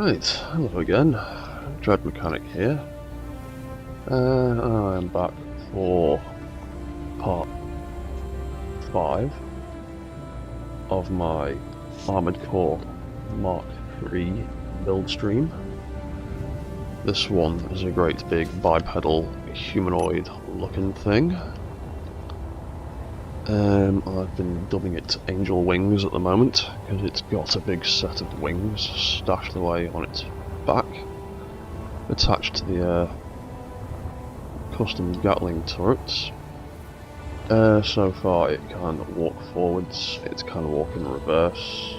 Right, hello again. Dread Mechanic here. I am back for part 5 of my Armored Core Mark III build stream. This one is a great big bipedal humanoid looking thing. I've been dubbing it Angel Wings at the moment because it's got a big set of wings stashed away on its back, attached to the custom Gatling turrets. So far it can walk forwards, it can walk in reverse.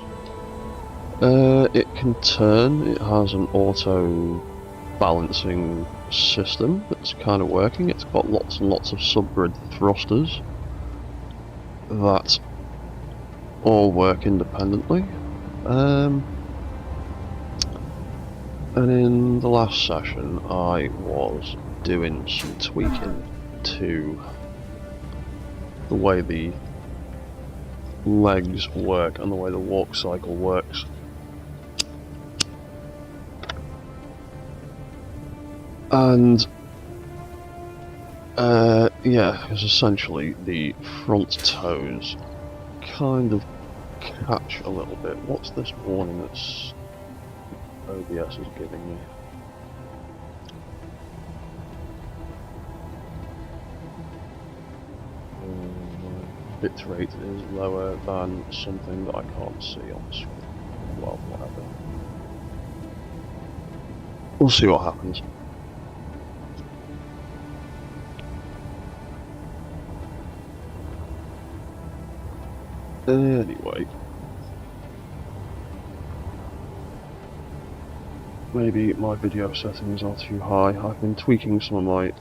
It can turn, it has an auto balancing system that's kind of working. It's got lots and lots of subgrid thrusters that all work independently. And in the last session I was doing some tweaking to the way the legs work and the way the walk cycle works. And yeah, because essentially the front toes kind of catch a little bit. What's this warning that's OBS is giving me? My bitrate is lower than something that I can't see on the screen. Well, whatever. We'll see what happens. Anyway, maybe my video settings are too high. I've been tweaking some of my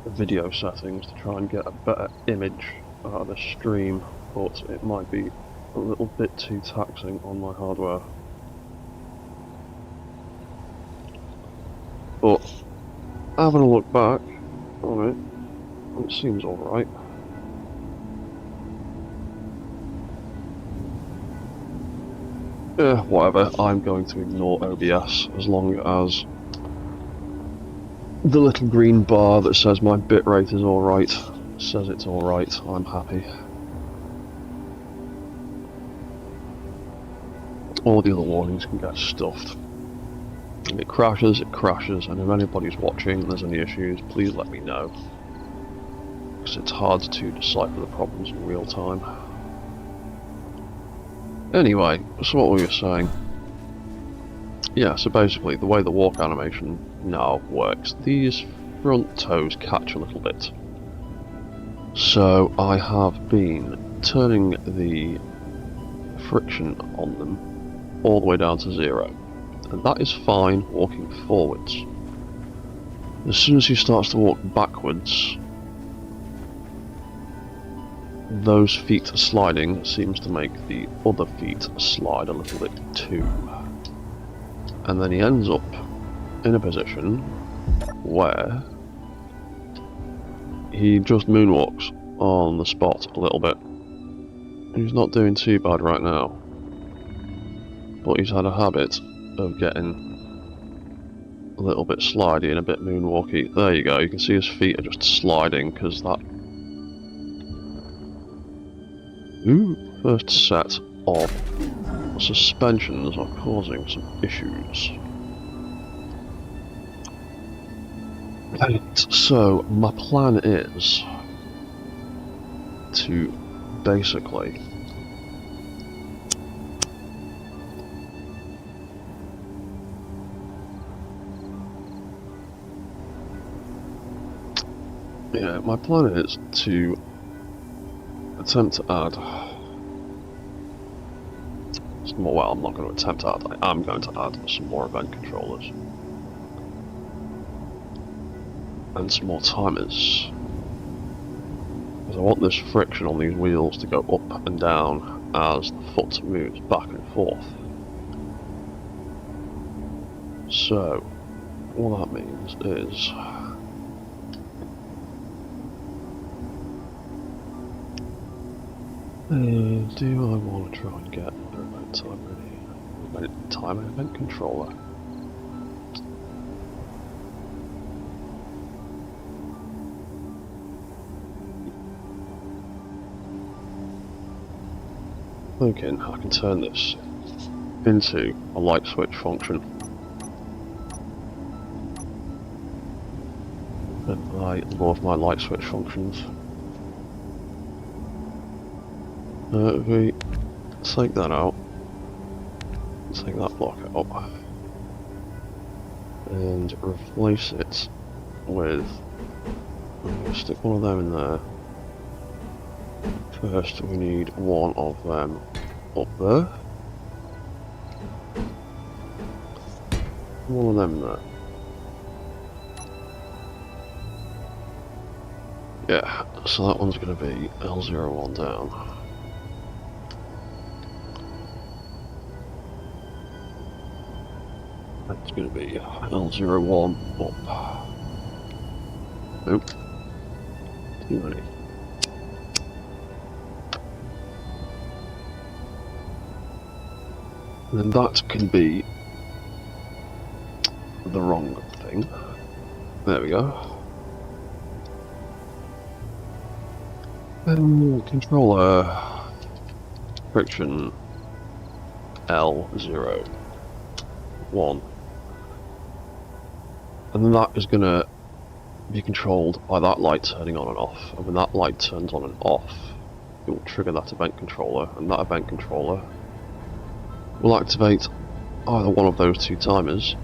video settings to try and get a better image out of the stream, but it might be a little bit too taxing on my hardware. But having a look back on it seems alright. Whatever, I'm going to ignore OBS as long as the little green bar that says my bitrate is alright says it's alright. I'm happy. All the other warnings can get stuffed. If it crashes, and if anybody's watching and there's any issues, please let me know. Because it's hard to decipher the problems in real time. Anyway, so what were we saying? Yeah, so basically the way the walk animation now works, these front toes catch a little bit. So I have been turning the friction on them all the way down to 0. And that is fine walking forwards. As soon as he starts to walk backwards, those feet sliding seems to make the other feet slide a little bit too. And then he ends up in a position where he just moonwalks on the spot a little bit. He's not doing too bad right now, but he's had a habit of getting a little bit slidey and a bit moonwalky. There you go, you can see his feet are just sliding because that first set of suspensions are causing some issues. Right, so my plan is to basically my plan is to attempt to add some more, well, I'm not going to attempt to add, I am going to add some more event controllers and some more timers, because I want this friction on these wheels to go up and down as the foot moves back and forth. So all that means is do I want to try and get the remote time ready? Timer event controller. Thinking I can turn this into a light switch function. And I love my light switch functions. If we take that out, take that block out, and replace it with, I'm going to stick one of them in there. First we need one of them up there, one of them there. Yeah, so that one's going to be L01 down. That's going to be L01 up. Nope. Too many. And then that can be the wrong thing. There we go. Controller friction L01. And then that is going to be controlled by that light turning on and off. And when that light turns on and off, it will trigger that event controller, and that event controller will activate either one of those two timers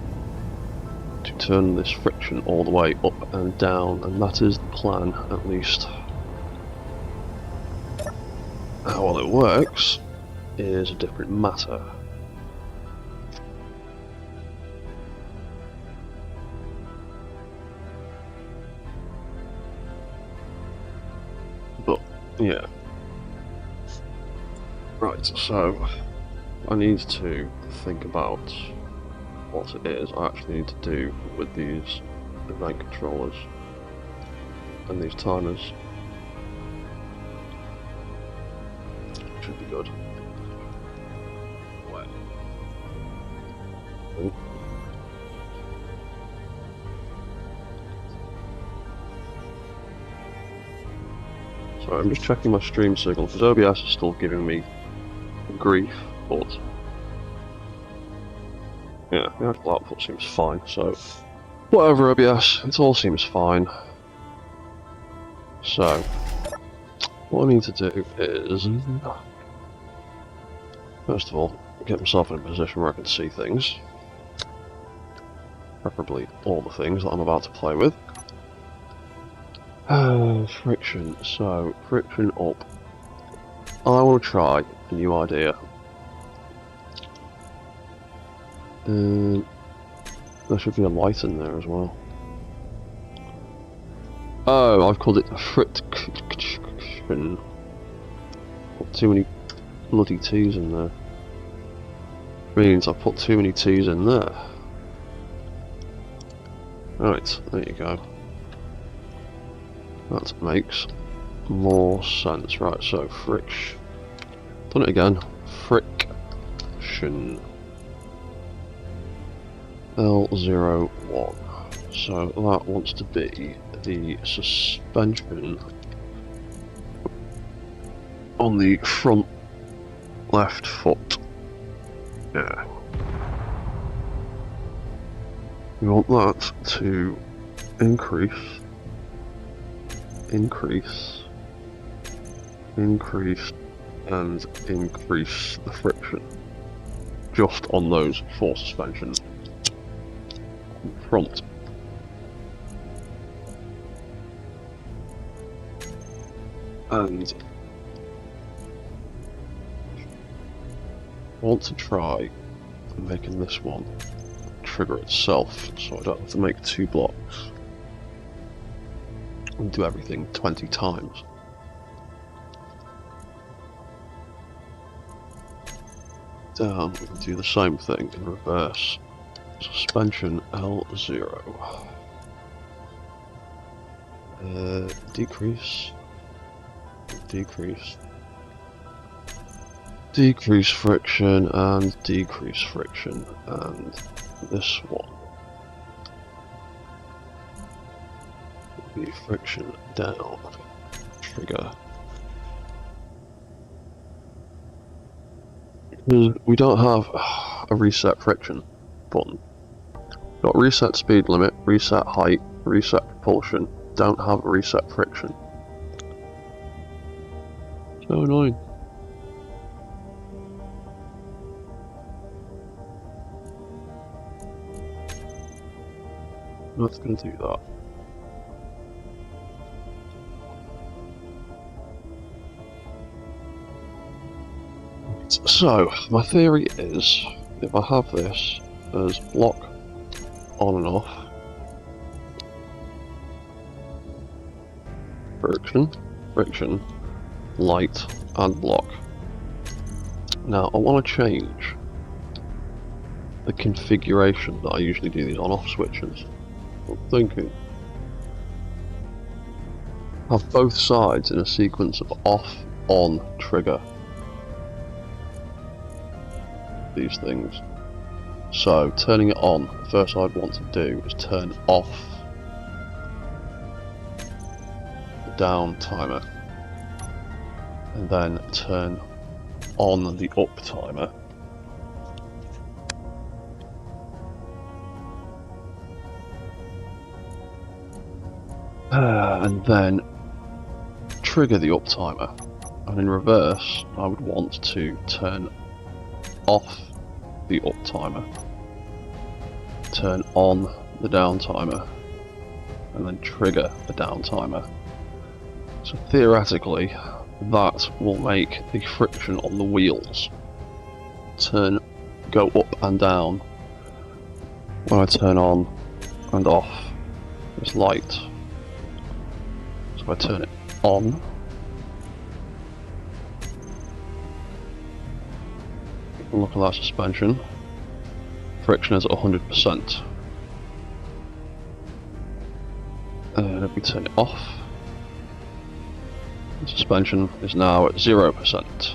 to turn this friction all the way up and down, and that is the plan, at least. How well it works is a different matter. But, yeah. Right, so I need to think about what it is I actually need to do with these event controllers and these timers. Should be good. Wait. Oh. Sorry, I'm just checking my stream signal because OBS is still giving me grief, but yeah, the actual output seems fine, so whatever OBS, it all seems fine. So, what I need to do is, first of all, get myself in a position where I can see things. Preferably all the things that I'm about to play with. Friction, so, friction up. I want to try a new idea. There should be a light in there as well. Oh, I've called it friction. Put too many bloody T's in there. Means I've put too many T's in there. Right, there you go. That makes more sense. Right, so friction. Done it again. Friction. L01. So that wants to be the suspension on the front left foot. Yeah. We want that to increase, and increase the friction just on those four suspensions front. And I want to try making this one trigger itself, so I don't have to make 2 blocks and do everything 20 times. Down, we can do the same thing in reverse. Suspension L0. Decrease. Decrease friction and decrease friction, and this one will be friction down. Trigger. We don't have a reset friction button. Got reset speed limit, reset height, reset propulsion. Don't have a reset friction. So annoying. Not going to do that. So, my theory is, if I have this as block on and off, friction, light, and block. Now, I want to change the configuration that I usually do these on-off switches. I'm thinking, have both sides in a sequence of off-on trigger. These things. So turning it on, the first I'd want to do is turn off the down timer and then turn on the up timer. And then trigger the up timer, and in reverse I would want to turn off the up timer, turn on the down timer, and then trigger the down timer. So theoretically that will make the friction on the wheels go up and down when I turn on and off this light. So if I turn it on, look at that suspension. Friction is at 100%. And if we turn it off, the suspension is now at 0%.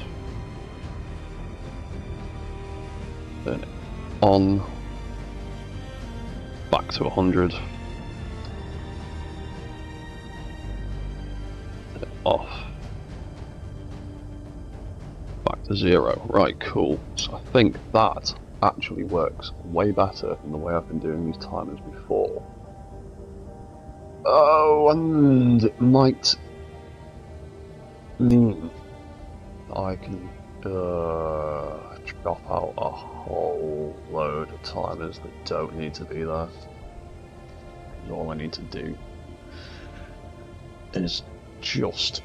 Turn it on, back to 100. Turn it off. Back to 0. Right, cool. So I think that actually works way better than the way I've been doing these timers before. Oh, and it might mean I can drop out a whole load of timers that don't need to be there. All I need to do is just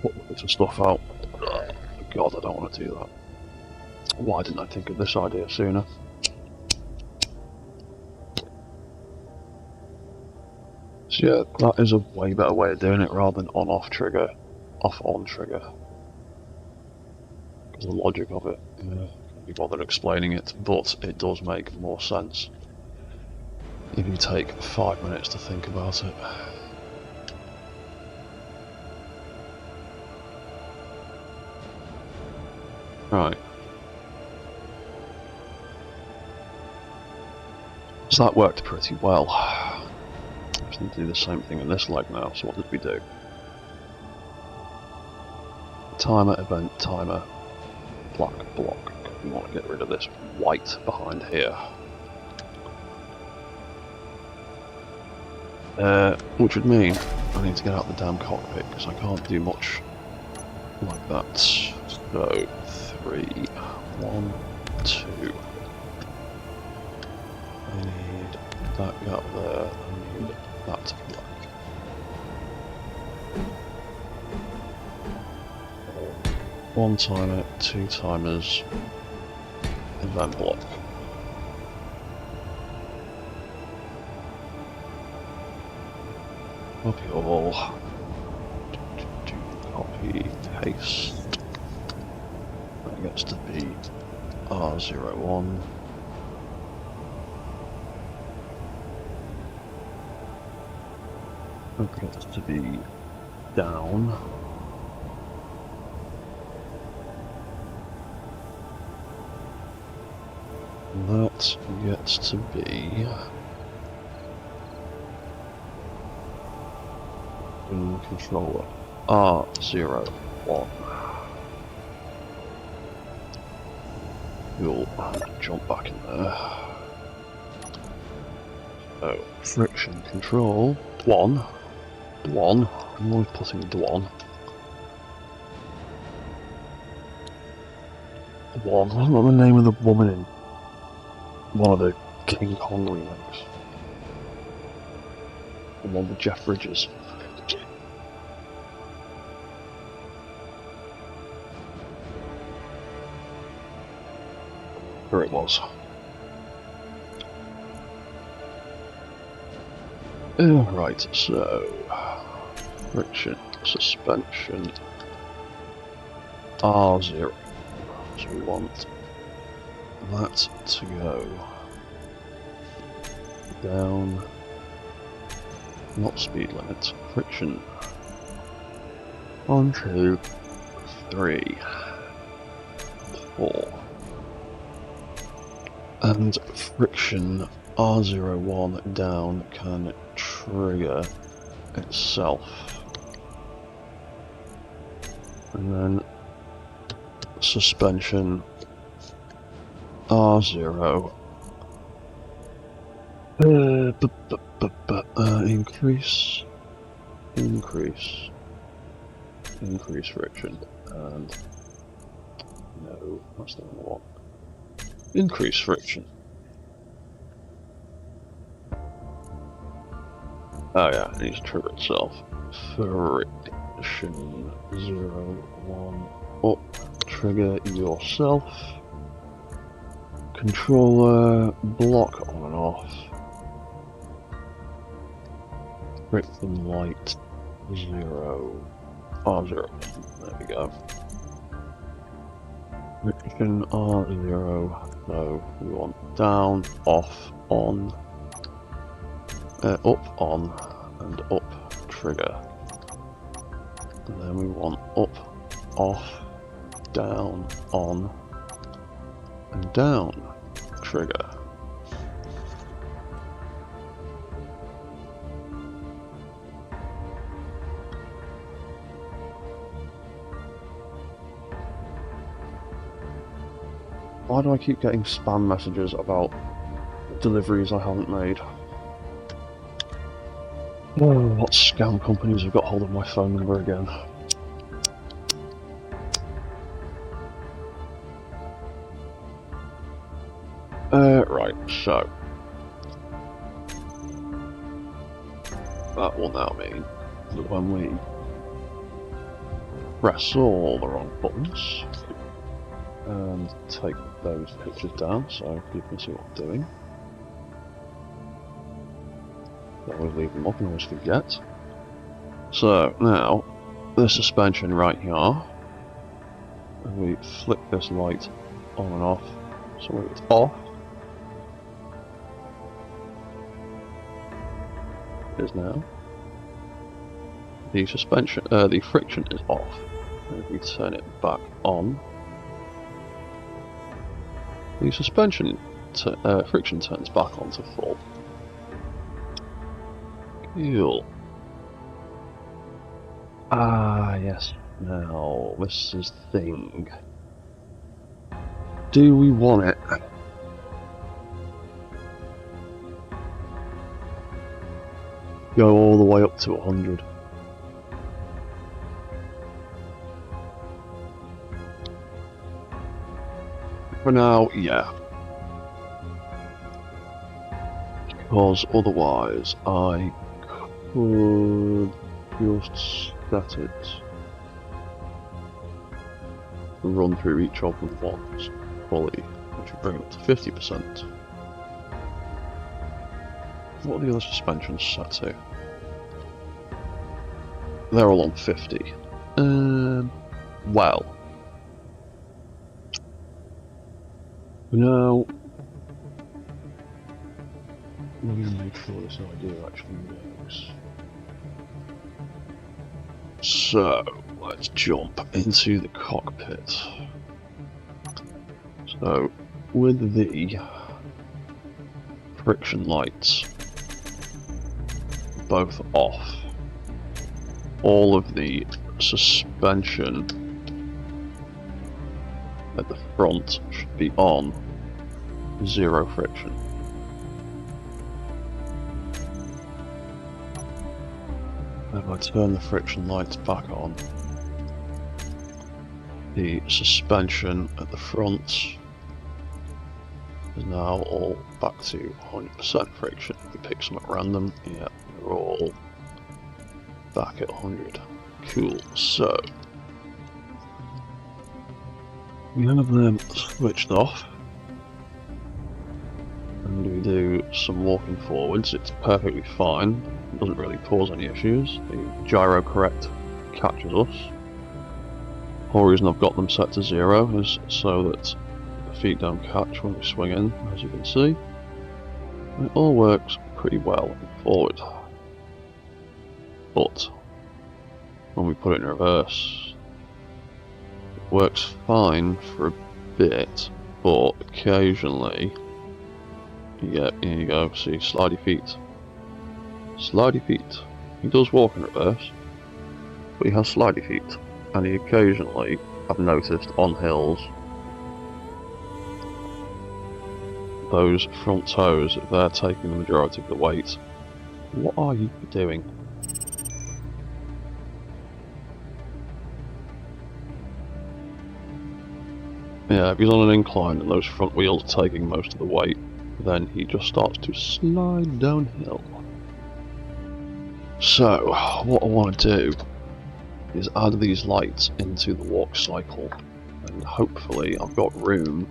put loads of stuff out. Oh, God, I don't want to do that. Why didn't I think of this idea sooner? So yeah, that is a way better way of doing it rather than on-off trigger, off-on trigger. Because the logic of it, I can't be bothered explaining it, but it does make more sense if you take 5 minutes to think about it. Right. So that worked pretty well. Just need to do the same thing in this leg now. So what did we do? Timer, event, timer, black block. We want to get rid of this white behind here. Which would mean I need to get out the damn cockpit because I can't do much like that. So 3, 1, 2. I need that gap there. I need that black. One timer, 2 timers, event block. Copy all. Copy, paste. That gets to be R01. That gets to be down. That gets to be in controller R01. You'll jump back in there. So, friction control, Dwan, I'm always putting Dwan. What's the name of the woman in one of the King Kong remakes? The one with Jeff Bridges. There it was. Right, so friction, suspension, R0. So we want that to go down, not speed limit, friction. 1, 2, 3, 4. And friction R01 down can trigger itself. And then suspension R0 increase friction, and no, that's not what I want. Increase friction. Oh yeah, it needs to trigger itself. Friction 0, 1 up, trigger yourself. Controller block on and off. Friction light 0, R0. There we go. Friction R0. No, we want down, off, on, up, on, and up, trigger. And then we want up, off, down, on, and down, trigger. Why do I keep getting spam messages about deliveries I haven't made? Oh, what scam companies have got hold of my phone number again? Right, so that will now mean that when we press all the wrong buttons and take those pictures down so you can see what I'm doing. I always leave them up and always forget. So now, the suspension right here, and we flick this light on and off, so when it's off, it is now. The suspension, the friction is off, and if we turn it back on, the suspension friction turns back on to full. Cool. Ah, yes. Now, this is the thing. Do we want it? Go all the way up to 100. For now, yeah. Because otherwise I could just set it and run through each of them once fully, which would bring it up to 50%. What are the other suspensions set to? They're all on 50. Well. Now, we're going to make sure this idea actually works. So, let's jump into the cockpit. So, with the friction lights both off, all of the suspension at the front should be on 0 friction. If I turn the friction lights back on, the suspension at the front is now all back to 100% friction. If we pick some at random, yeah, they're all back at 100. Cool, so we have them switched off and we do some walking forwards. It's perfectly fine, it doesn't really cause any issues. The gyro correct catches us. The whole reason I've got them set to 0 is so that the feet don't catch when we swing in, as you can see. And it all works pretty well forward. But when we put it in reverse, it works fine for a bit, but occasionally, yeah, here you go, see, slidey feet. Slidey feet. He does walk in reverse, but he has slidey feet, and he occasionally, I've noticed, on hills, those front toes, if they're taking the majority of the weight. What are you doing? Yeah, if he's on an incline and those front wheels are taking most of the weight, then he just starts to slide downhill. So, what I want to do is add these lights into the walk cycle, and hopefully I've got room,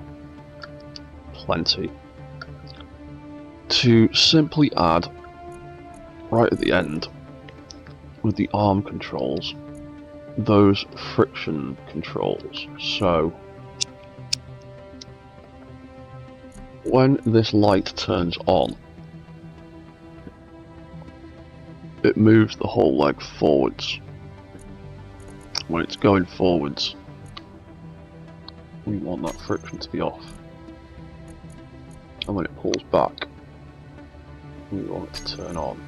plenty, to simply add, right at the end, with the arm controls, those friction controls. So, when this light turns on, it moves the whole leg forwards. When it's going forwards, we want that friction to be off. And when it pulls back, we want it to turn on.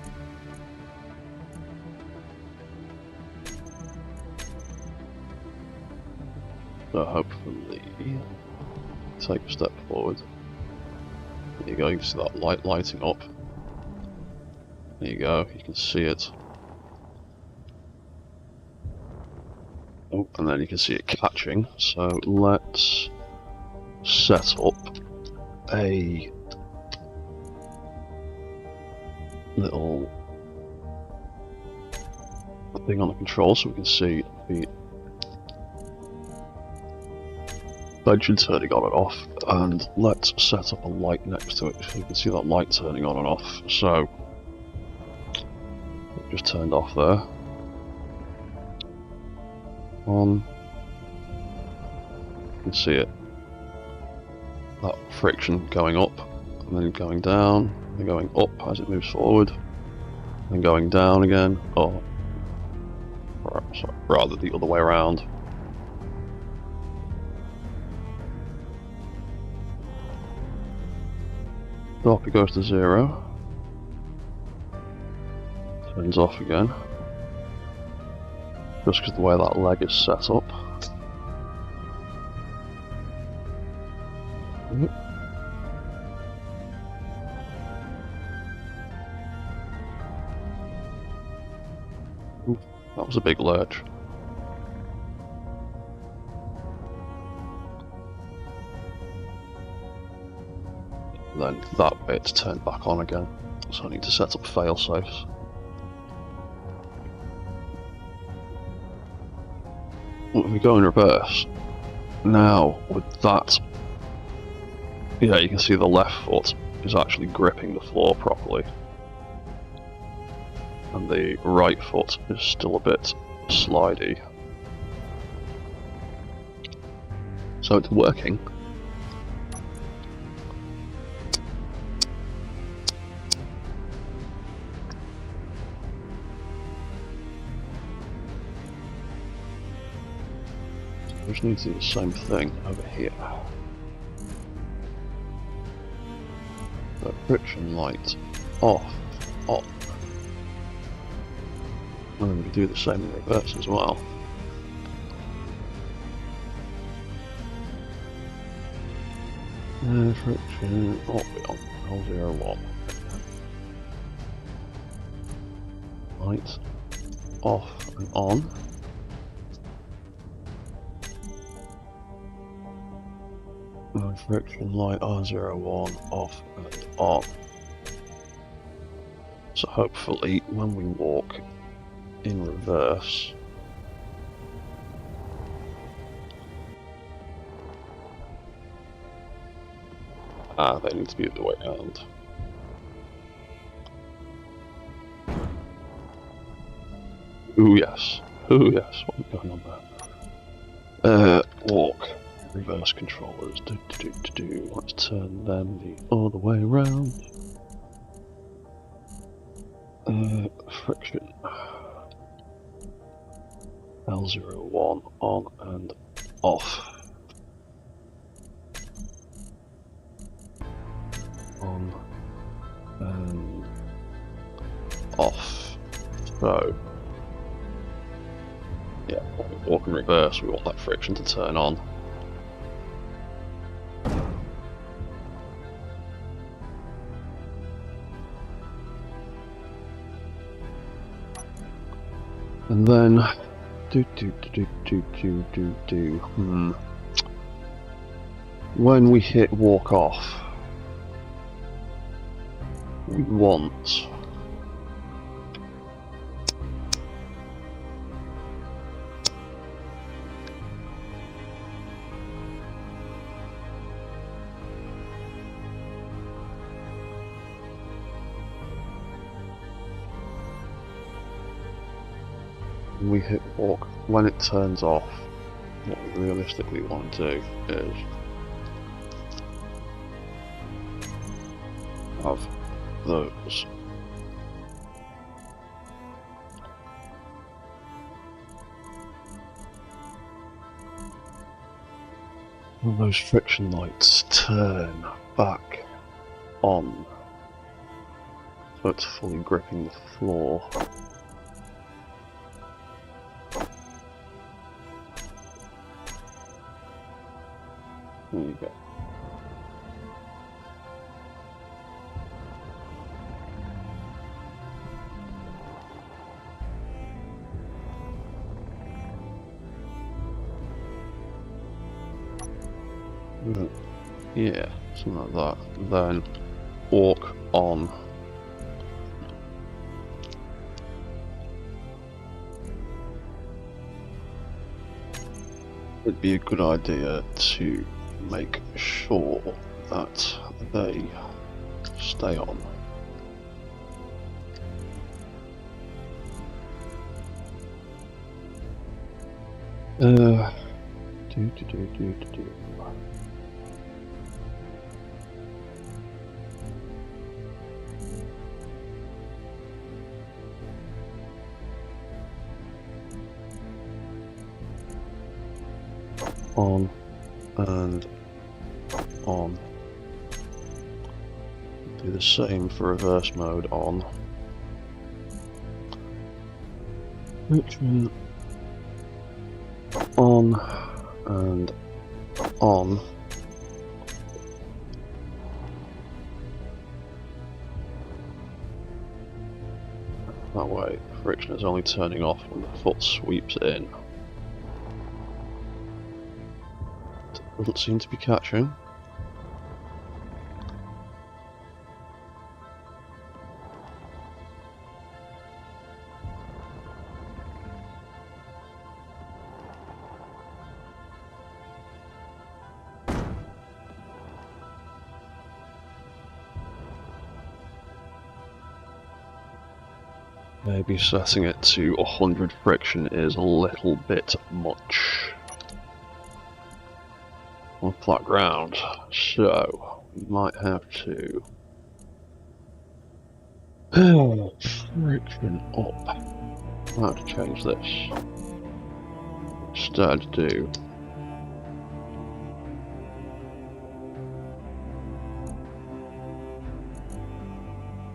So hopefully, take a step forward. There you go, you can see that light lighting up. There you go, you can see it. Oh, and then you can see it catching. So let's set up a little thing on the control so we can see the engine turning on and off, and let's set up a light next to it so you can see that light turning on and off. So it just turned off there. On, you can see it, that friction going up and then going down, and going up as it moves forward, and going down again, or sorry, rather the other way around. Stop, it goes to 0, turns off again, just because the way that leg is set up. Ooh, that was a big lurch. Then that bit's turned back on again, so I need to set up fail-safes. If we go in reverse, now with that, yeah, you can see the left foot is actually gripping the floor properly, and the right foot is still a bit slidey. So it's working. just need to do the same thing over here. The friction light off, on. And we do the same in reverse as well. Friction on, L01. Light off and on. And friction light R01 off and on. So hopefully when we walk in reverse, they need to be the other way around. Ooh yes, what's going on there? Walk, reverse controllers, let's turn them the other way around. Friction. L01 on and off. On and off. So, yeah, when we walk in reverse, we want that friction to turn on. And then, when we hit walk off, we want we hit walk, when it turns off, what we realistically want to do is have those friction lights turn back on, so it's fully gripping the floor. There you go. Yeah, something like that. Then walk on. It'd be a good idea to make sure that they stay on. On and on. Do the same for reverse mode on. Friction on and on. That way, friction is only turning off when the foot sweeps in. Doesn't seem to be catching. Maybe setting it to 100 friction is a little bit much on flat ground, so we might have to friction up. I have to change this. Instead, do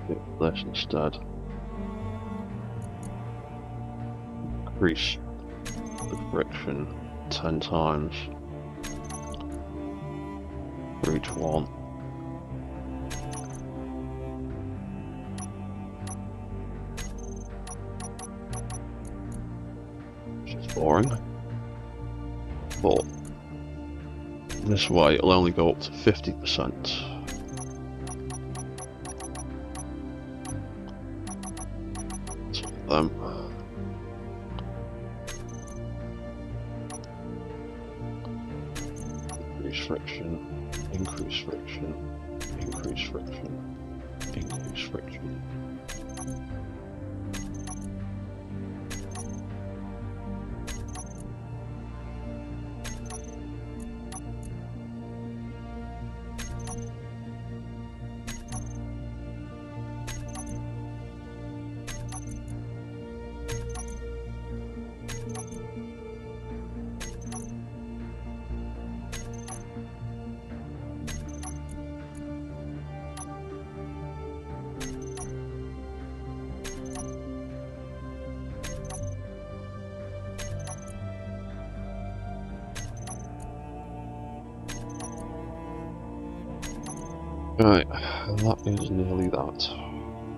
do this instead. Increase the friction 10 times for each one. Which is boring. But this way it'll only go up to 50%. Increase friction, increase friction, increase friction, increase friction. Right, that is nearly that.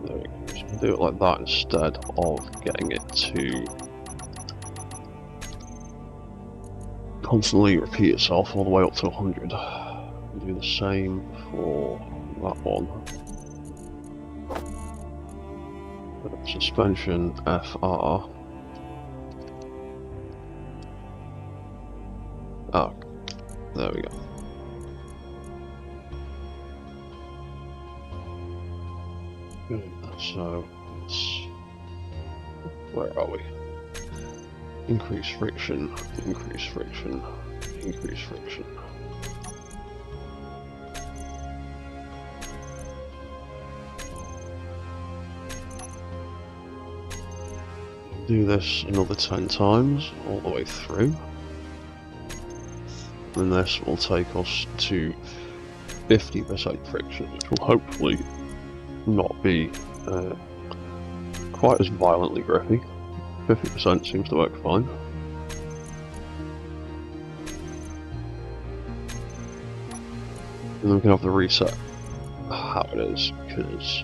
There we go. So we'll do it like that instead of getting it to constantly repeat itself all the way up to 100. We'll do the same for that one. Suspension FR. Oh, there we go. Good. So, where are we? Increase friction, increase friction, increase friction. Do this another 10 times all the way through. And this will take us to 50% friction, which will hopefully not be quite as violently grippy. 50% seems to work fine. And then we can have the reset how it is, because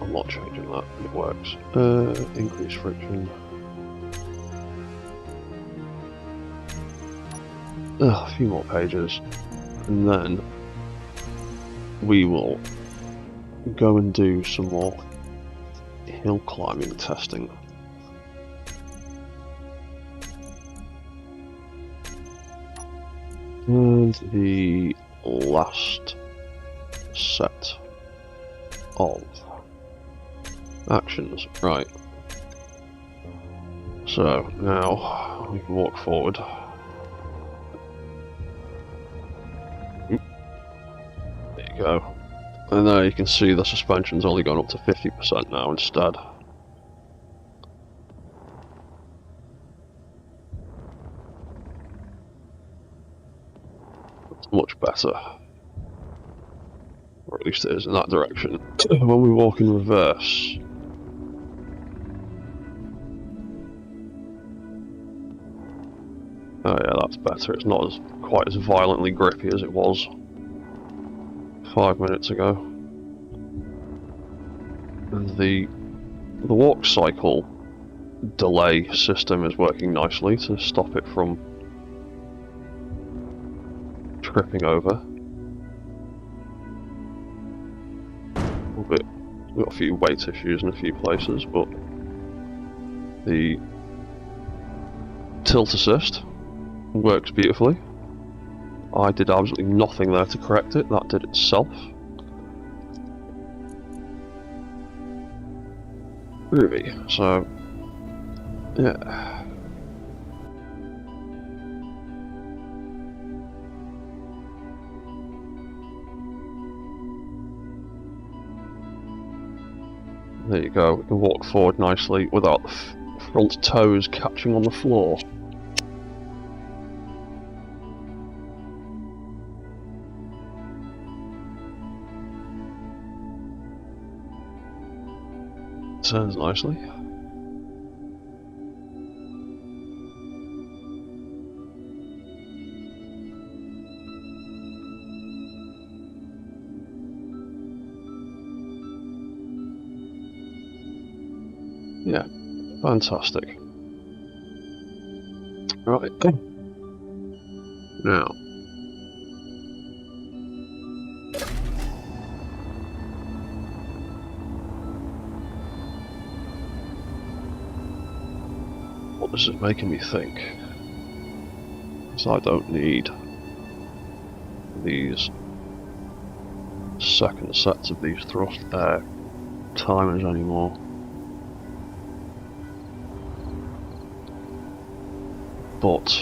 I'm not changing that, it works. Increase friction. A few more pages, and then we will go and do some more hill climbing testing. And the last set of actions, right. So now we can walk forward. There you go. And there you can see the suspension's only gone up to 50% now instead. It's much better. Or at least it is in that direction. When we walk in reverse, oh yeah, that's better. It's not quite as violently grippy as it was 5 minutes ago. And the walk cycle delay system is working nicely to stop it from tripping over. We've got a few weight issues in a few places, but the tilt assist works beautifully. I did absolutely nothing there to correct it, that did itself. Groovy, so yeah. There you go, we can walk forward nicely without the front toes catching on the floor. Turns nicely. Yeah, fantastic. Right. Now. What this is making me think is I don't need these second sets of these thrust timers anymore. But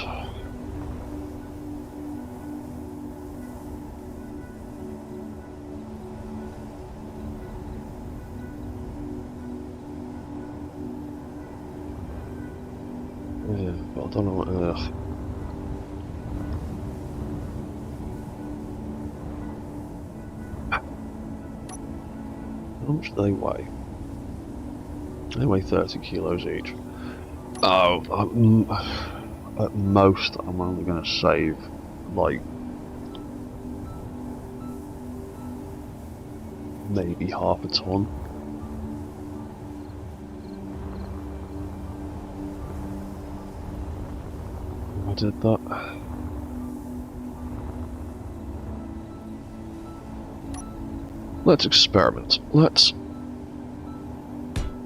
yeah, but I don't know what how much do they weigh? They weigh 30 kilos each. Oh, at most I'm only going to save like maybe half a ton. I did that. Let's experiment. Let's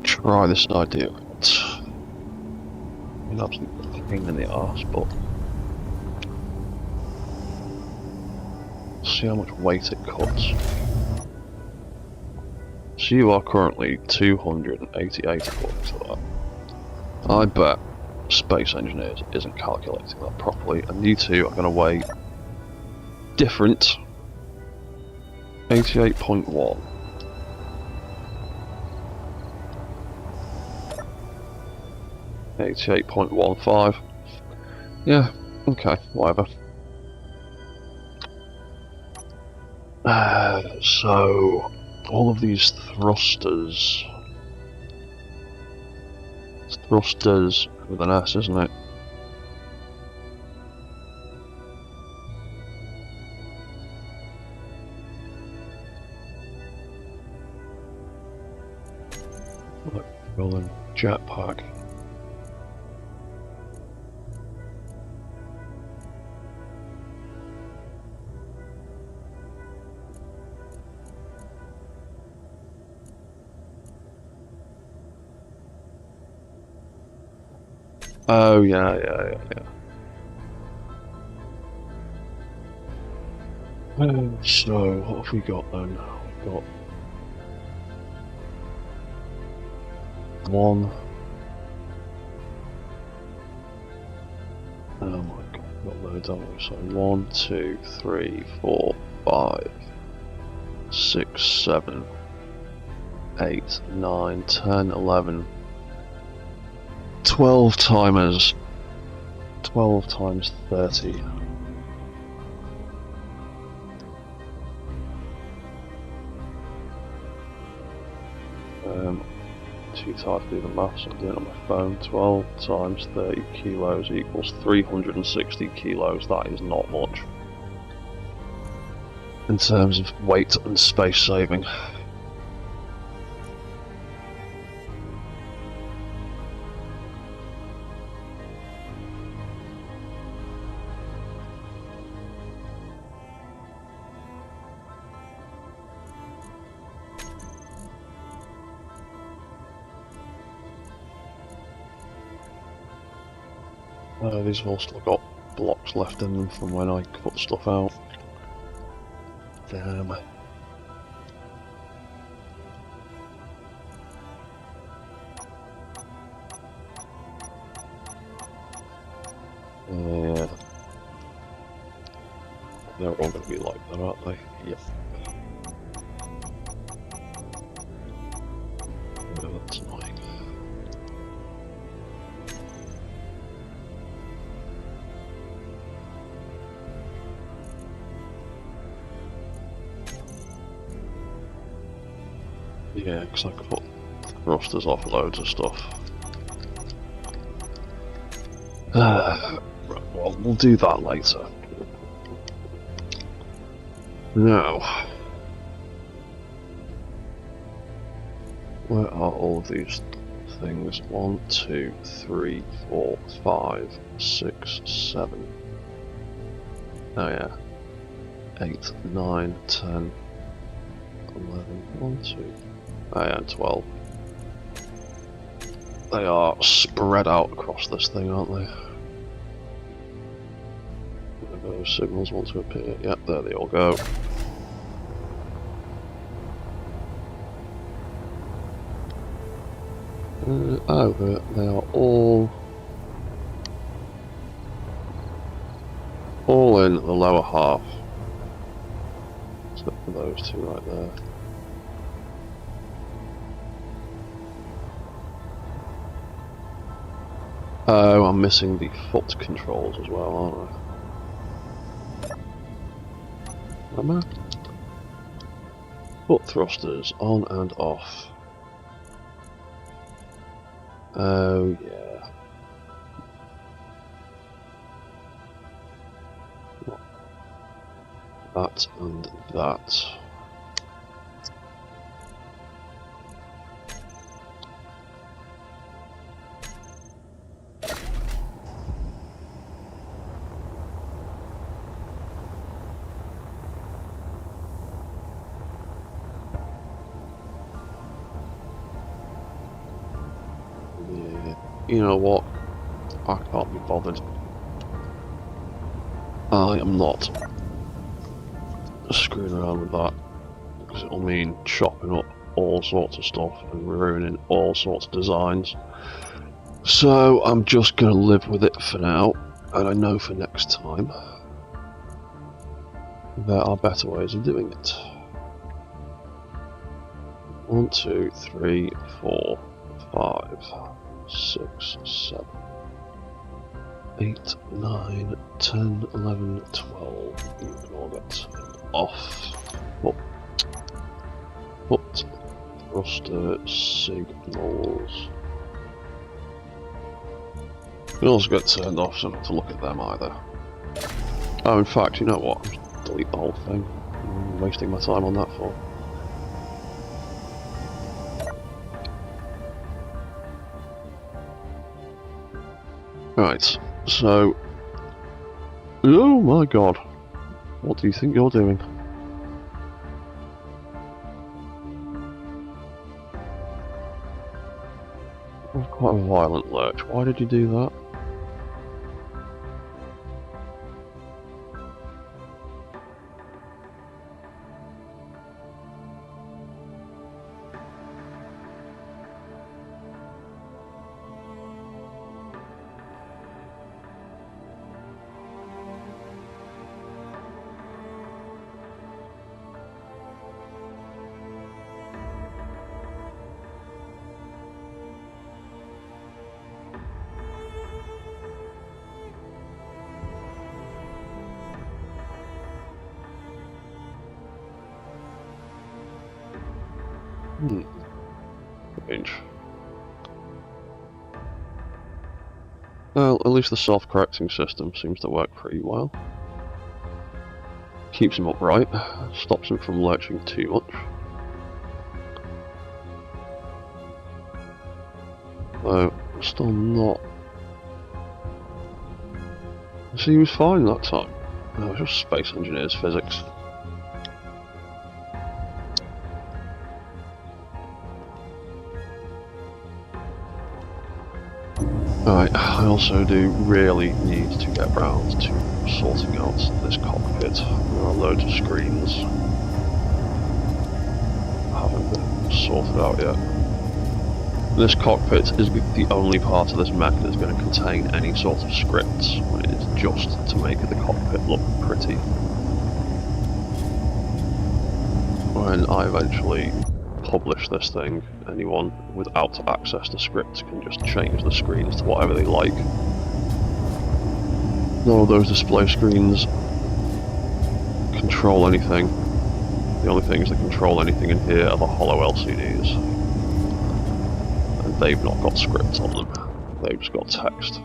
try this idea out. An absolute pain in the arse, but see how much weight it cuts. So you are currently 288 according to that. I bet Space Engineers isn't calculating that properly, and you two are going to weigh different. 88.1. $88.15. Yeah, okay, whatever. So all of these thrusters with an S, isn't it? Like rolling jetpack. Oh yeah. So what have we got then? We've got one. Oh my god, we've got loads of them. So 1, 2, 3, 4, 5, 6, 7, 8, 9, 10, 11, 12 timers. 12 times 30. Too tired to do the maths, I'm doing it on my phone. 12 times 30 kilos equals 360 kilos. That is not much in terms of weight and space saving. These have all still got blocks left in them from when I cut stuff out. Damn. Yeah. They're all going to be like that, aren't they? Yep. Oh, that's annoying. Yeah, because I cut thrusters off loads of stuff. Right, well, we'll do that later. Now, where are all of these things? 1, 2, 3, 4, 5, 6, 7. Oh yeah. 8, 9, 10, 11, 1, 2. Oh yeah, 12. They are spread out across this thing, aren't they? Where those signals want to appear. Yep, there they all go. Oh, they are all in the lower half. Except for those two right there. Oh, I'm missing the foot controls as well, aren't I? Am I? Foot thrusters on and off. Oh yeah. That and that. You know what? I can't be bothered. I am not screwing around with that, because it'll mean chopping up all sorts of stuff and ruining all sorts of designs. So I'm just going to live with it for now, and I know for next time there are better ways of doing it. 1, 2, 3, 4, 5, 6, 7, 8, 9, 10, 11, 12. You can all get off. Put thruster signals. You can also get turned off, so I don't have to look at them either. Oh, in fact, you know what? I'll just delete the whole thing. I'm wasting my time on that for. Right, so... Oh my god. What do you think you're doing? Quite a violent lurch. Why did you do that? Strange. Well, at least the self-correcting system seems to work pretty well. Keeps him upright, stops him from lurching too much. Though, still not... See, he was fine that time. No, it was just Space Engineers physics. Right, I also do really need to get round to sorting out this cockpit. There are loads of screens that haven't been sorted out yet. This cockpit is the only part of this mech that's going to contain any sort of scripts, when it is just to make the cockpit look pretty. When I eventually publish this thing, anyone without access to scripts can just change the screens to whatever they like. None of those display screens control anything. The only things that control anything in here are the hollow LCDs. and they've not got script on them. They've just got text.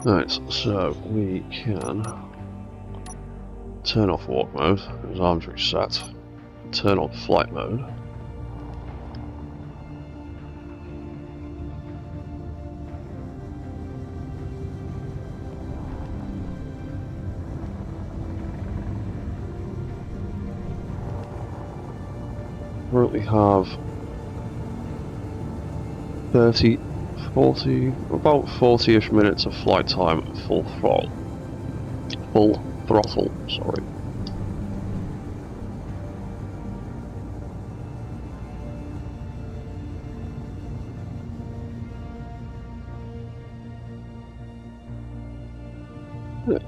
Right, so we can turn off walk mode, his arms reset, turn on flight mode. Currently have about 40-ish minutes of flight time at full throttle, sorry. Yeah.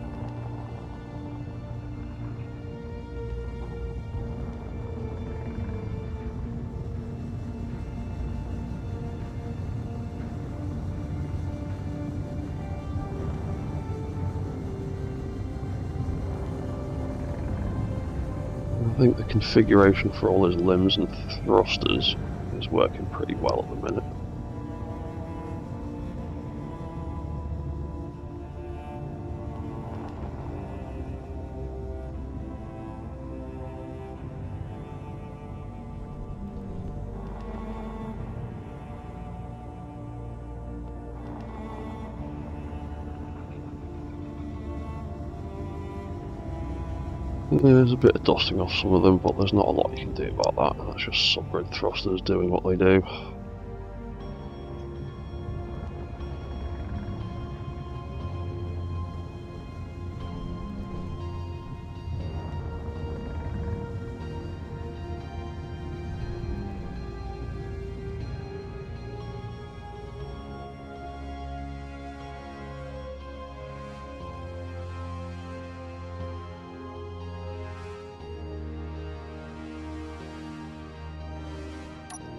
I think the configuration for all his limbs and thrusters is working pretty well at the minute. There's a bit of dusting off some of them, but there's not a lot you can do about that. That's just subgrid thrusters doing what they do.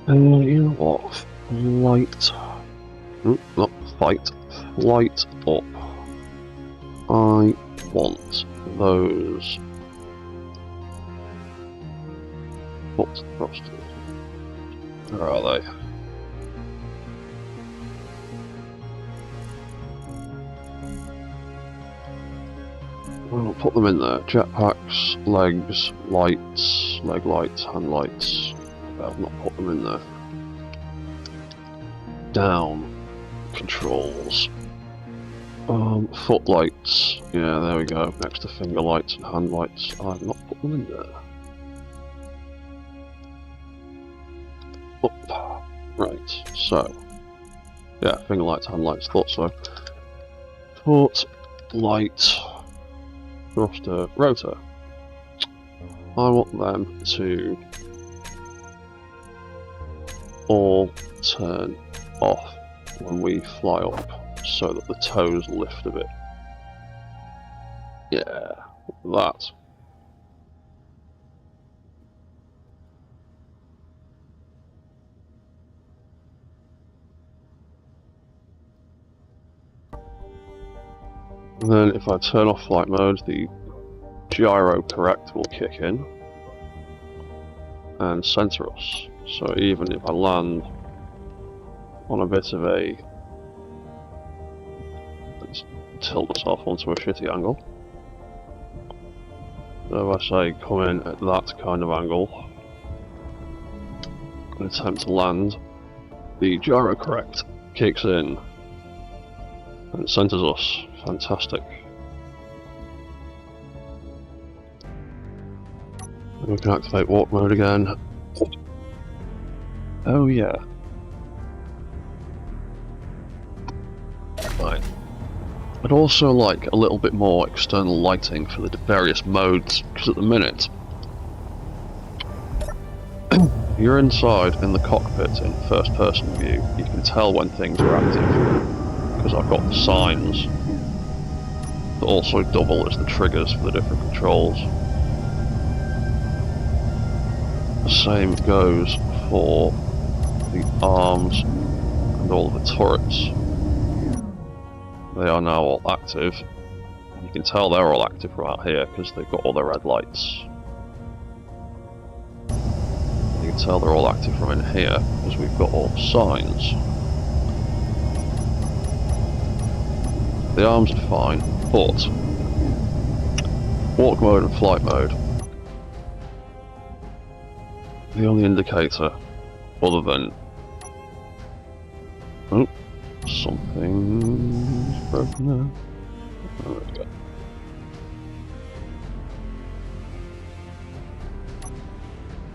You know what? Not fight. Light up. I want those foot thrusters. Where are they? I'll put them in there. Jetpacks, legs, lights, leg lights, hand lights. I've not put them in there. Down. Controls. Footlights. Yeah, there we go. Next to finger lights and hand lights. I've not put them in there. Up. Right, so. Yeah, finger lights, hand lights, thought so. Foot, light, thruster, rotor. I want them to all turn off when we fly up so that the toes lift a bit. Yeah, that. And then if I turn off flight mode, the gyro correct will kick in and center us. So even if I land on a bit of a, let's tilt myself onto a shitty angle. So if I say come in at that kind of angle and attempt to land, the gyro correct kicks in and centers us. Fantastic. And we can activate walk mode again. Oh yeah. Right. I'd also like a little bit more external lighting for the various modes, because at the minute you're inside in the cockpit in first person view. You can tell when things are active, because I've got signs that also double as the triggers for the different controls. The same goes for the arms and all of the turrets. They are now all active. You can tell they're all active right here because they've got all their red lights. tell they're all active from in here, because we've got all the signs. The arms are fine, but walk mode and flight mode, the only indicator other than... Oh, something's broken there. Oh, there we go.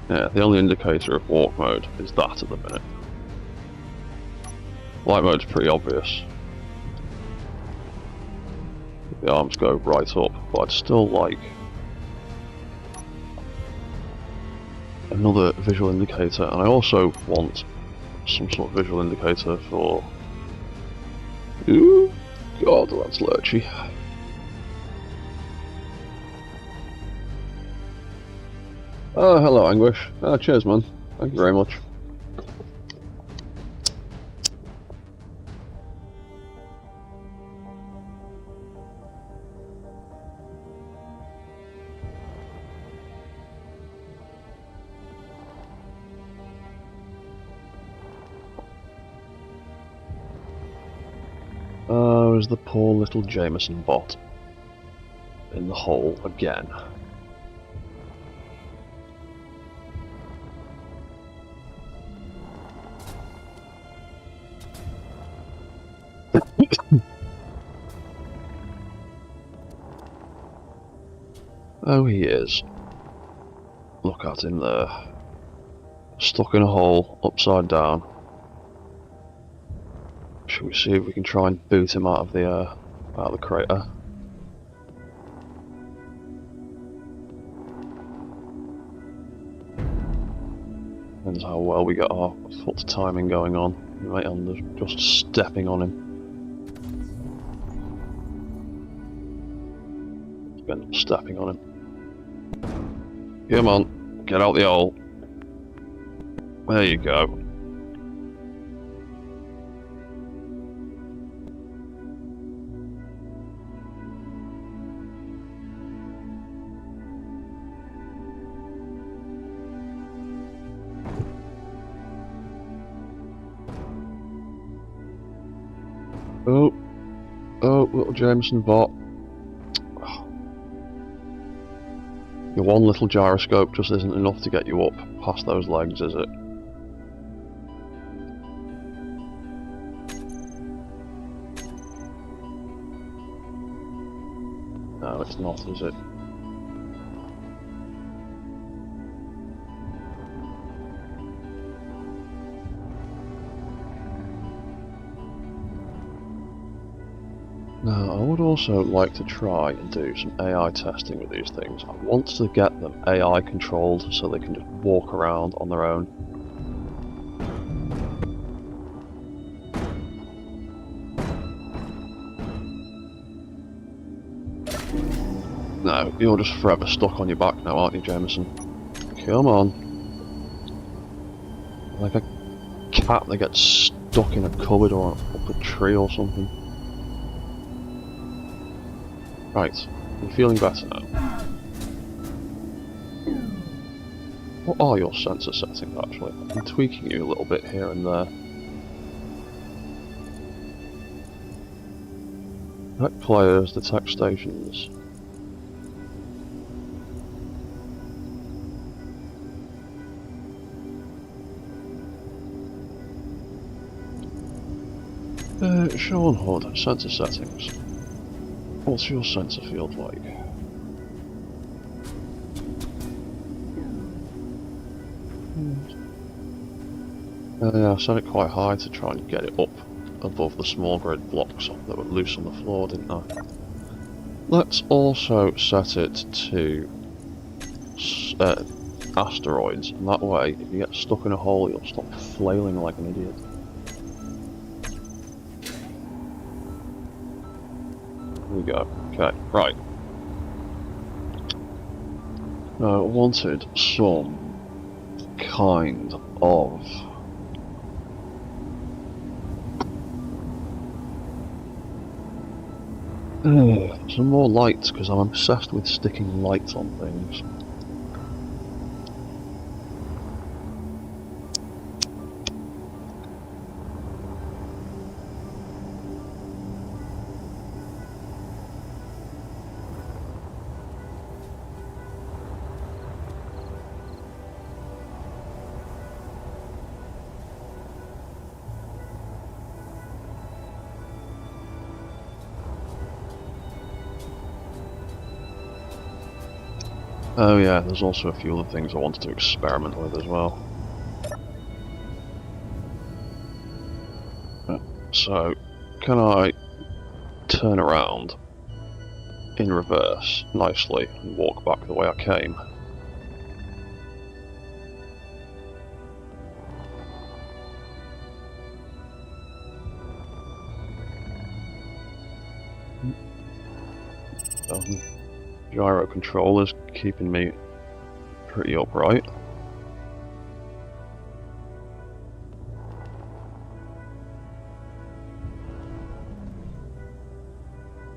Yeah, the only indicator of walk mode is that at the minute. Flight mode's pretty obvious. The arms go right up, but I'd still like another visual indicator, and I also want some sort of visual indicator for... Ooh, God, that's lurchy. Oh, hello, Anguish. Oh, cheers, man. Thank you very much. Oh, is the poor little Jameson bot in the hole again? Oh, he is. Look at him there. Stuck in a hole, upside down. Should we see if we can try and boot him out of the crater? Depends how well we get our foot timing going on. We might end up just stepping on him. End up stepping on him. Come on, get out the hole. There you go. Oh, little Jameson bot. Your one little gyroscope just isn't enough to get you up past those legs, is it? No, it's not, is it? Now, I would also like to try and do some AI testing with these things. I want to get them AI controlled so they can just walk around on their own. No, you're just forever stuck on your back now, aren't you, Jameson? Come on. Like a cat that gets stuck in a cupboard or up a tree or something. Right, I'm feeling better now. What are your sensor settings actually? I'm tweaking you a little bit here and there. Detect players, detect stations. Show on HUD, sensor settings. What's your sensor field like? Yeah, I set it quite high to try and get it up above the small grid blocks that were loose on the floor, didn't I? Let's also set it to asteroids, and that way, if you get stuck in a hole, you'll stop flailing like an idiot. There we go. Okay, right. I wanted some kind of some more lights, because I'm obsessed with sticking lights on things. Oh yeah, there's also a few other things I wanted to experiment with as well. So, can I turn around in reverse nicely and walk back the way I came? Gyro controller's keeping me pretty upright.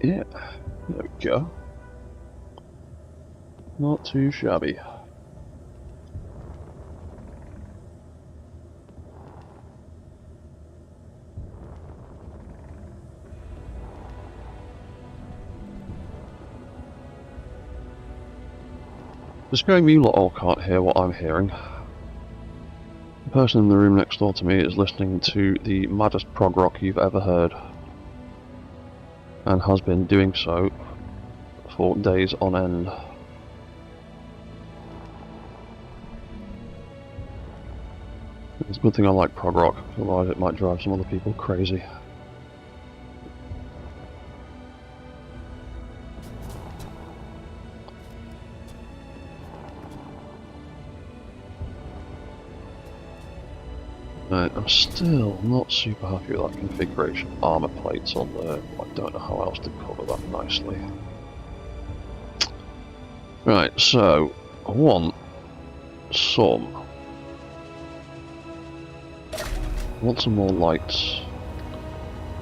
Yeah, there we go. Not too shabby. The shame you lot all can't hear what I'm hearing. The person in the room next door to me is listening to the maddest prog rock you've ever heard, and has been doing so for days on end. It's a good thing I like prog rock, otherwise it might drive some other people crazy. Right, I'm still not super happy with that configuration of armour plates on there. I don't know how else to cover that nicely. Right, so I want some more lights.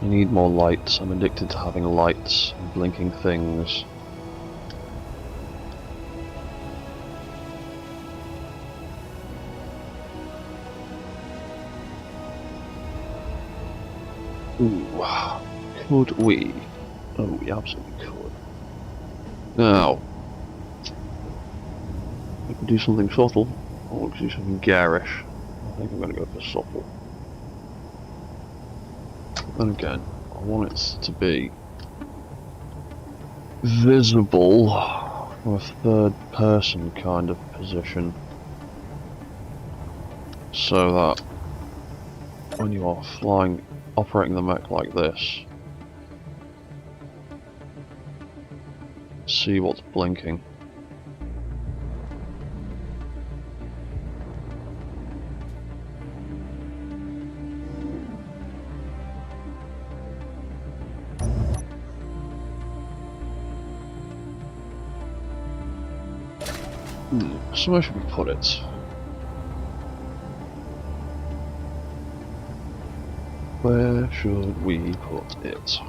I need more lights. I'm addicted to having lights and blinking things. Ooh, could we? Oh, we absolutely could. Now, we could do something subtle, or we could do something garish. I think I'm going to go for subtle. And again, I want it to be visible from a third person kind of position, so that when you are flying, operating the mech like this, see what's blinking. So where should we put it? Where should we put it?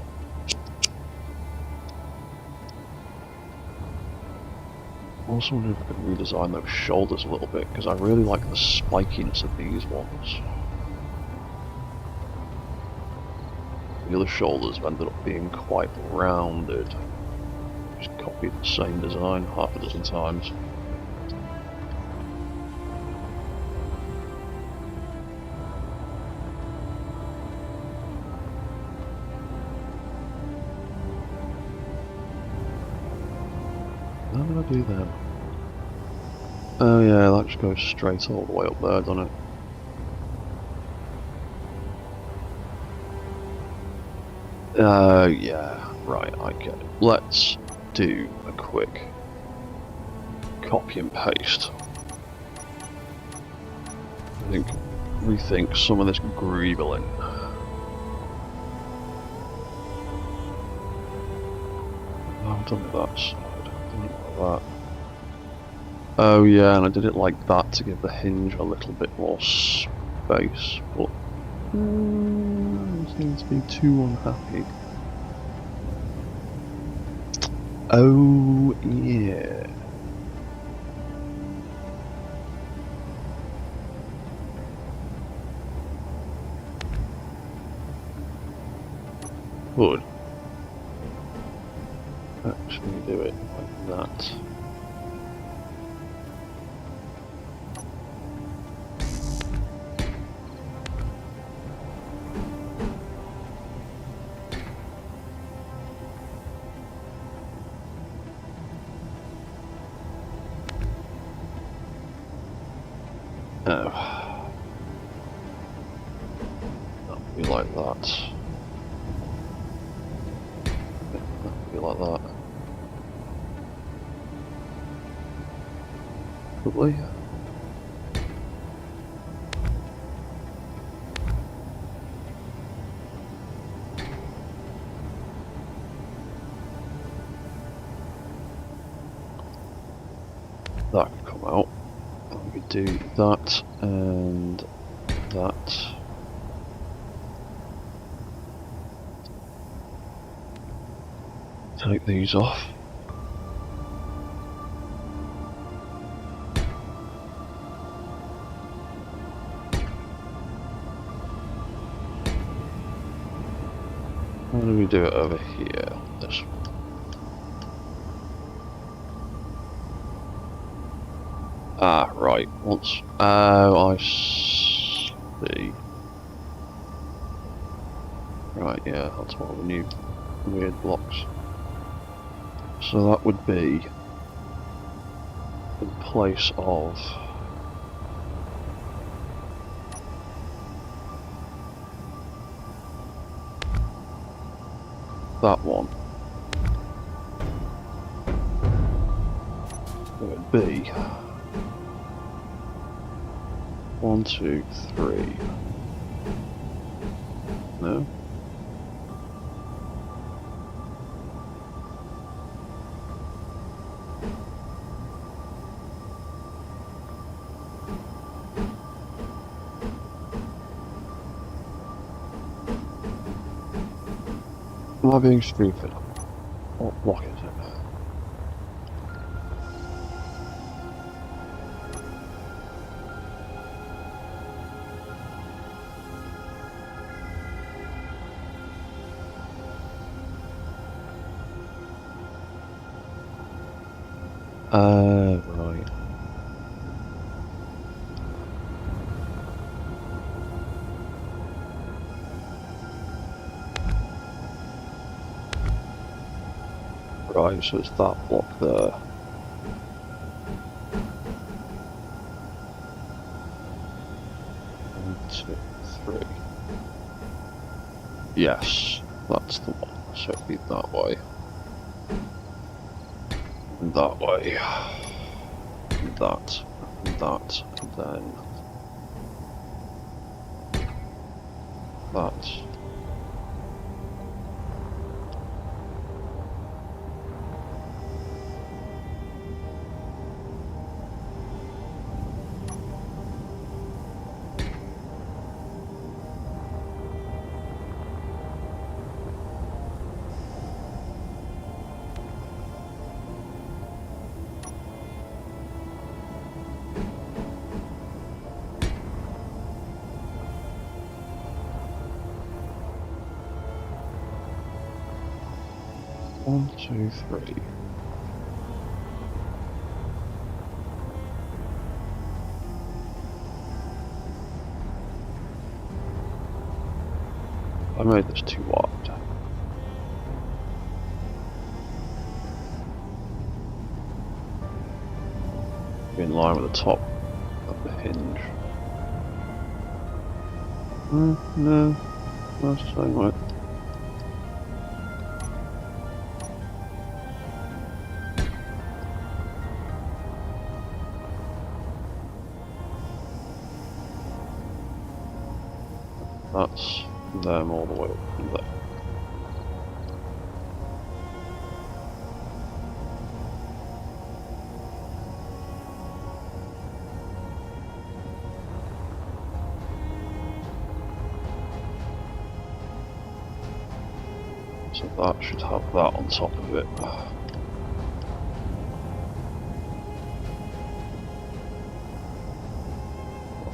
I also wonder if I could redesign those shoulders a little bit, because I really like the spikiness of these ones. The other shoulders have ended up being quite rounded. Just copied the same design half a dozen times. How did I do that? Oh yeah, that just goes straight all the way up there, doesn't it? Yeah, right, I get it. Let's do a quick copy and paste. I think rethink some of this greebling. I've done that side. That. Oh yeah, and I did it like that to give the hinge a little bit more space, but I seem to be too unhappy. Oh yeah. Would actually do it like that. Oh. That'll be like that. That'll be like that. Probably. That could come out. We could do that and that. Take these off. How do we do it over here? This one. Ah, right. Once. Oh, I see. Right, yeah, that's one of the new weird blocks. So that would be in place of that one. It would be 1, 2, 3. No? Am I being stupid? What block is it? Right. Right, so it's that block there. One, two, three. Yes, that's the one. So it'd be that way. And that way. And that. And that. And then that. One, two, three. I made this too wide. In line with the top of the hinge. No, that's the same way. That's them all the way up from there. So that should have that on top of it.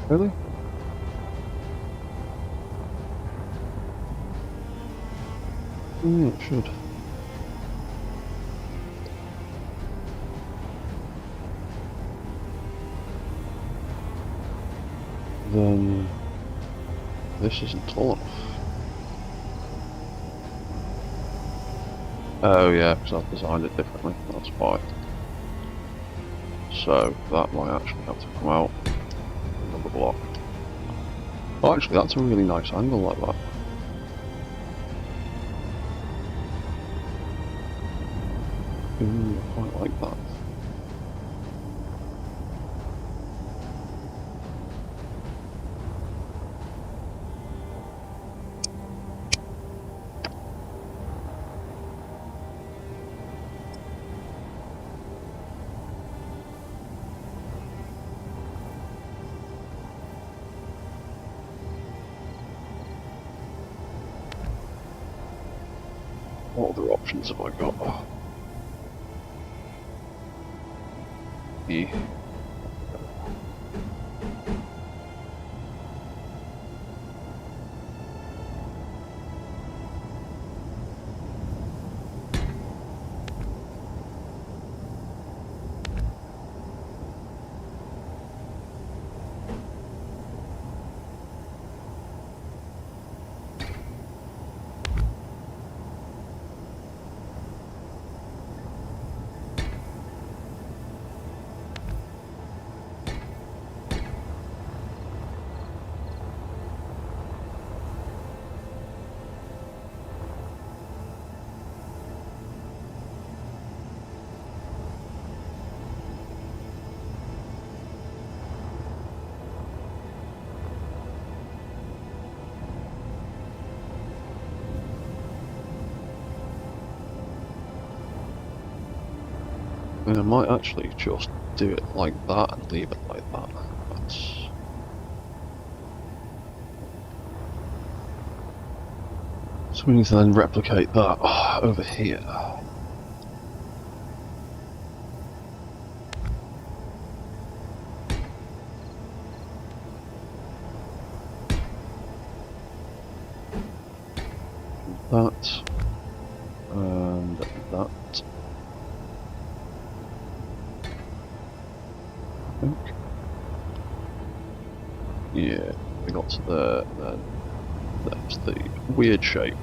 Really? Yeah, it should. Then this isn't tall enough. Oh yeah, because I've designed it differently, that's why. So that might actually have to come out in the the block. Oh, actually, that's a really nice angle like that. Ooh, I quite like that. What other options have I got? E. And I might actually just do it like that and leave it like that. That's... So we need to then replicate that over here. That. And that. I think. Yeah, we got to there, then that's the weird shape.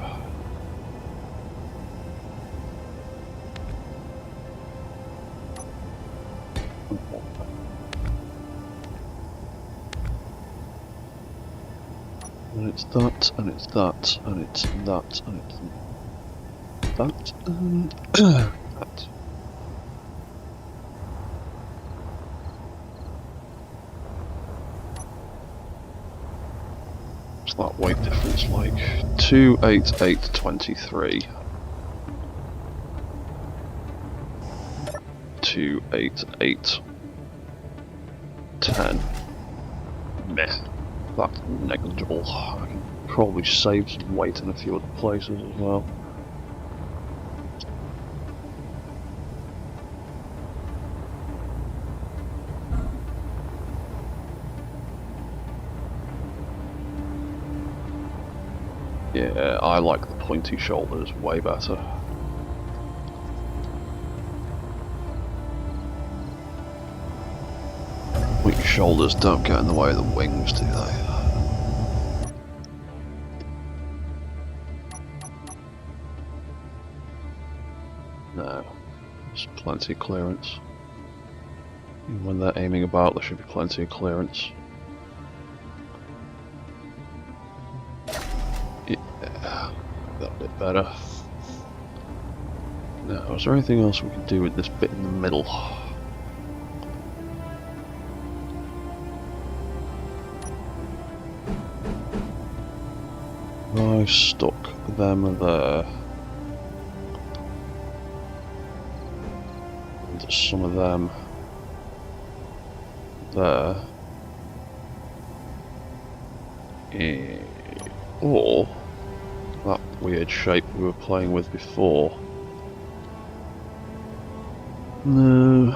And it's that, and it's that, and it's that, and it's that, and that. What's that weight difference like? 288.23. 288.10. Meh. That's negligible. I can probably save some weight in a few other places as well. Yeah, I like the pointy shoulders way better. Pointy shoulders don't get in the way of the wings, do they? No, there's plenty of clearance. Even when they're aiming about, there should be plenty of clearance. Yeah, that bit better. Now, is there anything else we can do with this bit in the middle? I stuck them there. And some of them there. Or that weird shape we were playing with before. No.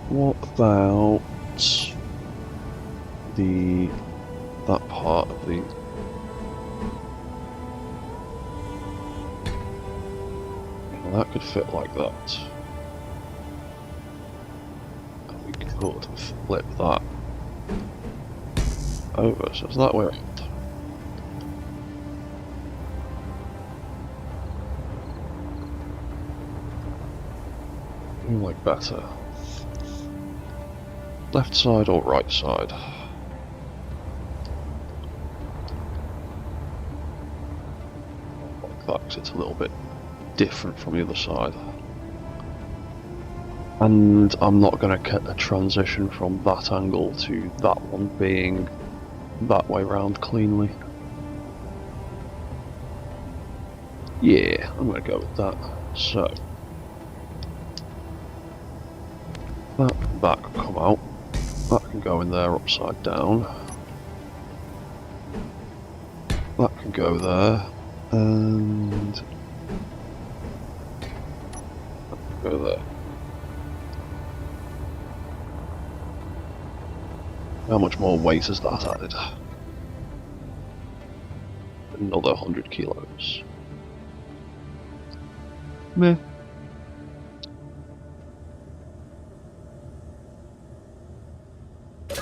What about that part of the... Well, that could fit like that. And we could flip that over, so it's that way around. Like better. Left side or right side? Like that, 'cause it's a little bit different from the other side. And I'm not going to get a transition from that angle to that one being that way round cleanly. Yeah, I'm going to go with that. So, that can come out. That can go in there upside down. That can go there. And that can go there. How much more weight has that added? Another 100 kilos. Meh. To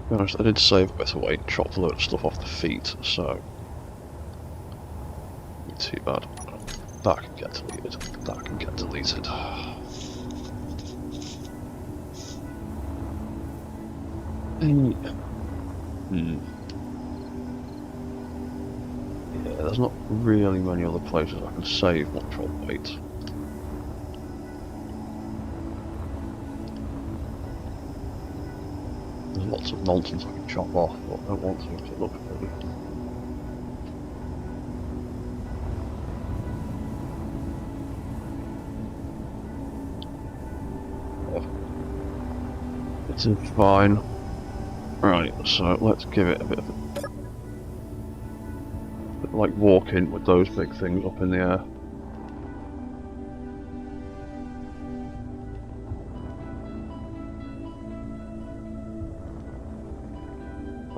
be honest, I did save a bit of weight, chopped a load of stuff off the feet, so not too bad. That can get deleted. That can get deleted. Yeah, there's not really many other places I can save much on weight. There's lots of nonsense I can chop off, but I don't want to because it looks pretty. It's fine. Right, so let's give it a bit like walking with those big things up in the air.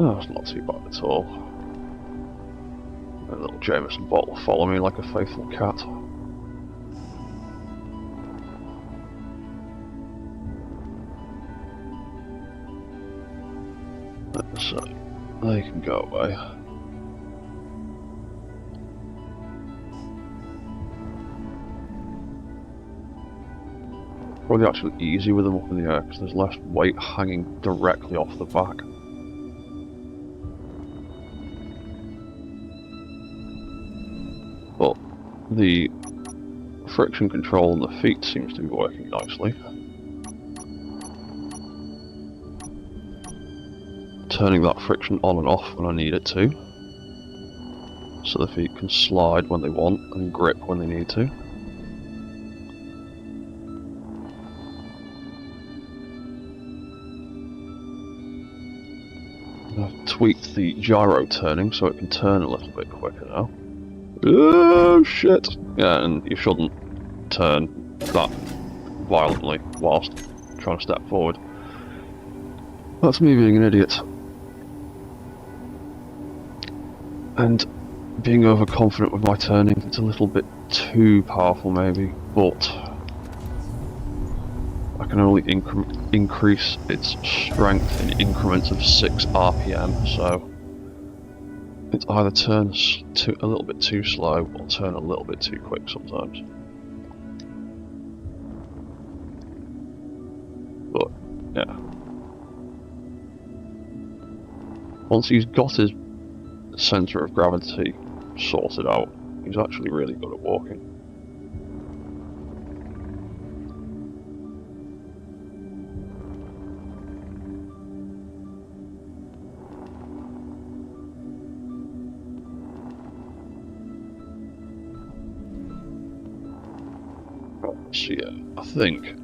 Oh, it's not too bad at all. A little Jameson bottle follow me like a faithful cat. So, they can go away. Probably actually easy with them up in the air because there's less weight hanging directly off the back. But the friction control on the feet seems to be working nicely. Turning that friction on and off when I need it to, so the feet can slide when they want and grip when they need to. I've tweaked the gyro turning so it can turn a little bit quicker now. Oh shit! Yeah, and you shouldn't turn that violently whilst trying to step forward. That's me being an idiot. And being overconfident with my turning, it's a little bit too powerful maybe, but I can only increase its strength in increments of 6 RPM, so it either turns a little bit too slow or turn a little bit too quick sometimes. But, yeah. Once he's got his centre of gravity sorted out, he's actually really good at walking. Right, so yeah, I think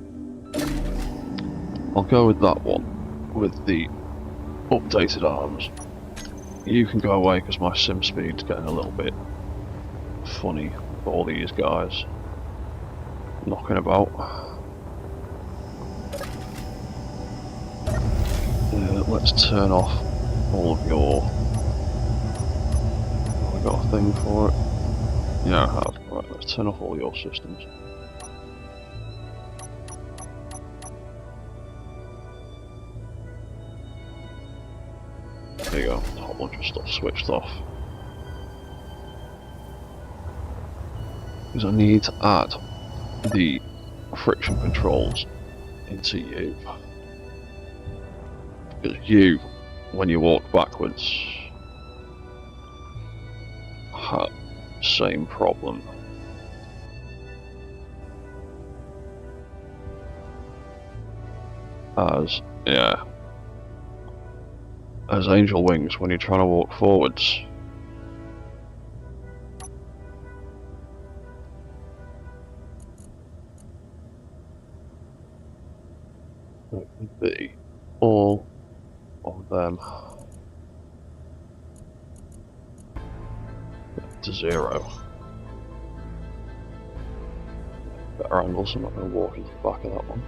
I'll go with that one, with the updated arms. You can go away because my sim speed's getting a little bit funny with all these guys knocking about. Let's turn off all of your... Have I got a thing for it? Yeah, I have. Right, let's turn off all your systems. There you go, a whole bunch of stuff switched off. Because I need to add the friction controls into you. Because you, when you walk backwards, had the same problem. As Angel Wings when you're trying to walk forwards. It would be all of them to 0. Better angle, so I'm not going to walk into the back of that one.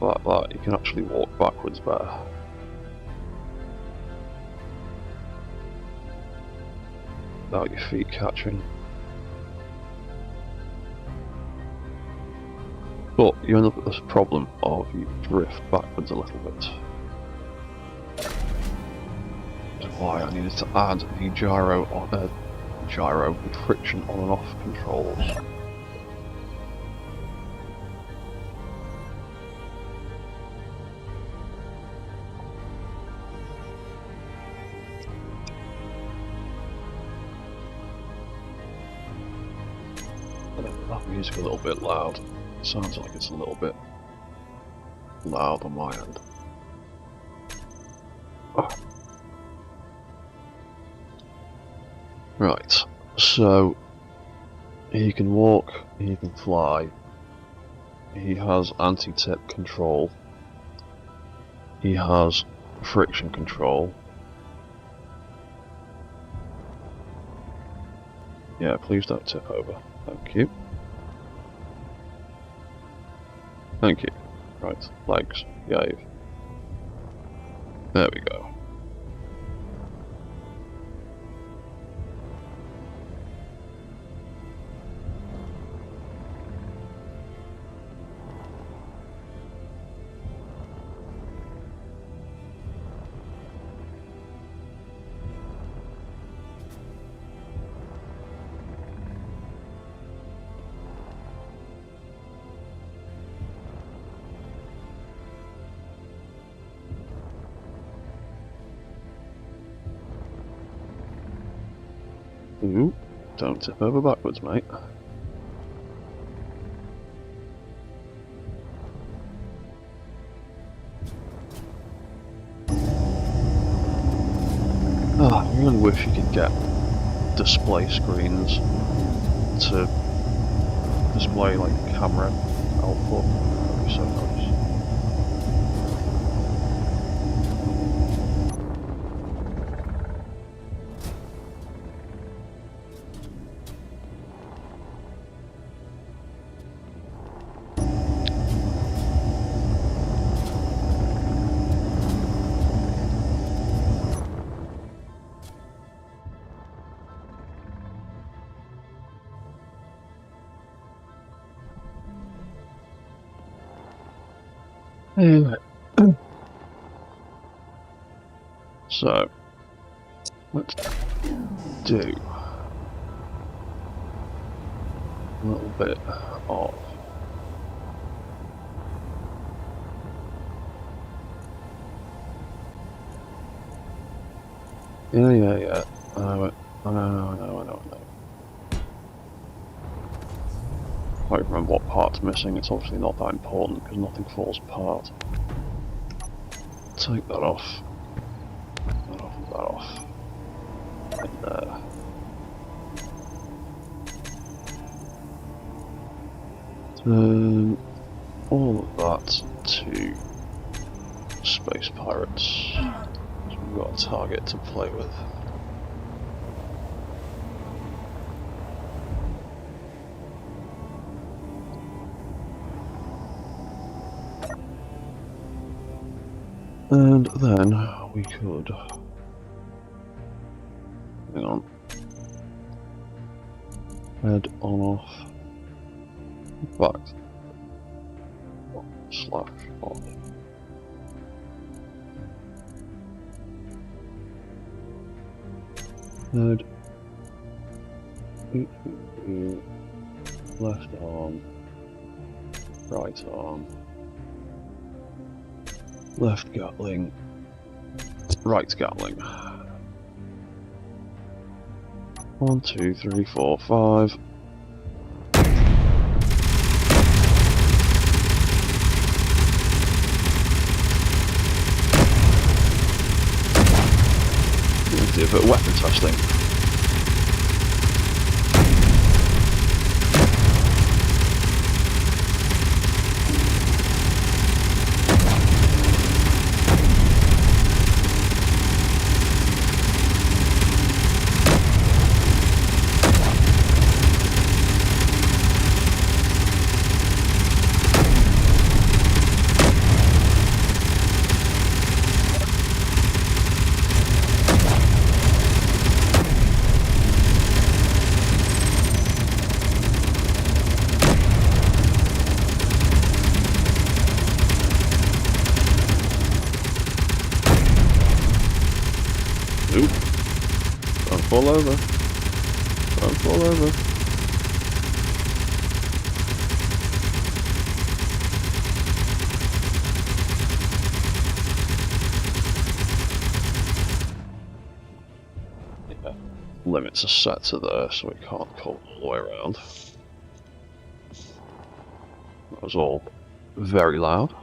Like that, you can actually walk backwards better. Without your feet catching. But you end up with this problem of you drift backwards a little bit. That's why I needed to add the gyro with friction on and off controls. That music a little bit loud. Sounds like it's a little bit loud on my end. Oh. Right, so he can walk, he can fly, he has anti-tip control, he has friction control. Yeah, please don't tip over. Thank you. Thank you. Right, legs, yave. There we go. Ooh, don't tip over backwards, mate. Oh, I really wish you could get display screens to display like camera output. That'd be so nice. Anyway, so let's do a little bit of yeah. I know. I don't remember what part's missing. It's obviously not that important because nothing falls apart. Take that off. That off. And there. Turn all of that to Space Pirates. So we've got a target to play with. And then we could hang on. Head on off. Back. / off. Third. Left arm. Right arm. Left Gatling. Right Gatling. 1, 2, 3, 4, 5. Let's do a bit of weapon testing. Oop. Don't fall over. Don't fall over. Yeah. Limits are set to there, so we can't pull all the way around. That was all very loud.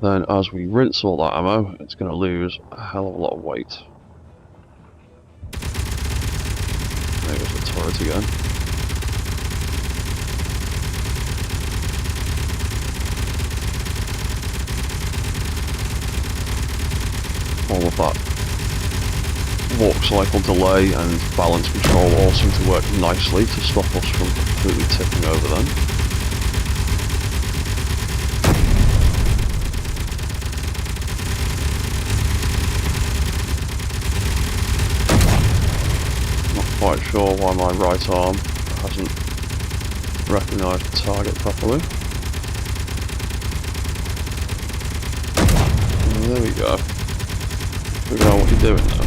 Then as we rinse all that ammo, it's going to lose a hell of a lot of weight. There goes the turret again. All of that walk cycle delay and balance control all seem to work nicely to stop us from completely tipping over then. Quite sure why my right arm hasn't recognised the target properly. And there we go. Figure out what you're doing now.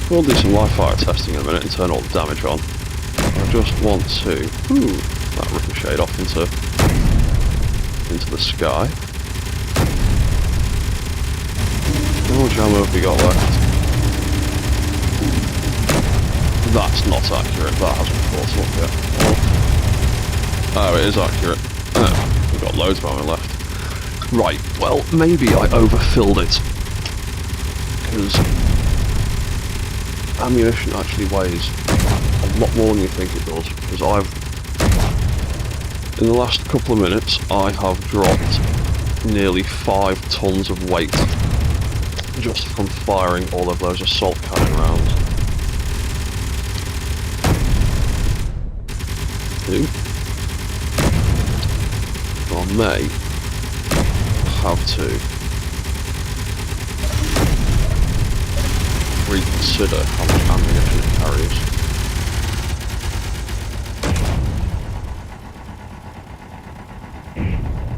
We'll do some live fire testing in a minute and turn all the damage on. I just want to... Ooh, that ricocheted off into the sky. How much ammo have we got left? That's not accurate, that hasn't caught up yet. Oh, it is accurate. Oh, we've got loads of ammo left. Right, well, maybe I overfilled it. Because ammunition actually weighs a lot more than you think it does, because in the last couple of minutes, I have dropped nearly 5 tons of weight just from firing all of those assault cannon rounds. I may have to reconsider how much ammunition it carries.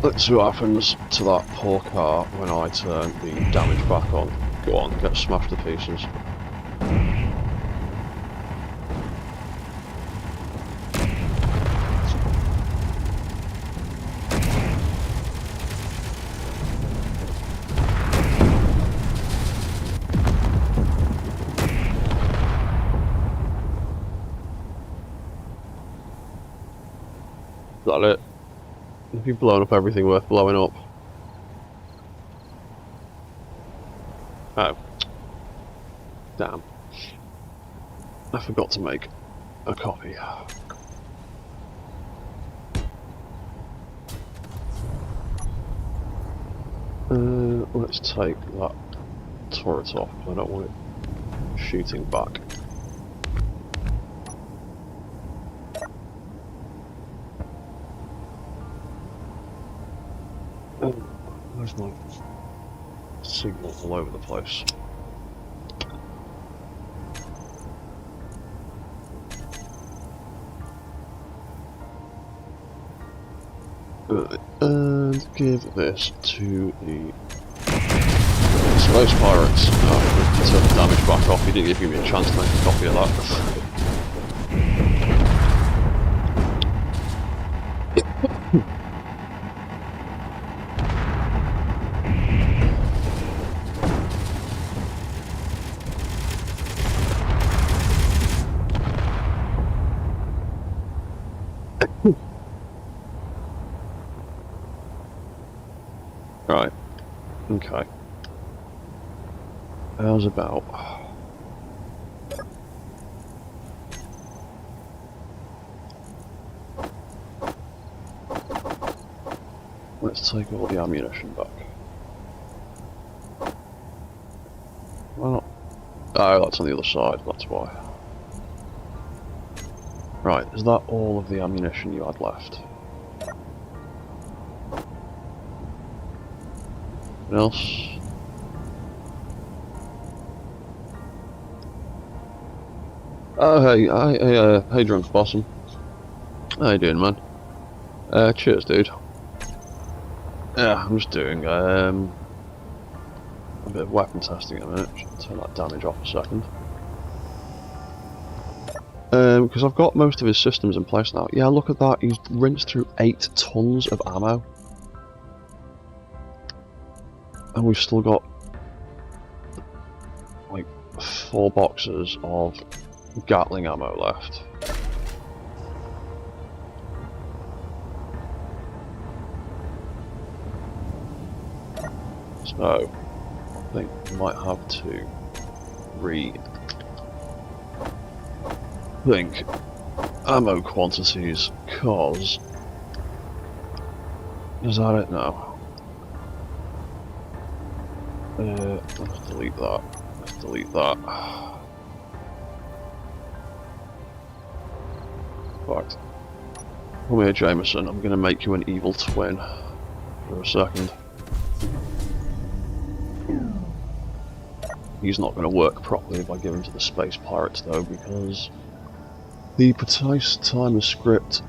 Let's see what happens to that poor car when I turn the damage back on. Go on, get smashed to pieces. Is that it? Have you blown up everything worth blowing up? Oh. Damn. I forgot to make a copy. Let's take that turret off, I don't want it shooting back. Oh, where's my signal all over the place? And give this to the Space Pirates. Oh, turn the damage back off, you didn't give me a chance to make a copy of that. Right, okay. How's about... Let's take all the ammunition back. Well, oh, that's on the other side, that's why. Right, is that all of the ammunition you had left? Anything else? Oh, hey, Drunk Possum. How you doing, man? Cheers, dude. Yeah, I'm just doing a bit of weapon testing at the minute. Should turn that damage off a second. Because I've got most of his systems in place now. Yeah, look at that. He's rinsed through 8 tons of ammo. And we've still got like 4 boxes of Gatling ammo left. So, I think we might have to rethink ammo quantities, cause... Is that it now? Let's delete that. Let's delete that. Right. Come here, Jameson. I'm gonna make you an evil twin for a second. He's not going to work properly if I give him to the Space Pirates, though, because the precise timer script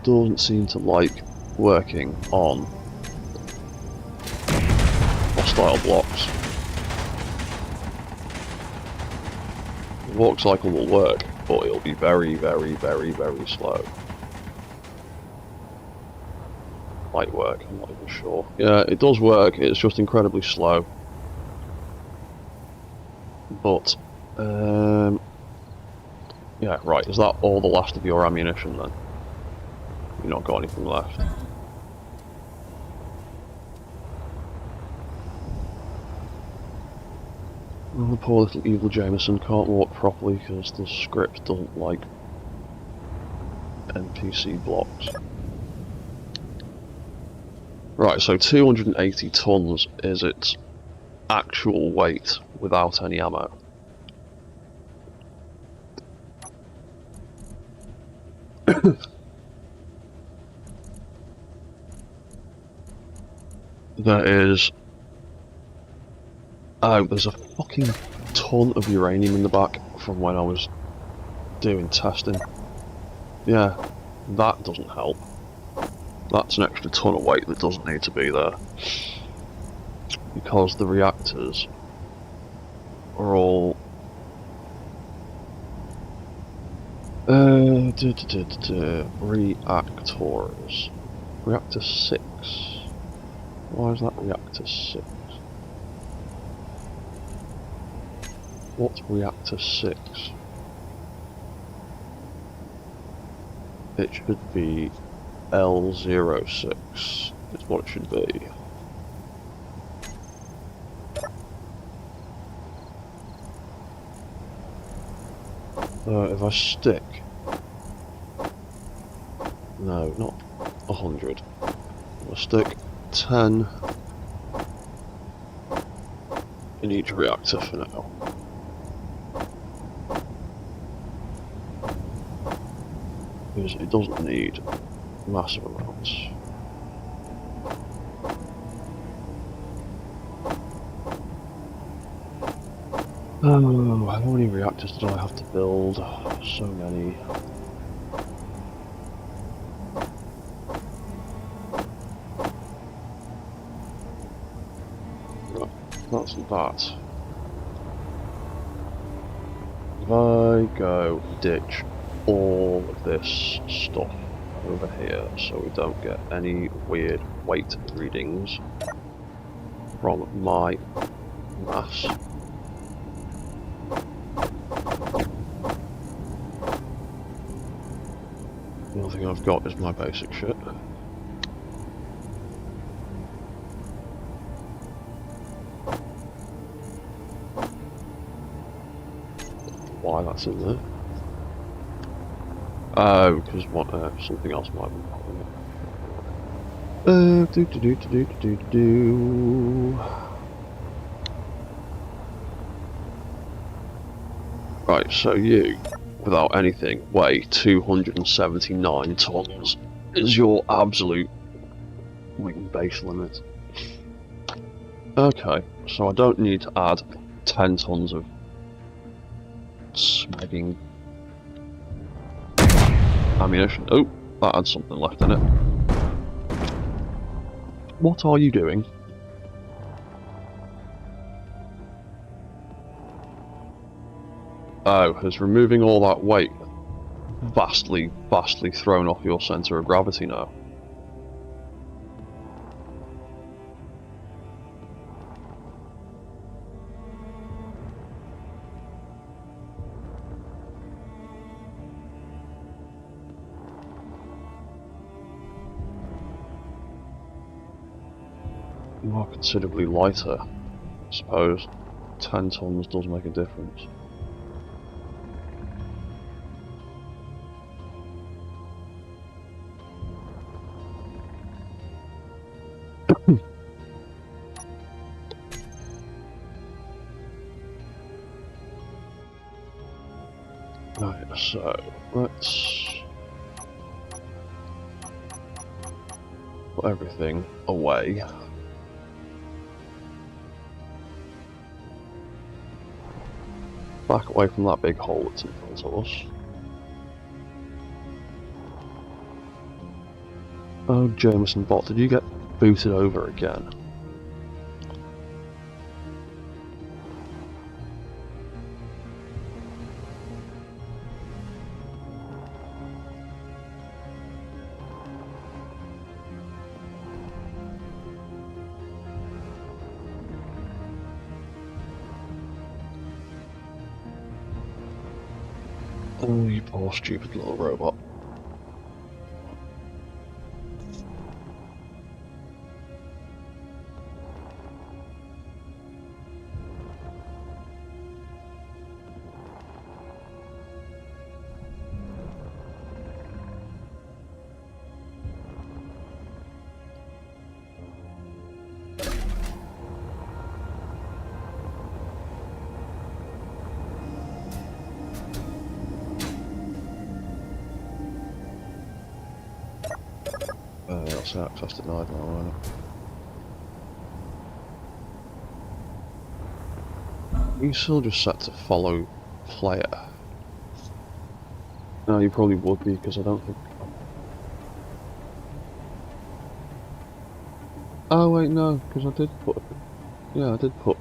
doesn't seem to like working on hostile blocks. The walk cycle will work, but it'll be very, very, very, very slow. Might work, I'm not even sure. Yeah, it does work, it's just incredibly slow. But, yeah, right, is that all the last of your ammunition then? You've not got anything left. Well, the poor little evil Jameson can't walk properly because the script doesn't like NPC blocks. Right, so 280 tons is its actual weight without any ammo. There is... Oh, there's a fucking ton of uranium in the back from when I was doing testing. Yeah, that doesn't help. That's an extra ton of weight that doesn't need to be there. Because the reactors are all... reactors. Reactor 6. Why is that reactor 6? What's reactor 6? It should be L06, is what it should be. So if I stick... No, not 100. I'll stick 10 in each reactor for now. Because it doesn't need massive amounts. Oh, how many reactors do I have to build? So many. Right, that's that. If I go ditch all of this stuff over here so we don't get any weird weight readings from my mass. The only thing I've got is my basic shit. Why that's in there? Oh, because what? Something else might be popping up. Right, so you, without anything, weigh 279 tons is your absolute wing base limit. Okay, so I don't need to add 10 tons of smegging ammunition. Oh, that had something left in it. What are you doing? Oh, has removing all that weight vastly thrown off your centre of gravity now? You are considerably lighter, I suppose. 10 tons does make a difference. Right, so let's put everything away. Back away from that big hole that's in front of us. Oh, Jameson bot, did you get booted over again? Oh, you poor stupid little robot. That's access denied now, isn't it? You still just set to follow player. No, you probably would be, because I don't think... Oh wait, no, because I did put... Yeah, I did put...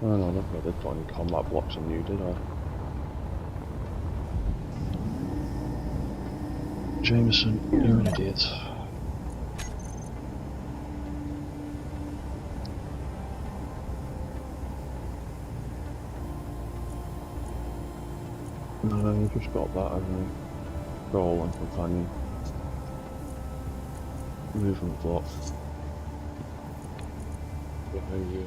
Oh no, I don't think I did put any combat blocks on you, did I? Jameson, you're an idiot. No, you've just got that, haven't you? Goal and companion. Movement block. Behavior.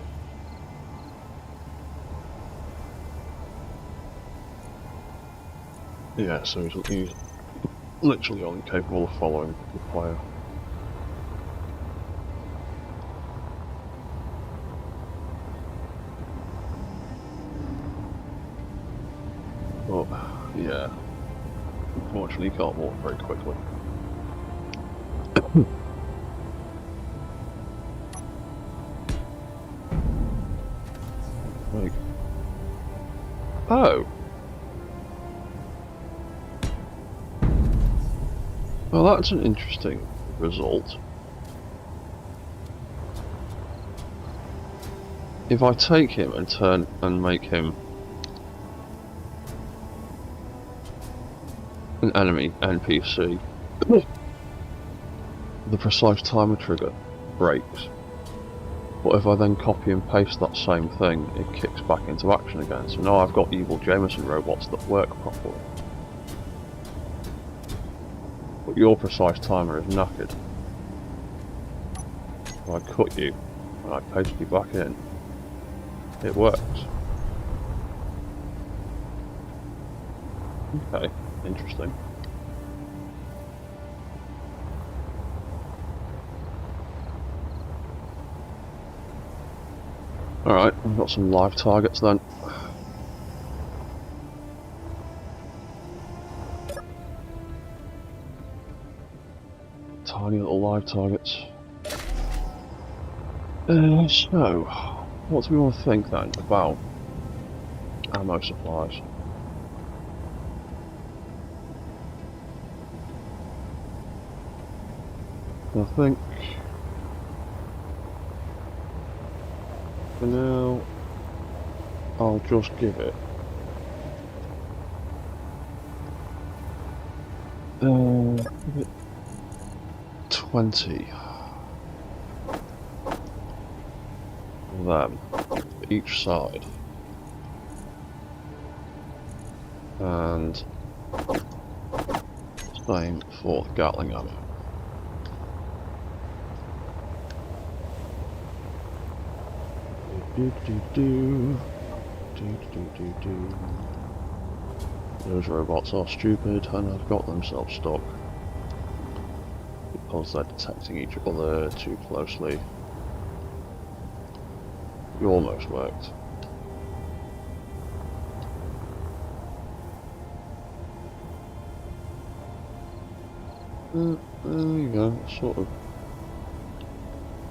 Yeah, so he's literally only capable of following the player. But, yeah, unfortunately he can't walk very quickly. Like, oh! Well, that's an interesting result. If I take him and turn and make him an enemy NPC, the precise timer trigger breaks. But if I then copy and paste that same thing, it kicks back into action again. So now I've got evil Jameson robots that work properly. But your precise timer is knackered. If I cut you and I paste you back in, it works. Okay, interesting. Alright, we've got some live targets then. Tiny little live targets. So, what do we want to think then about ammo supplies? I think for now I'll just give it 20 of them each side, and same for the Gatling ammo. Those robots are stupid and have got themselves stuck because they're detecting each other too closely. It almost worked. There you go, sort of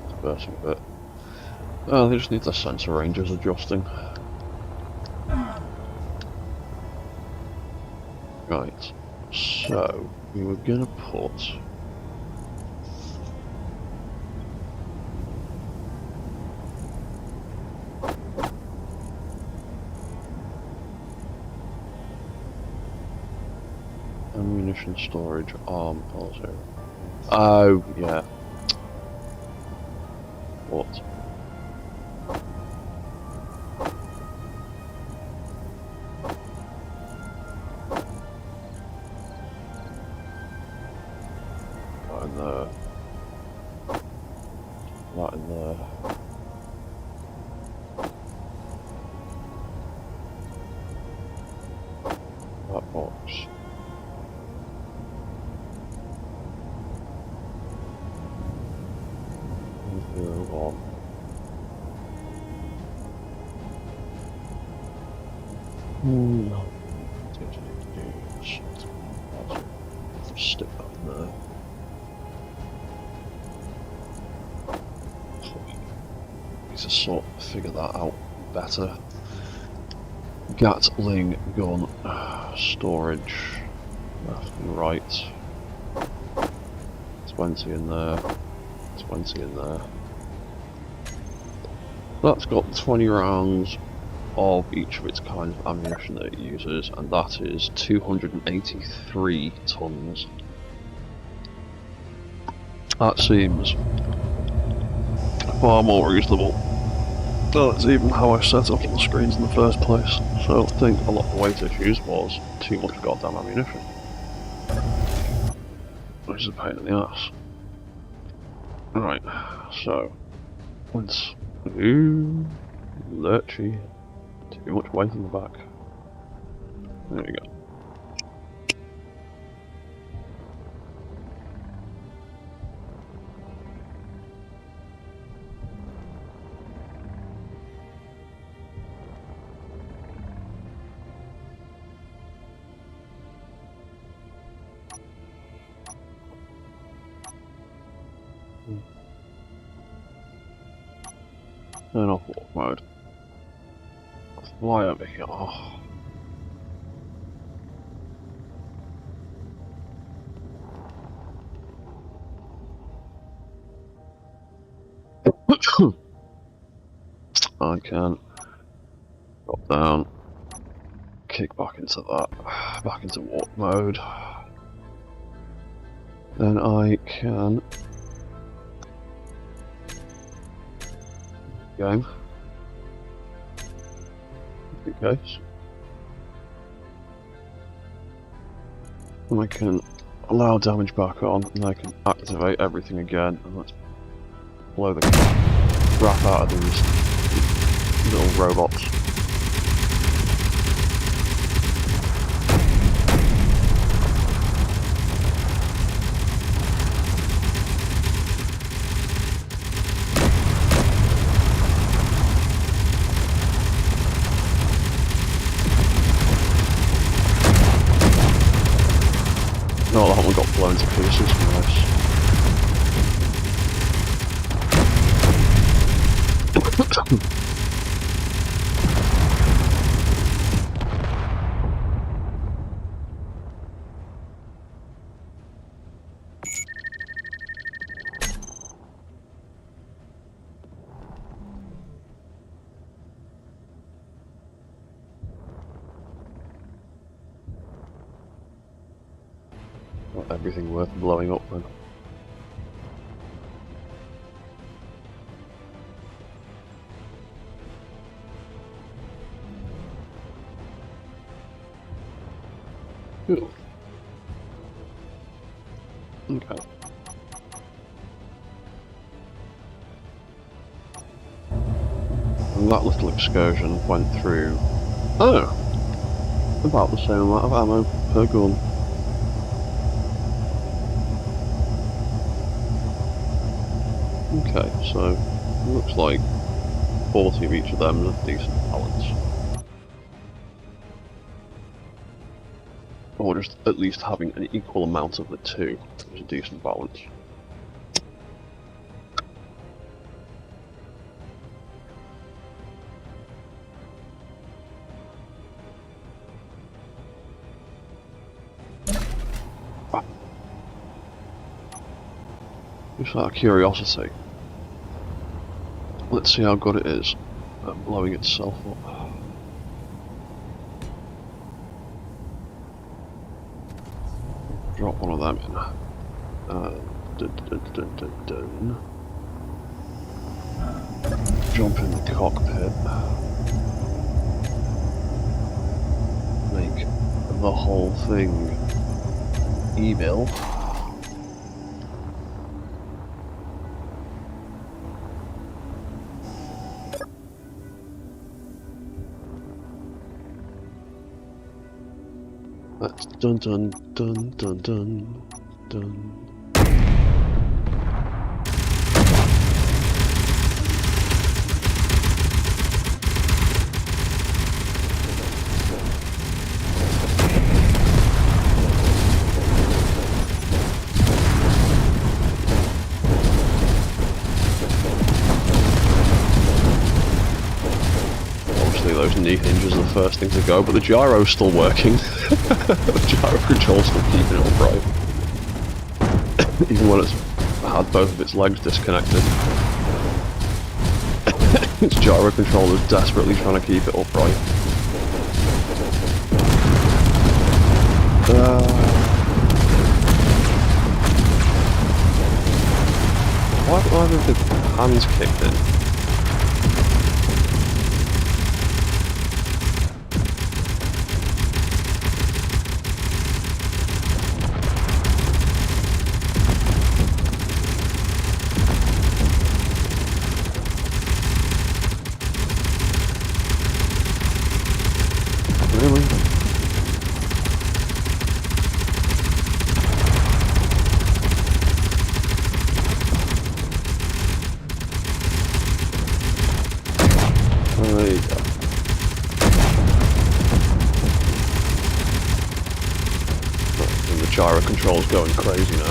dispersing a bit. Oh, they just need the sensor ranges adjusting. Right, so we were gonna put ammunition storage arm also. Oh, yeah. What? That in there. That in there. That box. On. No. Stick that in there. Need to sort of figure that out better. Gatling gun storage left and right. 20 in there. 20 in there. That's got 20 rounds of each of its kind of ammunition that it uses, and that is 283 tons. That seems far more reasonable. That's even how I set up the screens in the first place, so I think a lot of the weight issues was too much goddamn ammunition. Which is a pain in the ass. Right, so let's lurchy. Too much weight in the back. There we go. Turn off walk mode. Fly over here. Oh. I can drop down, kick back into that, back into walk mode. Then I can game. In case. And I can allow damage back on, and I can activate everything again, and let's blow the crap out of these little robots. No, that one got blown to pieces. Nice. Not everything worth blowing up then. Cool. Okay. And that little excursion went through... Oh! About the same amount of ammo per gun. Okay, so looks like 40 of each of them is a decent balance. Or just at least having an equal amount of the two is a decent balance. Just out of curiosity, let's see how good it is at blowing itself up. Drop one of them in. Jump in the cockpit. Make the whole thing evil. That's dun dun dun dun dun dun. Obviously those knee hinges are the first thing to go, but the gyro's still working. The gyro control's still keeping it upright. Even when it's had both of its legs disconnected. Its gyro control is desperately trying to keep it upright. Why do I have the hands kicked in? Really? There you go. And the gyro control's going crazy now.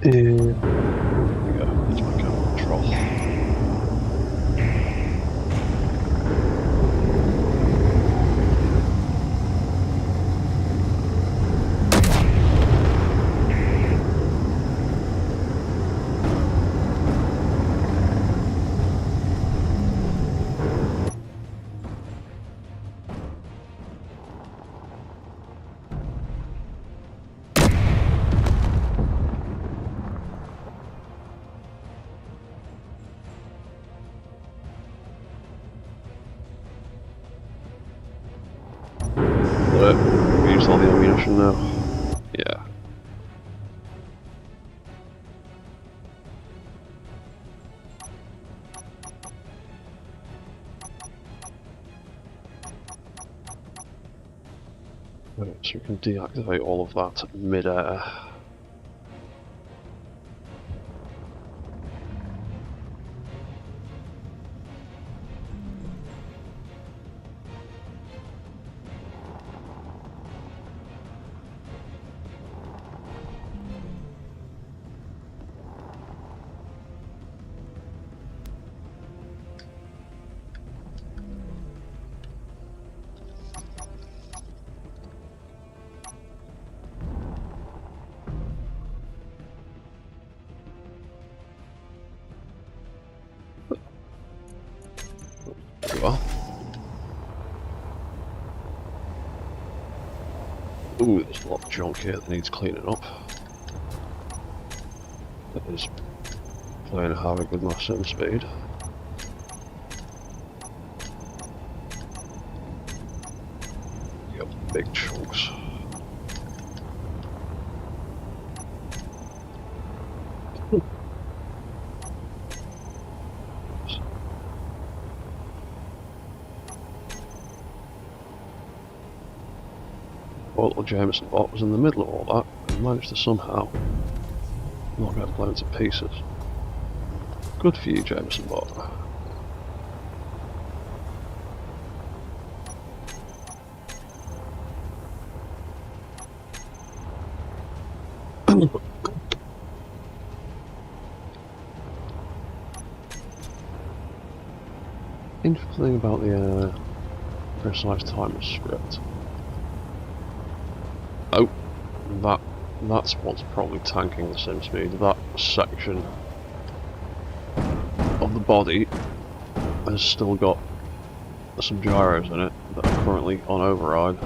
There we go, it's my camera control. We used all the ammunition now. Yeah. Right, so we can deactivate all of that mid-air. There we are. Ooh, there's a lot of junk here that needs cleaning up. That is playing havoc with my sim speed. Yep, big chunks. Poor little Jameson bot was in the middle of all that and managed to somehow not get blown to pieces. Good for you, Jameson bot. Interesting about the precise timer script. Oh, that's what's probably tanking the sim speed. That section of the body has still got some gyros in it that are currently on override.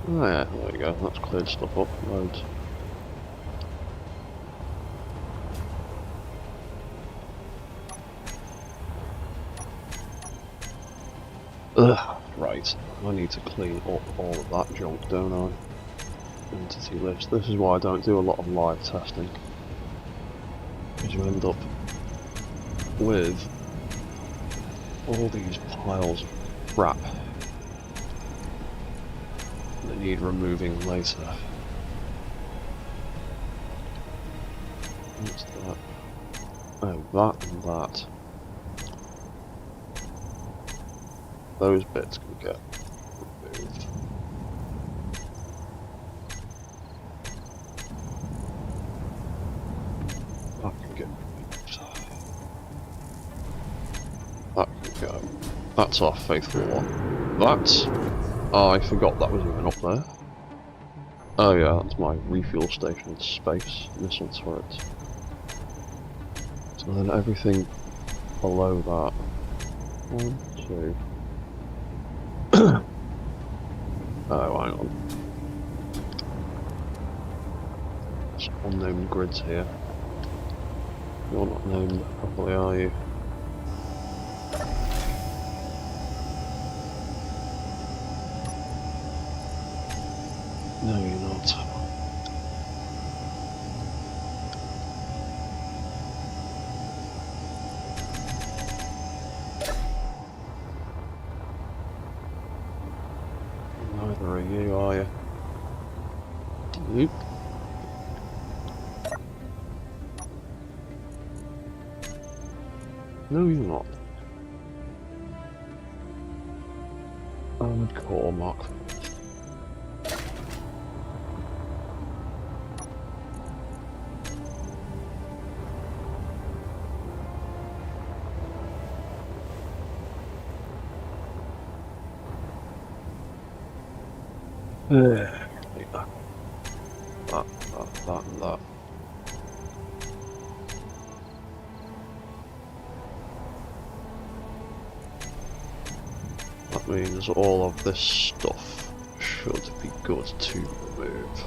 Oh yeah, there we go, that's cleared stuff up loads. Ugh, right, I need to clean up all of that junk, don't I? Entity list. This is why I don't do a lot of live testing. Because you end up with all these piles of crap that need removing later. What's that? Oh, that and that. Those bits can get removed. That can get removed. That can go. That's our faithful one. That, I forgot that was even up there. Oh yeah, that's my refuel station in space, missile turret. So then everything below that. 1, 2. Oh, hang on. There's unnamed grids here. You're not named properly, are you? No, you're not. Neither are you, are you? Nope. No, you're not. Armored Core Mark. That, and that. That means all of this stuff should be good to remove.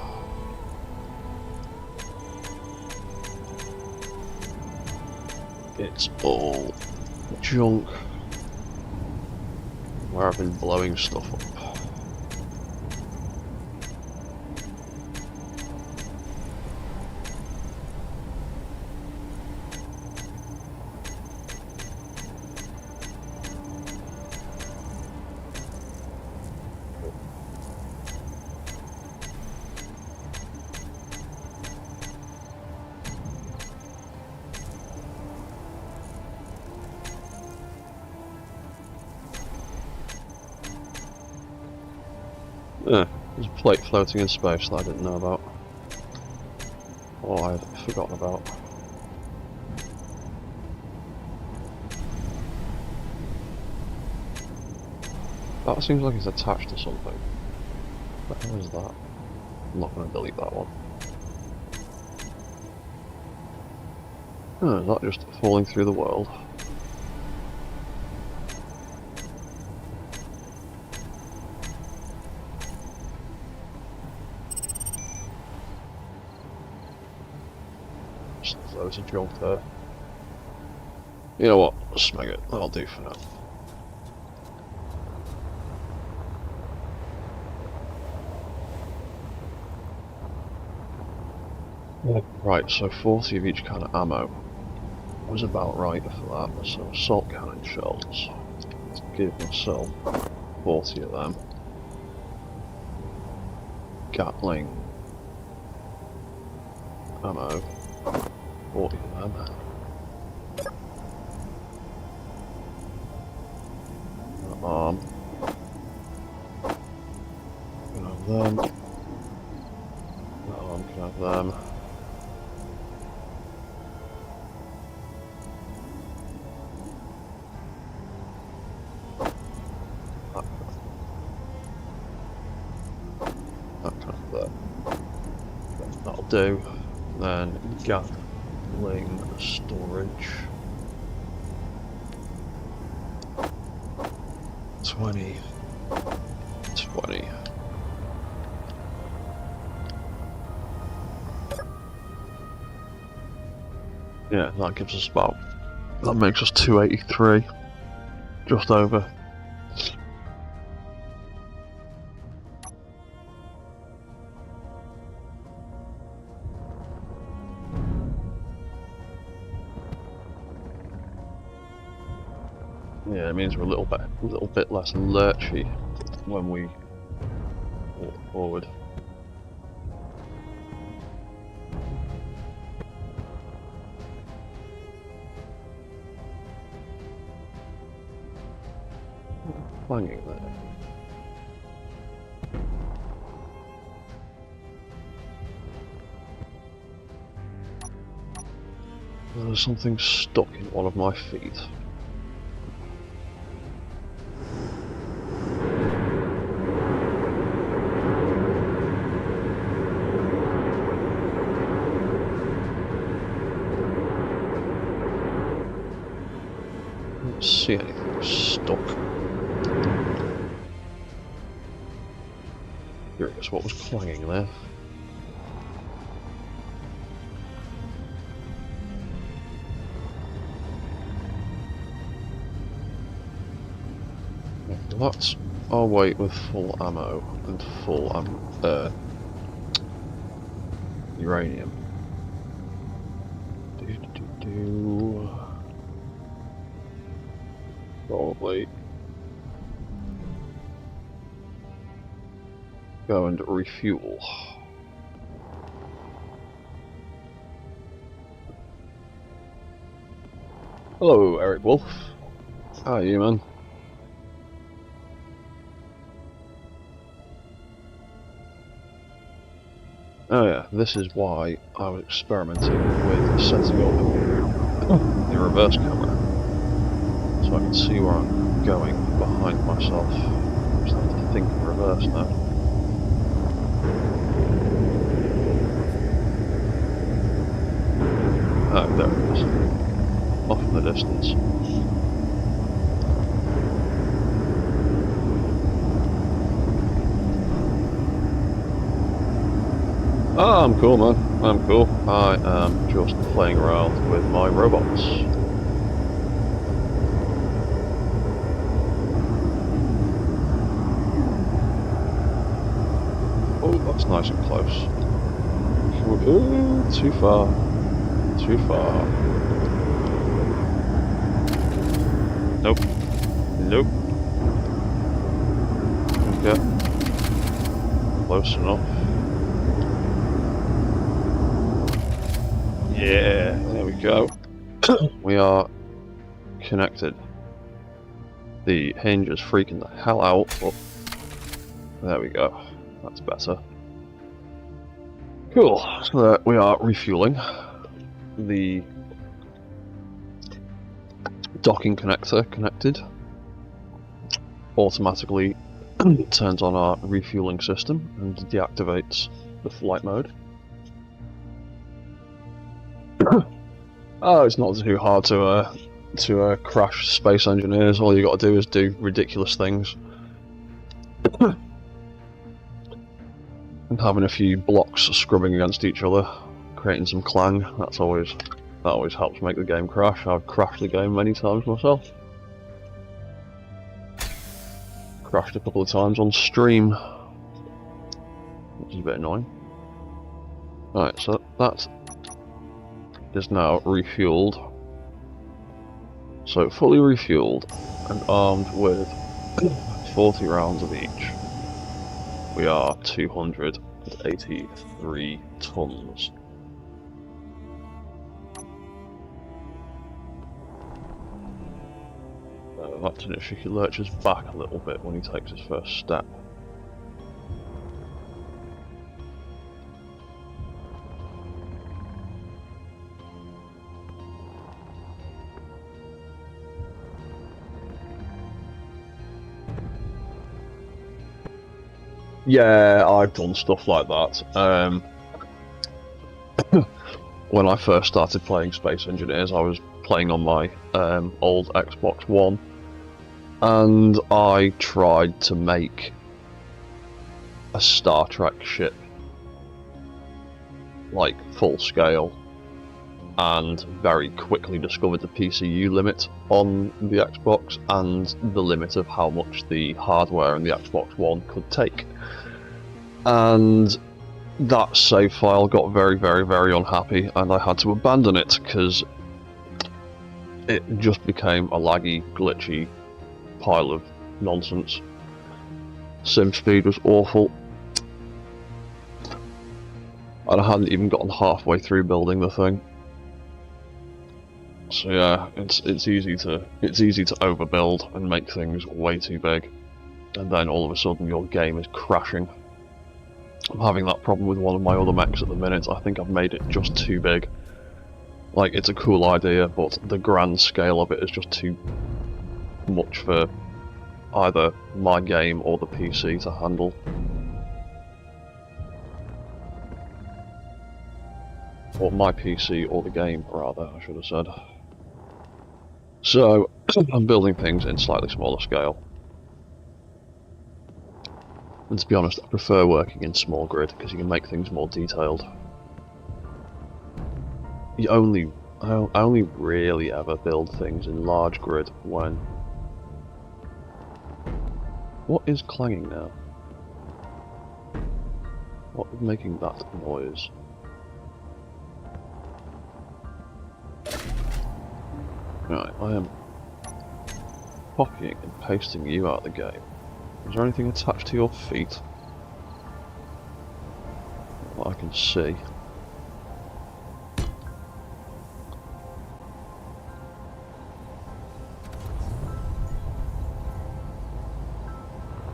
It's all junk where I've been blowing stuff up. Yeah, there's a plate floating in space that I didn't know about. Or I had forgotten about. That seems like it's attached to something. What the hell is that? I'm not going to delete that one. Oh, is that just falling through the world? Just loads of junk there. You know what? Smeg it. That'll do for now. Right, so 40 of each kind of ammo was about right for that. So assault cannon shells. Let's give myself 40 of them. Gatling ammo, 40 of them. Arm. Can have them. Arm can have them. That'll do. Then Gatling storage. 20. Yeah, that gives us about. That makes us 283. Just over. Yeah, it means we're a little bit less lurchy when we walk forward. Clanging there. There's something stuck in one of my feet. See anything stuck. Curious what was clanging there. That's our weight with full ammo and full uranium. Probably go and refuel. Hello, Eric Wolf. How are you, man? Oh yeah, this is why I was experimenting with setting up the reverse camera, so I can see where I'm going behind myself. I just have to think in reverse now. Oh, there it is. Off in the distance. Oh, I'm cool, man. I'm cool. I am just playing around with my robots. Oh, that's nice and close. Ooh, too far. Too far. Nope. Nope. Okay. Close enough. Yeah, there we go. We are connected. The hinge is freaking the hell out. Oh, there we go. That's better. Cool. So we are refueling. The docking connector connected. Automatically turns on our refueling system and deactivates the flight mode. Oh, it's not too hard to crash Space Engineers. All you got to do is do ridiculous things. And having a few blocks scrubbing against each other, creating some clang, that always helps make the game crash. I've crashed the game many times myself. Crashed a couple of times on stream, which is a bit annoying. Right, so that is now refueled. So fully refueled and armed with 40 rounds of each, we are 283 tons. Imagine if he lurches back a little bit when he takes his first step. Yeah, I've done stuff like that. When I first started playing Space Engineers, I was playing on my old Xbox One, and I tried to make a Star Trek ship, like full scale, and very quickly discovered the PCU limit on the Xbox and the limit of how much the hardware in the Xbox One could take. And that save file got very, very, very unhappy, and I had to abandon it because it just became a laggy, glitchy pile of nonsense. Sim speed was awful, and I hadn't even gotten halfway through building the thing. So yeah, it's easy to overbuild and make things way too big, and then all of a sudden your game is crashing. I'm having that problem with one of my other mechs at the minute. I think I've made it just too big. Like, it's a cool idea, but the grand scale of it is just too much for either my game or the PC to handle. Or my PC or the game, rather, I should have said. So, I'm building things in slightly smaller scale. And to be honest, I prefer working in small grid because you can make things more detailed. I only really ever build things in large grid when... What is clanging now? What is making that noise? Right, I am copying and pasting you out of the game. Is there anything attached to your feet? What I can see.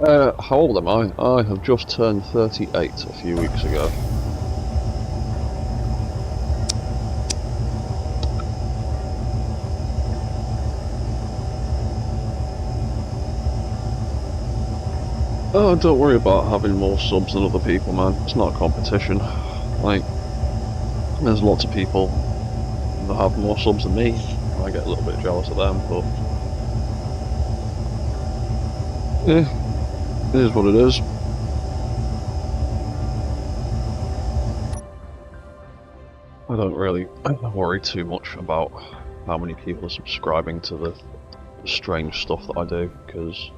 How old am I? I have just turned 38 a few weeks ago. Oh, don't worry about having more subs than other people, man. It's not a competition. Like, there's lots of people that have more subs than me. I get a little bit jealous of them, but yeah, it is what it is. I don't worry too much about how many people are subscribing to the strange stuff that I do, because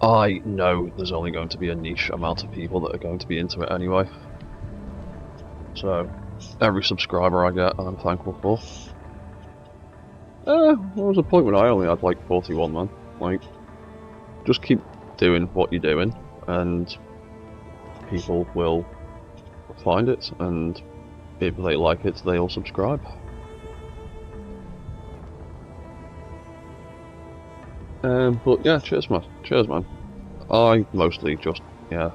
I know there's only going to be a niche amount of people that are going to be into it anyway. So, every subscriber I get, I'm thankful for. There was a point when I only had like 41, man. Like, just keep doing what you're doing, and people will find it, and if they like it, they'll subscribe. But yeah, cheers man. I mostly just, yeah,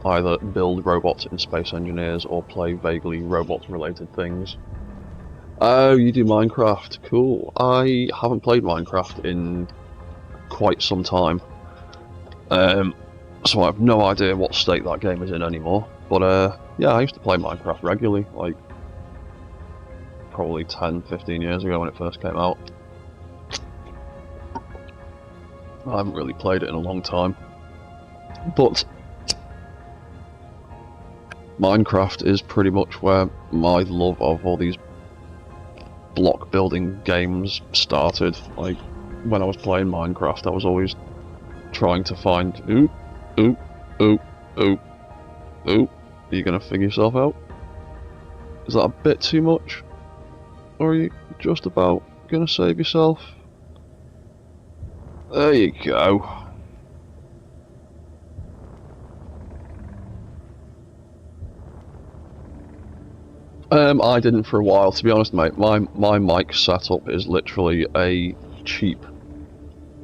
either build robots in Space Engineers or play vaguely robot-related things. Oh, you do Minecraft, cool. I haven't played Minecraft in quite some time. So I have no idea what state that game is in anymore. But yeah, I used to play Minecraft regularly, like probably 10, 15 years ago when it first came out. I haven't really played it in a long time. But Minecraft is pretty much where my love of all these block building games started. Like, when I was playing Minecraft, I was always trying to find, are you gonna figure yourself out? Is that a bit too much? Or are you just about gonna save yourself? There you go. I didn't for a while, to be honest, mate. My mic setup is literally a cheap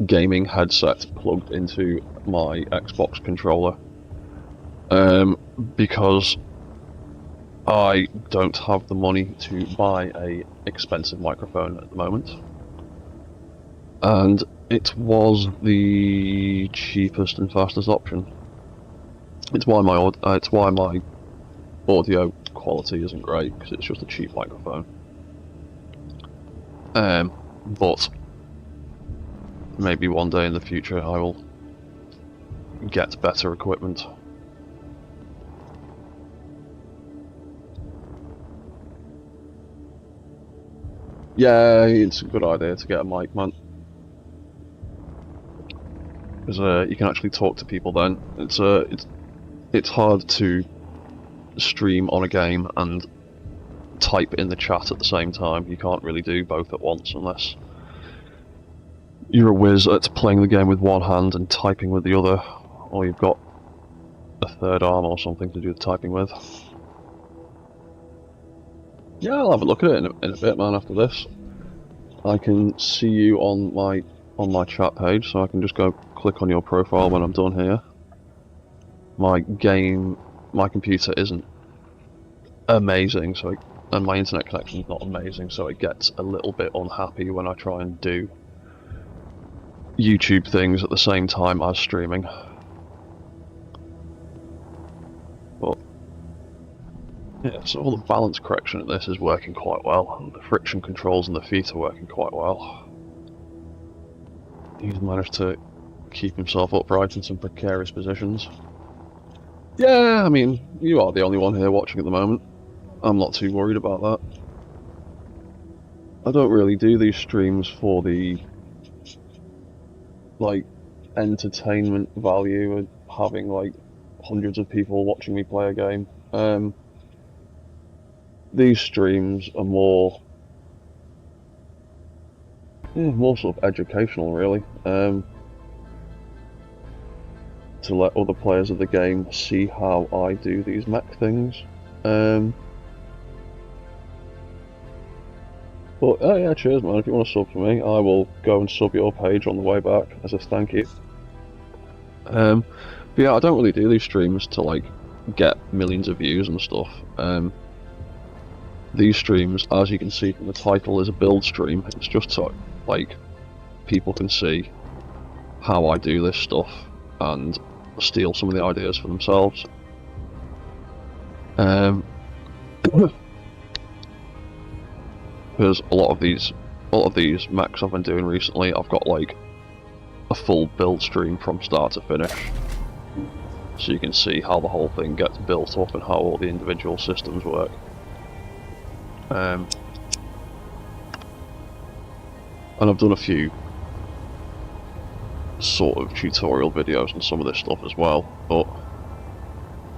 gaming headset plugged into my Xbox controller. Because I don't have the money to buy a expensive microphone at the moment. And it was the cheapest and fastest option. It's why my audio quality isn't great, because it's just a cheap microphone. But maybe one day in the future I will get better equipment. Yeah, it's a good idea to get a mic, man. Because you can actually talk to people then. It's hard to stream on a game and type in the chat at the same time. You can't really do both at once unless you're a whiz at playing the game with one hand and typing with the other, or you've got a third arm or something to do the typing with. Yeah, I'll have a look at it in a bit, man, after this. I can see you on my chat page, so I can just go click on your profile when I'm done here. My computer isn't amazing, and my internet connection's not amazing, so it gets a little bit unhappy when I try and do YouTube things at the same time as streaming. But yeah, so all the balance correction at this is working quite well, and the friction controls and the feet are working quite well. He's managed to keep himself upright in some precarious positions. Yeah, I mean, you are the only one here watching at the moment. I'm not too worried about that. I don't really do these streams for the, like, entertainment value of having, like, hundreds of people watching me play a game. These streams are more sort of educational, really. To let other players of the game see how I do these mech things. But oh yeah, cheers, man. If you want to sub for me, I will go and sub your page on the way back as a thank you. But yeah, I don't really do these streams to like get millions of views and stuff. These streams, as you can see from the title, is a build stream. It's just so like people can see how I do this stuff, and steal some of the ideas for themselves. Because a lot of these mechs I've been doing recently, I've got like a full build stream from start to finish, so you can see how the whole thing gets built up and how all the individual systems work. And I've done a few sort of tutorial videos on some of this stuff as well, but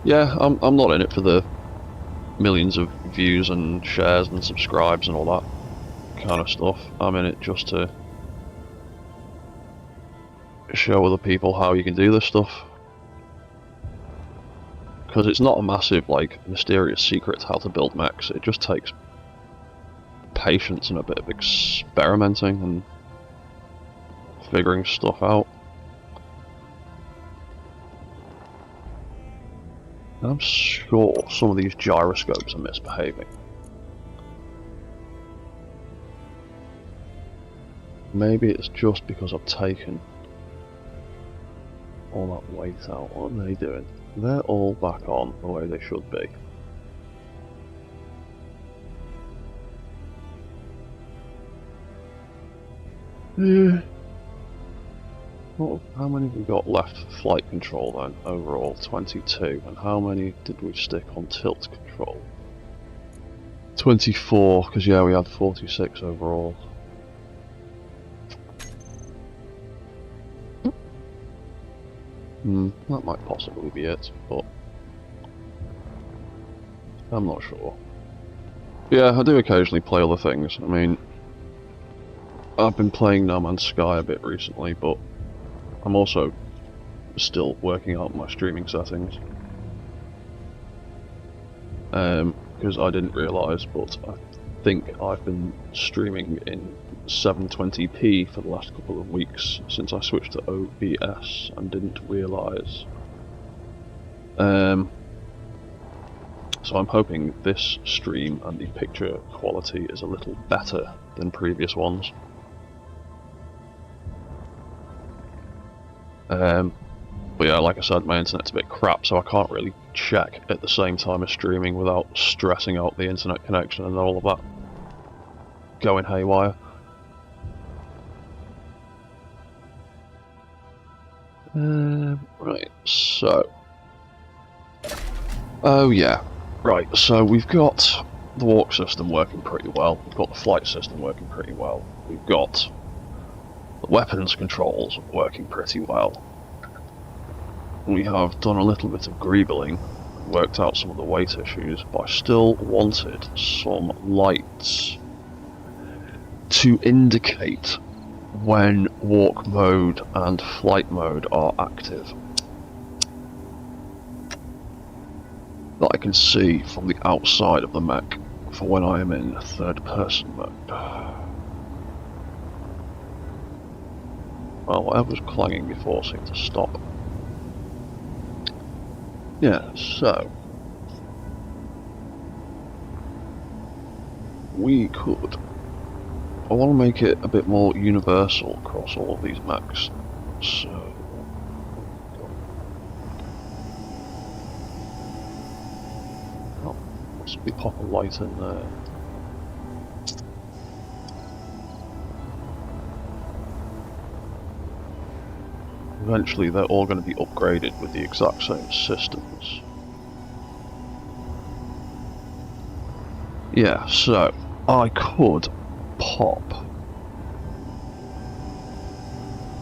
yeah, I'm not in it for the millions of views and shares and subscribes and all that kind of stuff. I'm in it just to show other people how you can do this stuff, because it's not a massive like mysterious secret how to build mechs. It just takes patience and a bit of experimenting and figuring stuff out. I'm sure some of these gyroscopes are misbehaving. Maybe it's just because I've taken all that weight out. What are they doing? They're all back on the way they should be. Yeah. Well, how many have we got left for flight control then? Overall 22. And how many did we stick on tilt control? 24, because yeah, we had 46 overall. That might possibly be it, but I'm not sure. Yeah, I do occasionally play other things. I mean, I've been playing No Man's Sky a bit recently, but I'm also still working out my streaming settings. Because I didn't realise, but I think I've been streaming in 720p for the last couple of weeks since I switched to OBS and didn't realise. So I'm hoping this stream and the picture quality is a little better than previous ones. But yeah, like I said, my internet's a bit crap, so I can't really check at the same time as streaming without stressing out the internet connection and all of that going haywire. Right, so... Oh yeah, right, so we've got the walk system working pretty well, we've got the flight system working pretty well, we've got the weapons controls working pretty well. We have done a little bit of greebling, worked out some of the weight issues, but I still wanted some lights to indicate when walk mode and flight mode are active, that I can see from the outside of the mech for when I am in third person mode. Well, whatever was clanging before seemed to stop. Yeah, so we could... I want to make it a bit more universal across all of these mechs, so... Oh, must be pop a light in there. Eventually they're all going to be upgraded with the exact same systems. Yeah, so I could pop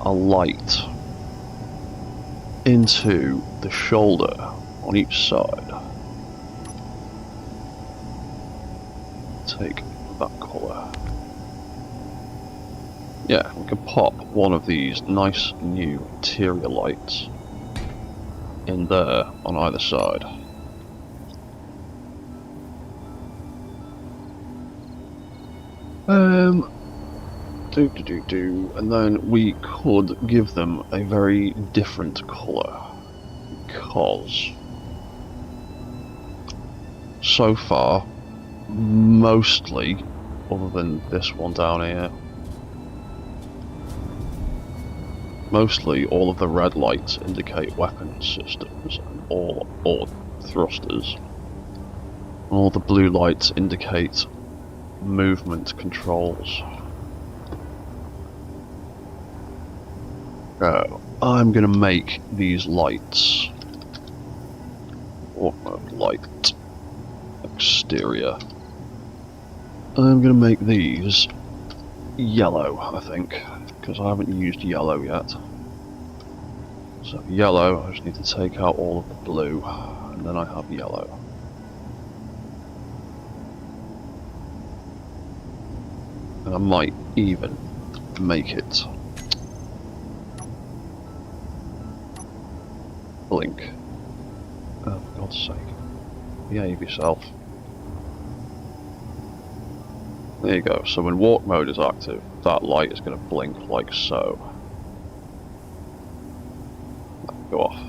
a light into the shoulder on each side. Take that colour. Yeah, we can pop one of these nice new interior lights in there on either side. And then we could give them a very different colour, because so far, mostly, other than this one down here, mostly all of the red lights indicate weapon systems and all or thrusters. All the blue lights indicate movement controls. I'm gonna make these lights. Walk mode light. Exterior. I'm gonna make these yellow, I think, because I haven't used yellow yet. So yellow, I just need to take out all of the blue, and then I have yellow. And I might even make it blink. Oh, for God's sake. Behave yourself. There you go. So when walk mode is active, that light is going to blink like so. That'll go off.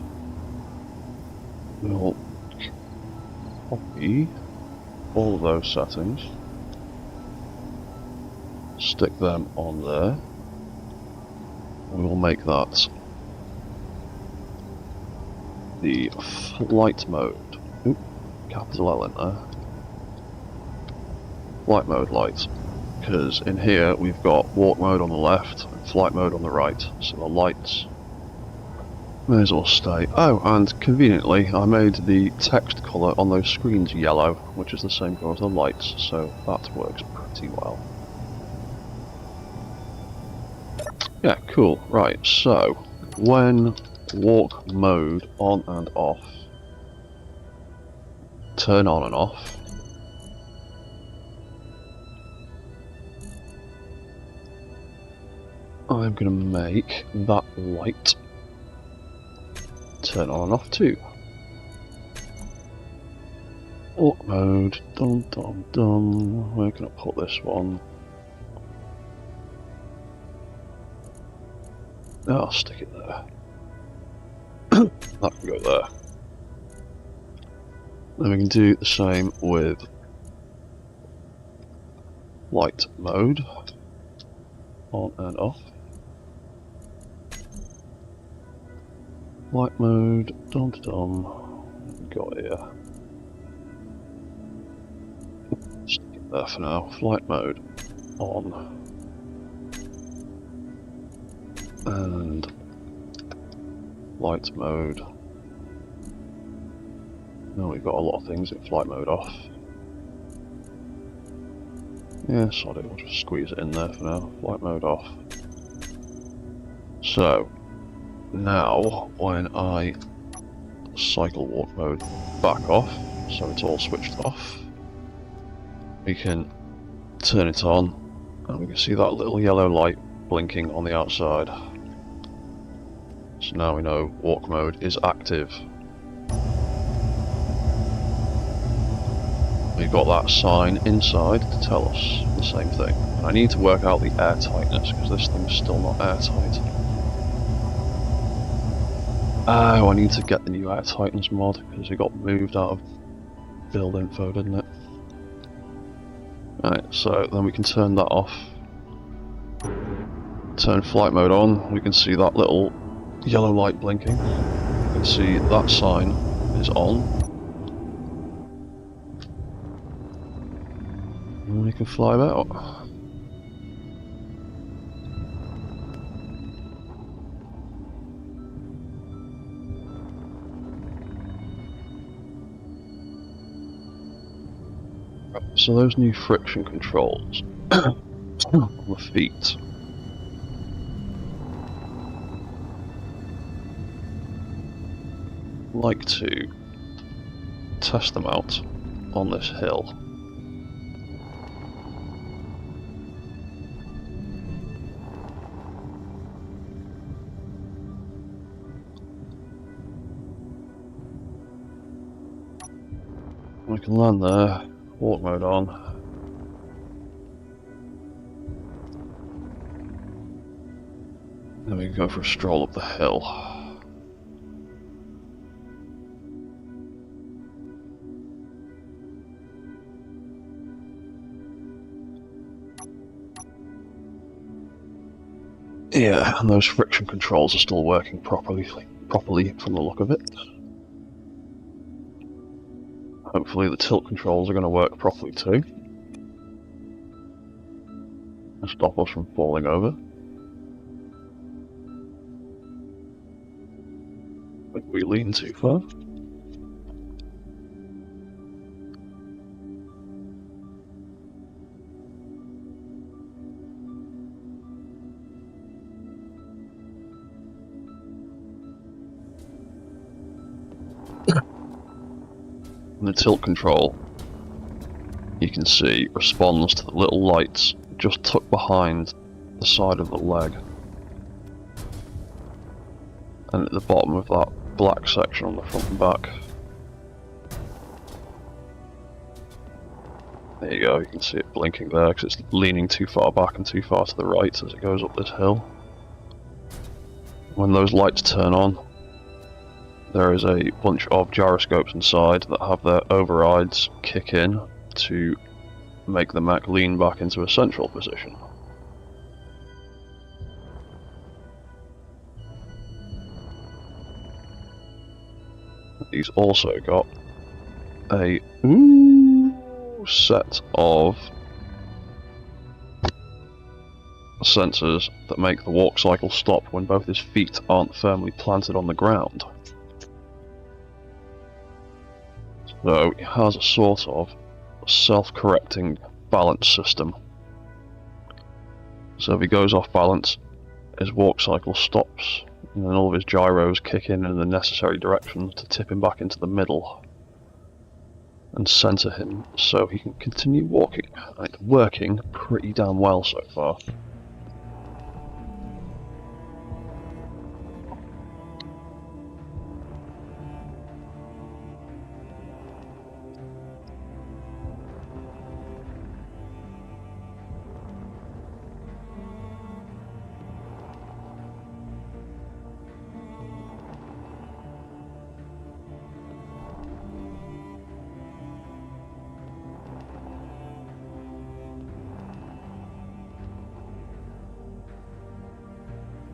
We'll copy all of those settings. Stick them on there. We will make that the flight mode. Oop, capital L in there. Flight mode light. Because in here we've got walk mode on the left and flight mode on the right. So the lights may as well stay. Oh, and conveniently I made the text colour on those screens yellow, which is the same colour as the lights, so that works pretty well. Yeah, cool. Right, so when walk mode on and off, turn on and off, I'm going to make that light turn on and off too. Walk mode, dum dum dum, we're going to put this one. No, I'll stick it there. That can go there. Then we can do the same with light mode, on and off. Light mode, dum dum, got here. Stick it there for now. Flight mode, on. And light mode. Now we've got a lot of things in flight mode off. Yeah, sorry, we'll just squeeze it in there for now. Flight mode off. So, now when I cycle walk mode back off, so it's all switched off, we can turn it on and we can see that little yellow light blinking on the outside. So now we know walk mode is active. We've got that sign inside to tell us the same thing. And I need to work out the air tightness because this thing's still not airtight. Oh, I need to get the new air tightness mod because it got moved out of build info, didn't it? Right, so then we can turn that off. Turn flight mode on, we can see that little yellow light blinking. We can see that sign is on. And we can fly about. So those new friction controls on the feet. I'd like to test them out on this hill. We can land there, walk mode on. Then we can go for a stroll up the hill. Yeah, and those friction controls are still working properly from the look of it. Hopefully the tilt controls are going to work properly too. And stop us from falling over. If we lean too far. And the tilt control, you can see, responds to the little lights just tucked behind the side of the leg. And at the bottom of that black section on the front and back. There you go, you can see it blinking there because it's leaning too far back and too far to the right as it goes up this hill. When those lights turn on, there is a bunch of gyroscopes inside that have their overrides kick in to make the mech lean back into a central position. He's also got a set of sensors that make the walk cycle stop when both his feet aren't firmly planted on the ground. So he has a sort of self-correcting balance system. So if he goes off balance, his walk cycle stops, and then all of his gyros kick in the necessary direction to tip him back into the middle and center him so he can continue walking. And it's working pretty damn well so far.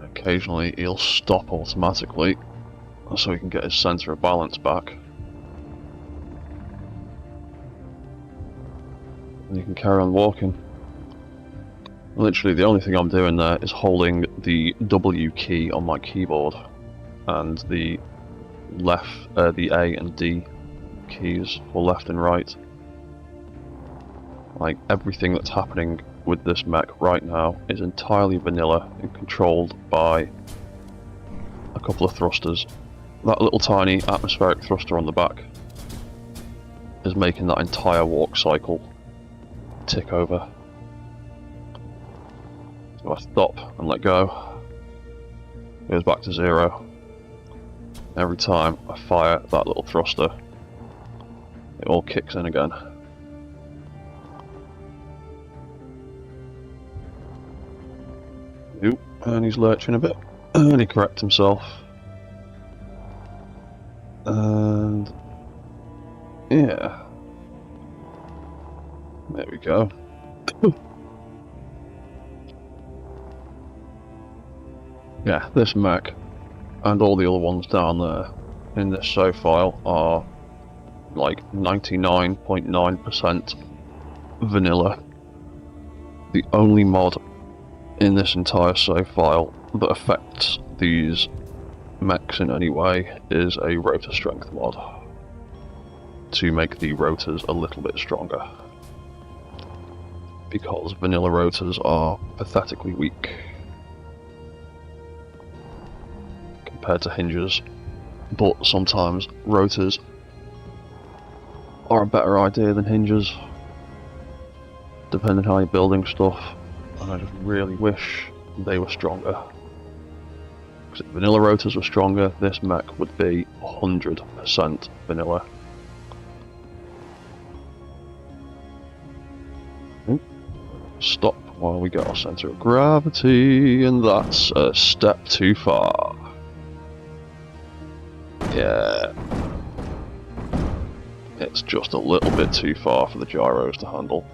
Occasionally he'll stop automatically so he can get his center of balance back. And you can carry on walking. Literally the only thing I'm doing there is holding the W key on my keyboard and the A and D keys for left and right. Like everything that's happening with this mech right now is entirely vanilla and controlled by a couple of thrusters. That little tiny atmospheric thruster on the back is making that entire walk cycle tick over. So I stop and let go, it goes back to 0. Every time I fire that little thruster, it all kicks in again. Oop, and he's lurching a bit, and he corrects himself. And yeah, there we go. Yeah, this mech and all the other ones down there in this save file are like 99.9% vanilla. The only mod in this entire save file that affects these mechs in any way is a rotor strength mod to make the rotors a little bit stronger, because vanilla rotors are pathetically weak compared to hinges, but sometimes rotors are a better idea than hinges depending how you're building stuff, and I just really wish they were stronger. Because if vanilla rotors were stronger, this mech would be 100% vanilla. Ooh. Stop while we get our centre of gravity, and that's a step too far. Yeah. It's just a little bit too far for the gyros to handle.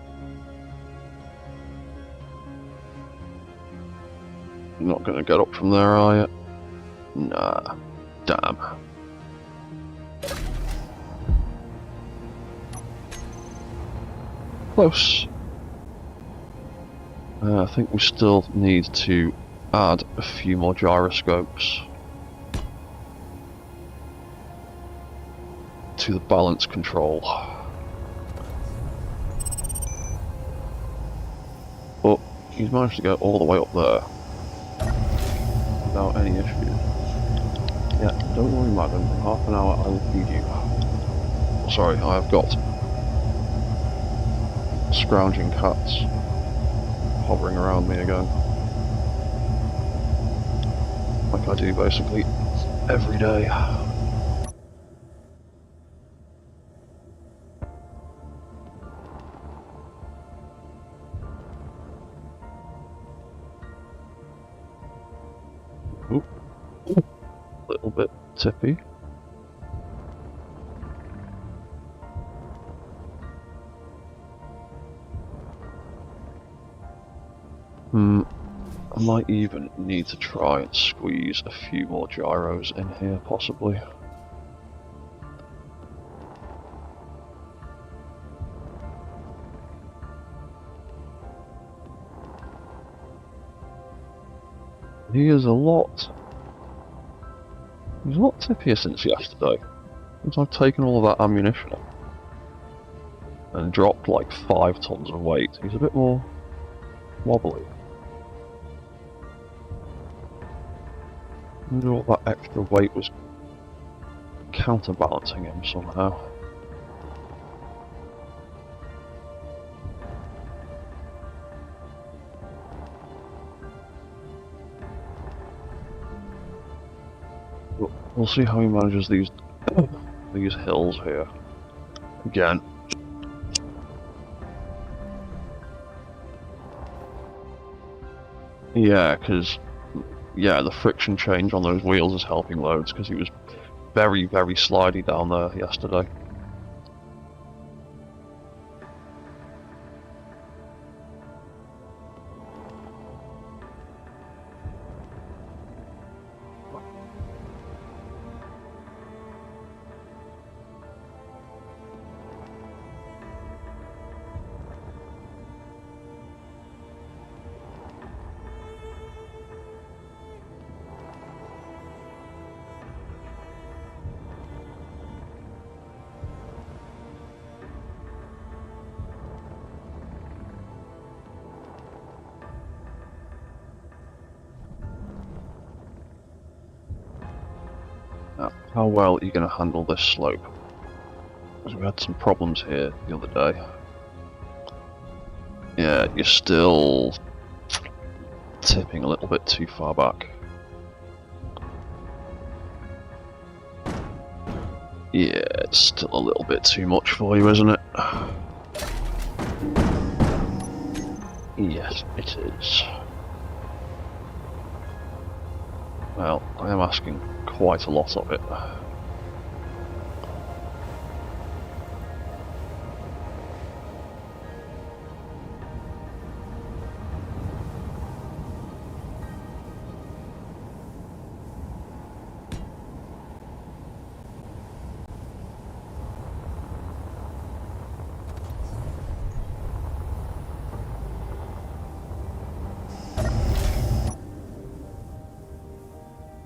You're not going to get up from there, are you? Nah. Damn. Close. I think we still need to add a few more gyroscopes to the balance control. But he's managed to get all the way up there without any issues. Yeah, don't worry, madam. In half an hour I will feed you. Sorry, I have got scrounging cats hovering around me again. Like I do basically every day. Oop. A little bit tippy. I might even need to try and squeeze a few more gyros in here, possibly. He is a lot... He's a lot tippier since yesterday. Since I've taken all of that ammunition and dropped like 5 tons of weight, he's a bit more wobbly. I wonder what that extra weight was counterbalancing him somehow. But we'll see how he manages these hills here. Again. Yeah, because the friction change on those wheels is helping loads, because he was very, very slidey down there yesterday. Now, how well are you going to handle this slope? Because we had some problems here the other day. Yeah, you're still tipping a little bit too far back. Yeah, it's still a little bit too much for you, isn't it? Yes, it is. Well, I am asking quite a lot of it.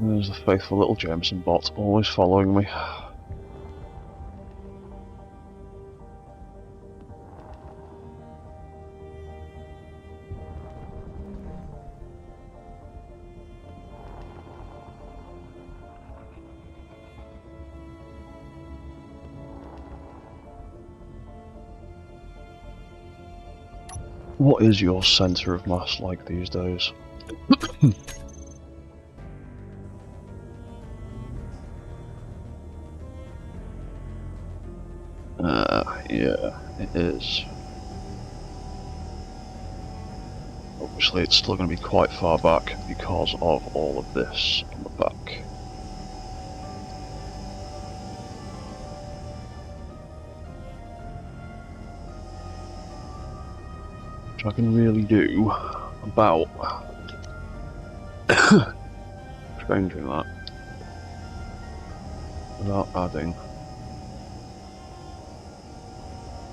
There's the faithful little Jameson bot, always following me. What is your centre of mass like these days? Yeah, it is. Obviously it's still going to be quite far back because of all of this on the back. Which I can really do about changing that without adding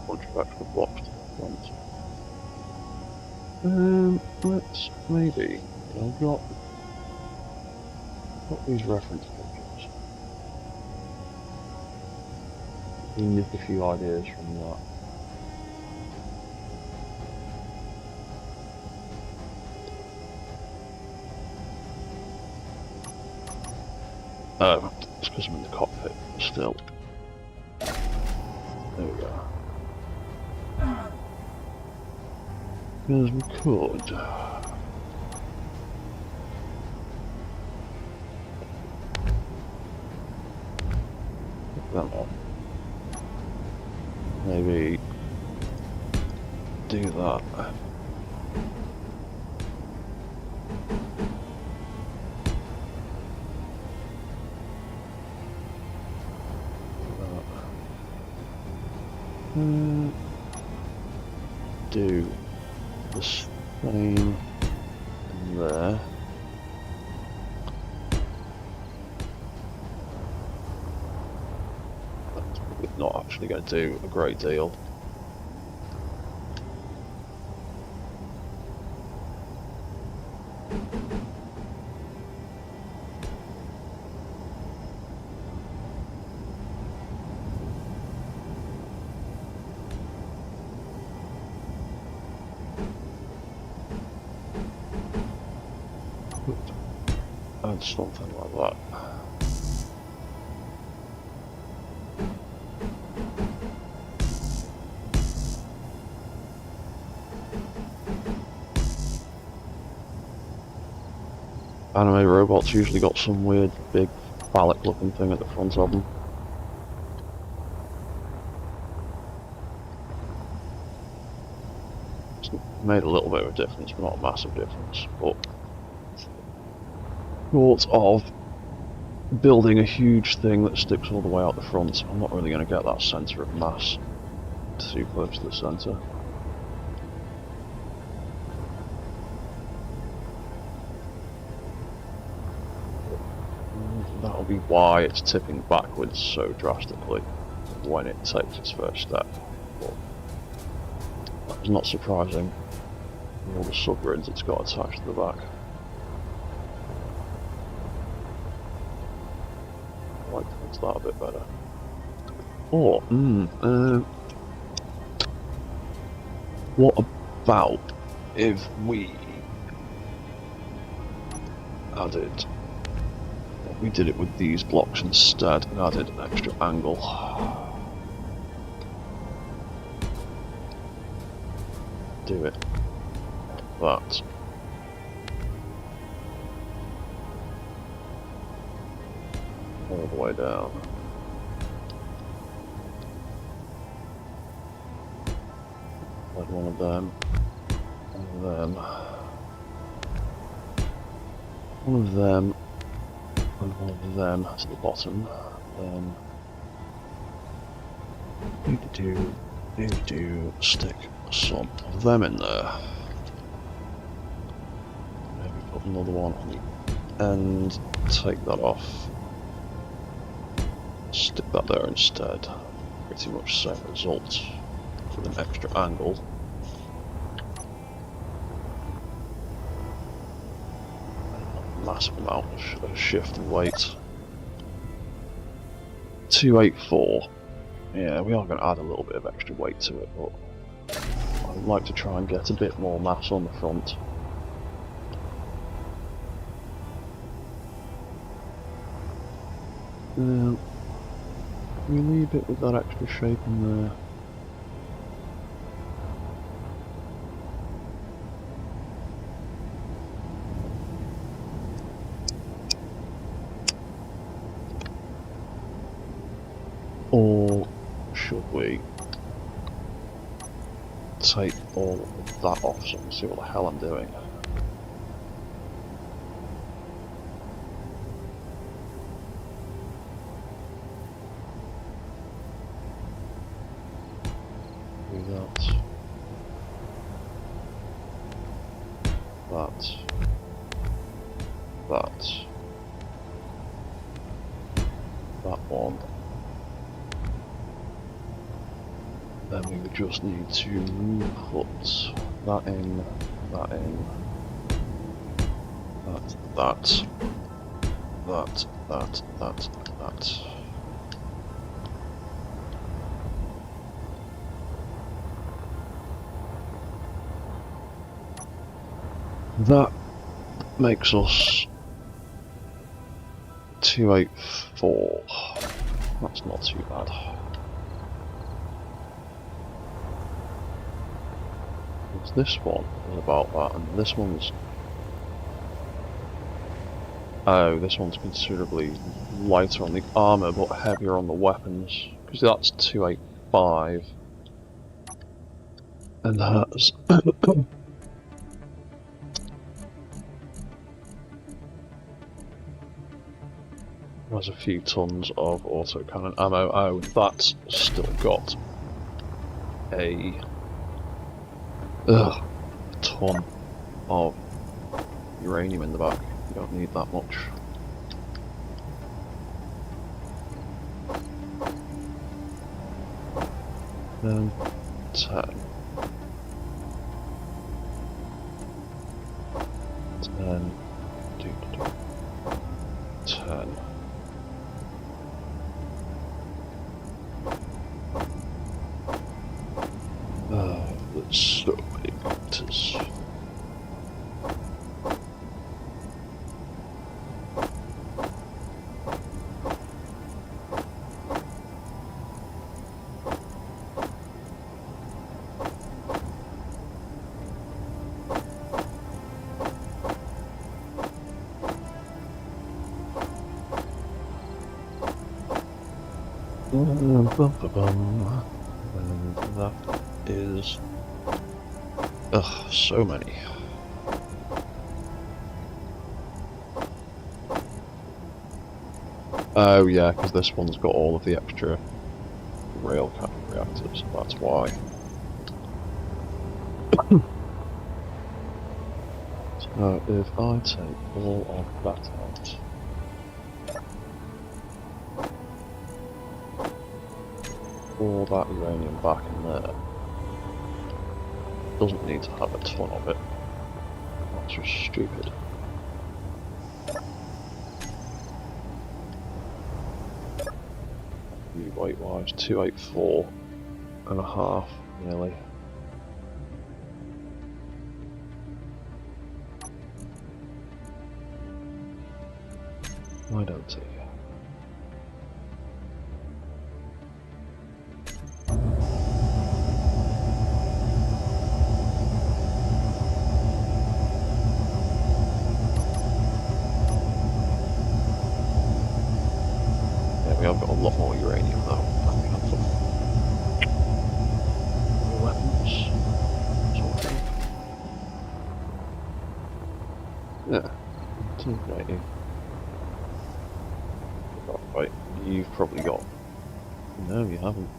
a bunch of extra blocks to the front. Let's maybe, I've got these reference pictures. You can nick a few ideas from that. Oh, it's because I'm in the cockpit still. There we go. Because we could. Put that on. Maybe do that. Do the same there. That's probably not actually going to do a great deal. Add something like that. Anime robots usually got some weird big phallic looking thing at the front of them. It's made a little bit of a difference, but not a massive difference. But thought of building a huge thing that sticks all the way out the front. I'm not really going to get that centre of mass too close to the centre. That'll be why it's tipping backwards so drastically when it takes its first step. But that's not surprising. All the subgrids it's got attached to the back. I like towards that a bit better. Or, what about if we added, we did it with these blocks instead and added an extra angle. Do it. That. All the way down. Like one of them. One of them. One of them. And one of them to the bottom. Then need to stick some of them in there. Maybe put another one on the end, take that off. Stick that there instead. Pretty much same result with an extra angle. Massive amount of shift and weight. 284. Yeah, we are going to add a little bit of extra weight to it, but I'd like to try and get a bit more mass on the front. We leave it with that extra shape in there. Or should we take all of that off so I can see what the hell I'm doing? Do that. That. That. that one. Then we would just need to put that in, that in, that. That makes us 284. That's not too bad. This one is about that, and this one's... Oh, this one's considerably lighter on the armour, but heavier on the weapons, because that's 285. And that's... has a few tons of autocannon ammo. Oh, that's still got a ton of uranium in the back. You don't need that much. Then 10. 10. 10. There's so many factors. And that is... Ugh, so many. Oh yeah, because this one's got all of the extra railgun reactors, that's why. So if I take all of that out, all that uranium back in there, doesn't need to have a ton of it. That's just stupid. Weight wise, 284 and a half nearly. Why don't he? Yeah, we have got a lot more uranium though. And we have some weapons. Sort of. Yeah. 280. Right, you've probably got... No, you haven't.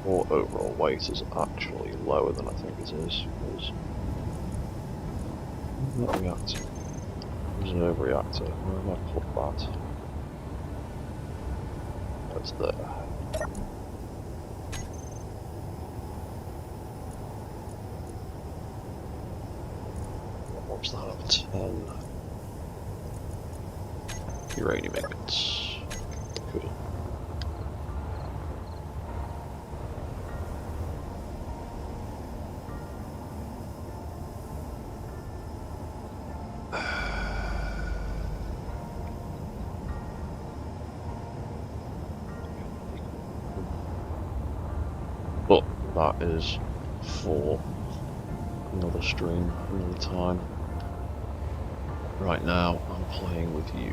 Your overall weight is actually lower than I think it is, because... That reactor. Reserve reactor. Where have I put that? That's there. What's that? 10 uranium ingots. Cool. But that is for another stream, another time. Right now, I'm playing with you.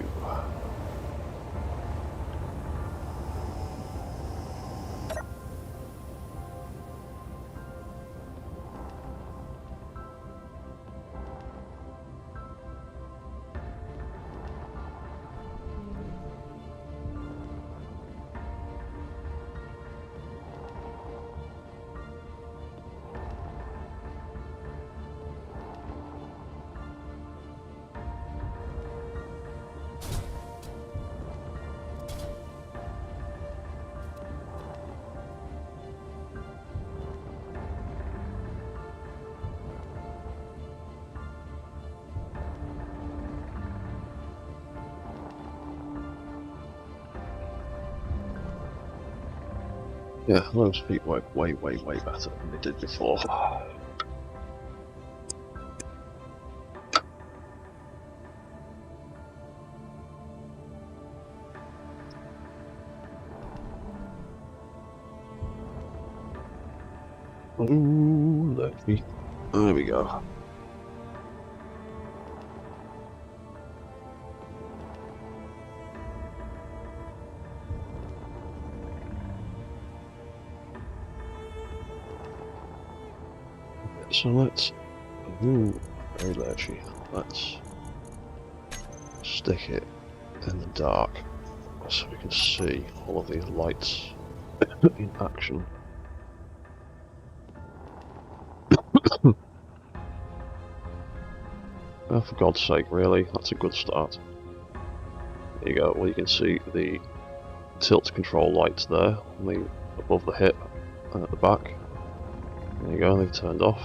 Yeah, those feet work way better than they did before. Ooh, let me. There we go. So let's. Ooh, very lurchy. Let's stick it in the dark so we can see all of these lights in action. Oh, for God's sake, really? That's a good start. There you go. Well, you can see the tilt control lights there, above the hip and at the back. There you go, they've turned off.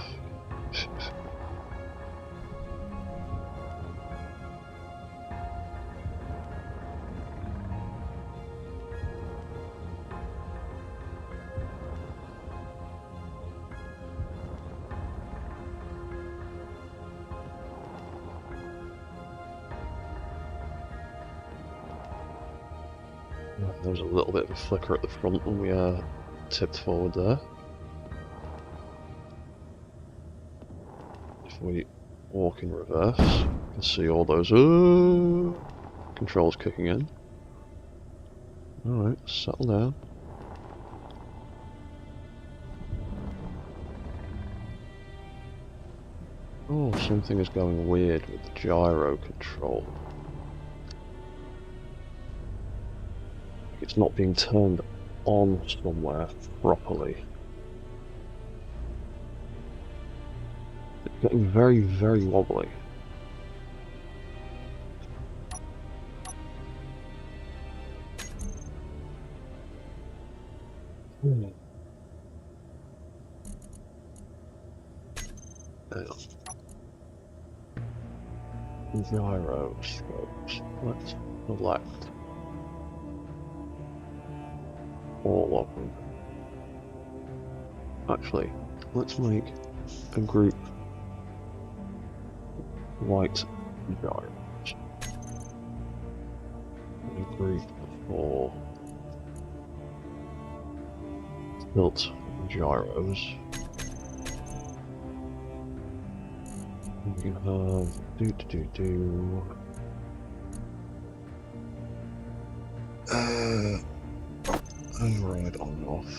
There was a little bit of a flicker at the front when we tipped forward there. If we walk in reverse, you can see all those controls kicking in. Alright, settle down. Oh, something is going weird with the gyro control. It's not being turned on somewhere properly. It's getting very wobbly. Hang on. Gyroscopes. Let's select all of them. Actually, let's make a group white gyros. A group for tilt gyros. We can have override on and off.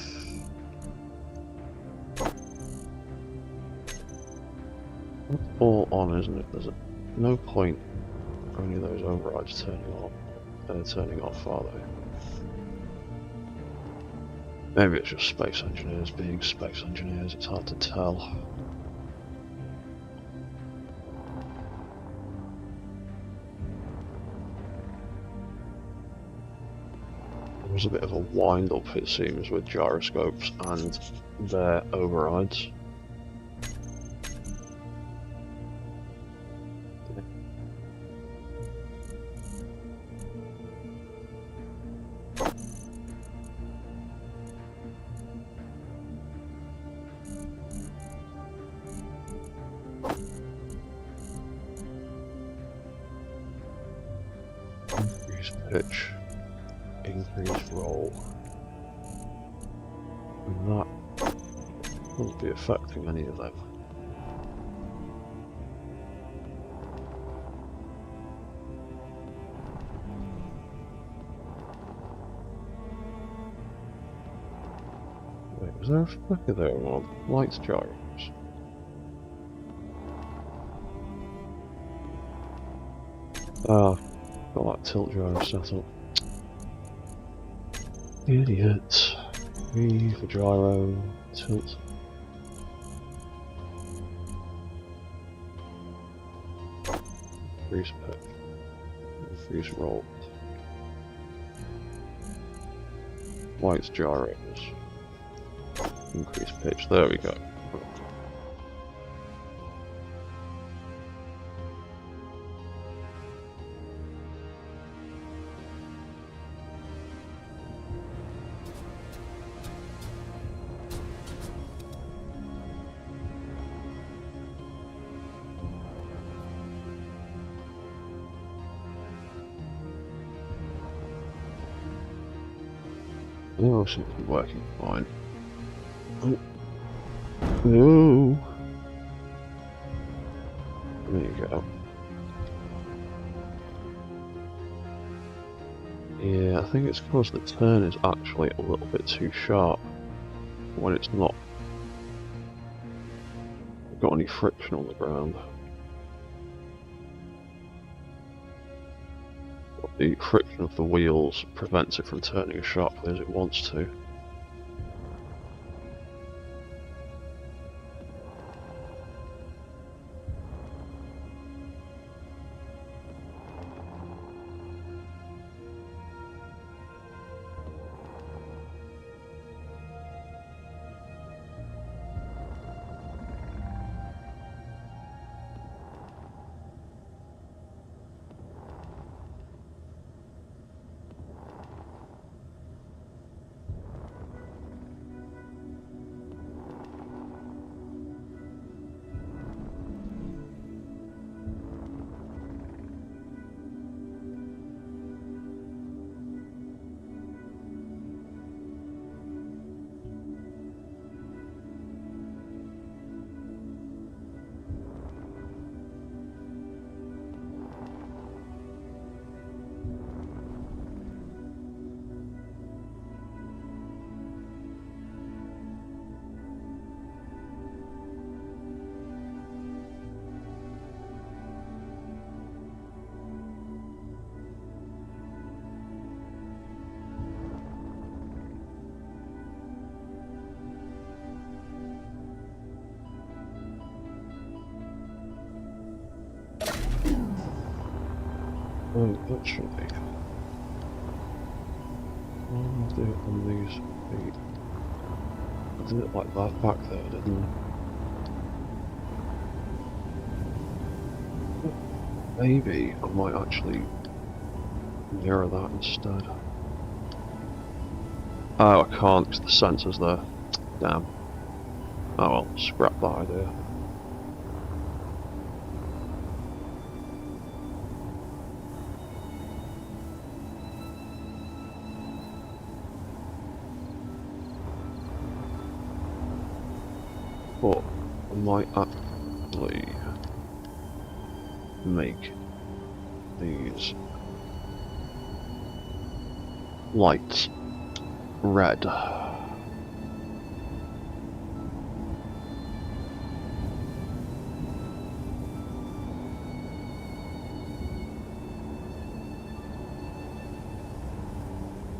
That's all on, isn't it? There's no point any of those overrides turning off, are they? Maybe it's just space engineers being space engineers, it's hard to tell. There was a bit of a wind-up, it seems, with gyroscopes and their overrides. Increase pitch, increase roll. And that won't be affecting any of them. Wait, was there a flicker there on lights gyros? Ah, got that tilt gyro set up. Idiot. V for gyro, tilt. Increase pitch. Increase roll. White's gyros. Increase pitch. There we go. Oh, seems to be working fine. Oh. No. There you go. Yeah, I think it's because the turn is actually a little bit too sharp when it's not got any friction on the ground. The friction of the wheels prevents it from turning as sharply as it wants to. Oh, actually, I'll do it on these feet. I did it like that back there, didn't I? Maybe I might actually mirror that instead. Oh, I can't because the sensor's there. Damn. Oh well, scrap that idea. But I might actually make these lights red.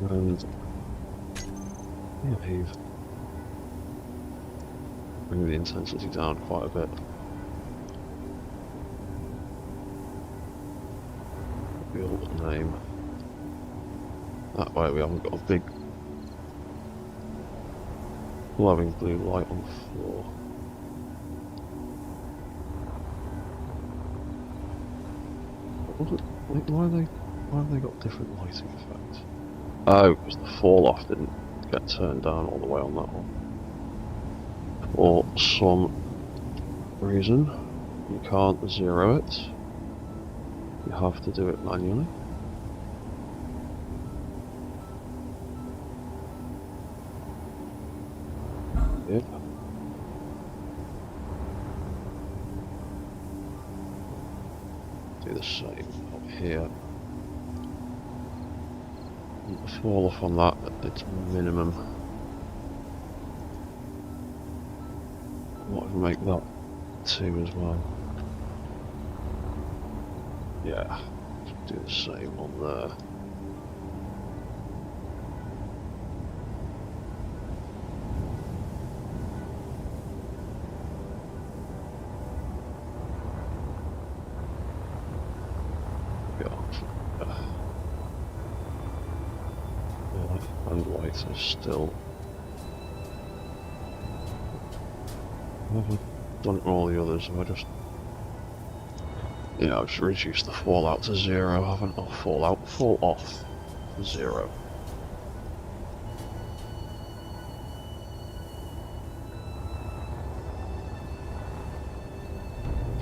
And yeah, bring the intensity down quite a bit. Build name. That way we haven't got a big glowing blue light on the floor. Why have they got different lighting effects? Oh, because the fall off didn't get turned down all the way on that one. For some reason, you can't zero it. You have to do it manually. Yep. Do the same up here. And the fall off on that at its minimum. What if we make that 2 as well? Yeah, do the same on there. And lights are still. I haven't done all the others, so I just. Yeah, I've just reduced the fallout to 0, haven't I? Fall off 0.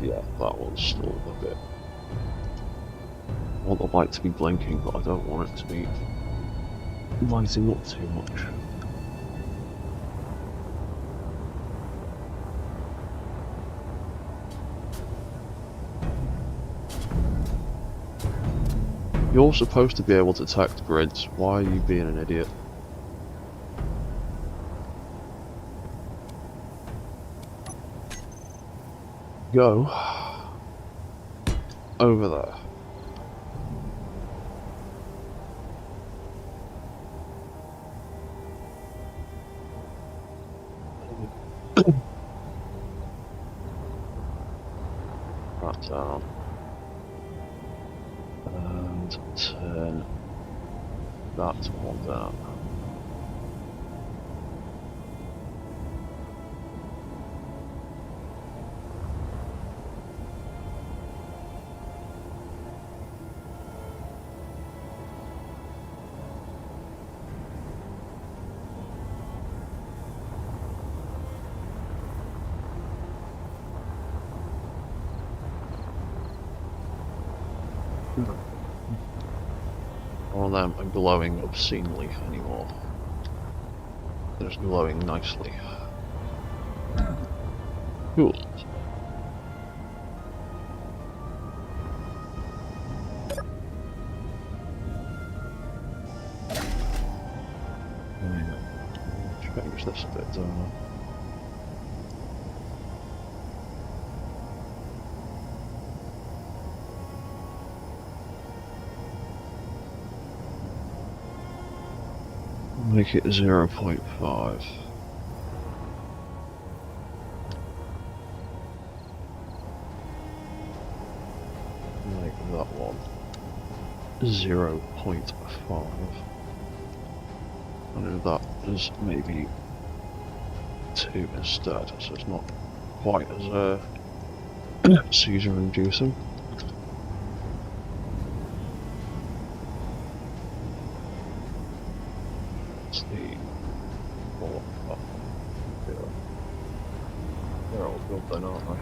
Yeah, that one's still a bit. I want the light to be blinking, but I don't want it to be lighting up too much. You're supposed to be able to detect grids. Why are you being an idiot? Go over there. That down. And turn that one down. All of them are glowing obscenely anymore. They're just glowing nicely. Cool. Change this a bit, don't I? Make it 0.5. Make that one 0.5. And that is maybe 2 instead, so it's not quite as seizure inducing. Let's see. Oh, yeah. They're all good then, aren't they?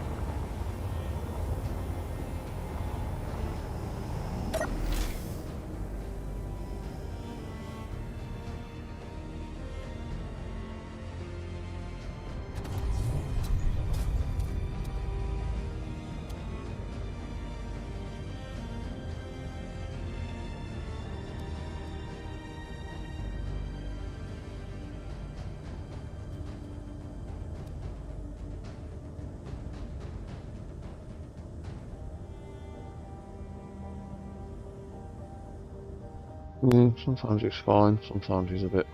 Sometimes he's fine, sometimes he's a bit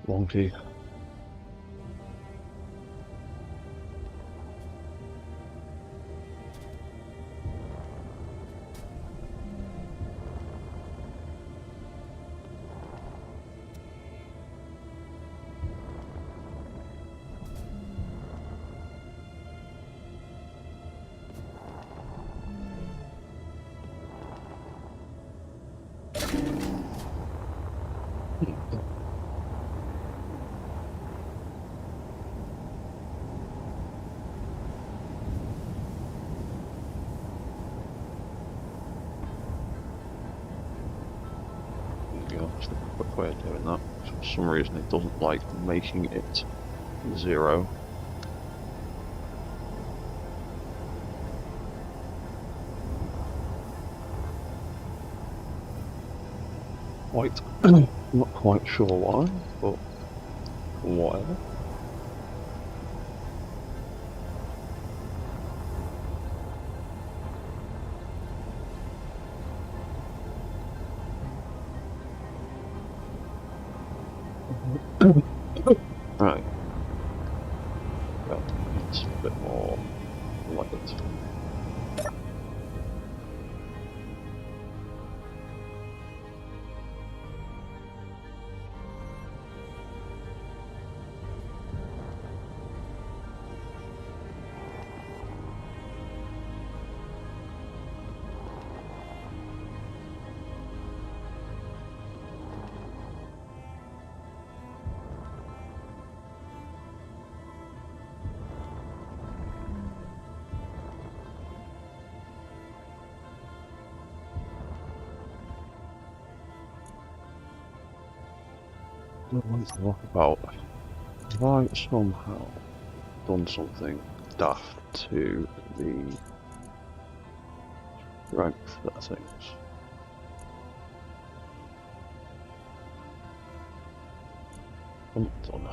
wonky. That's the quick way of doing that. For some reason it doesn't like making it 0. Quite, not quite sure why, but whatever. Right. Well, it's a bit more like it. Let's talk about, have I somehow done something daft to the strength settings? I'm done.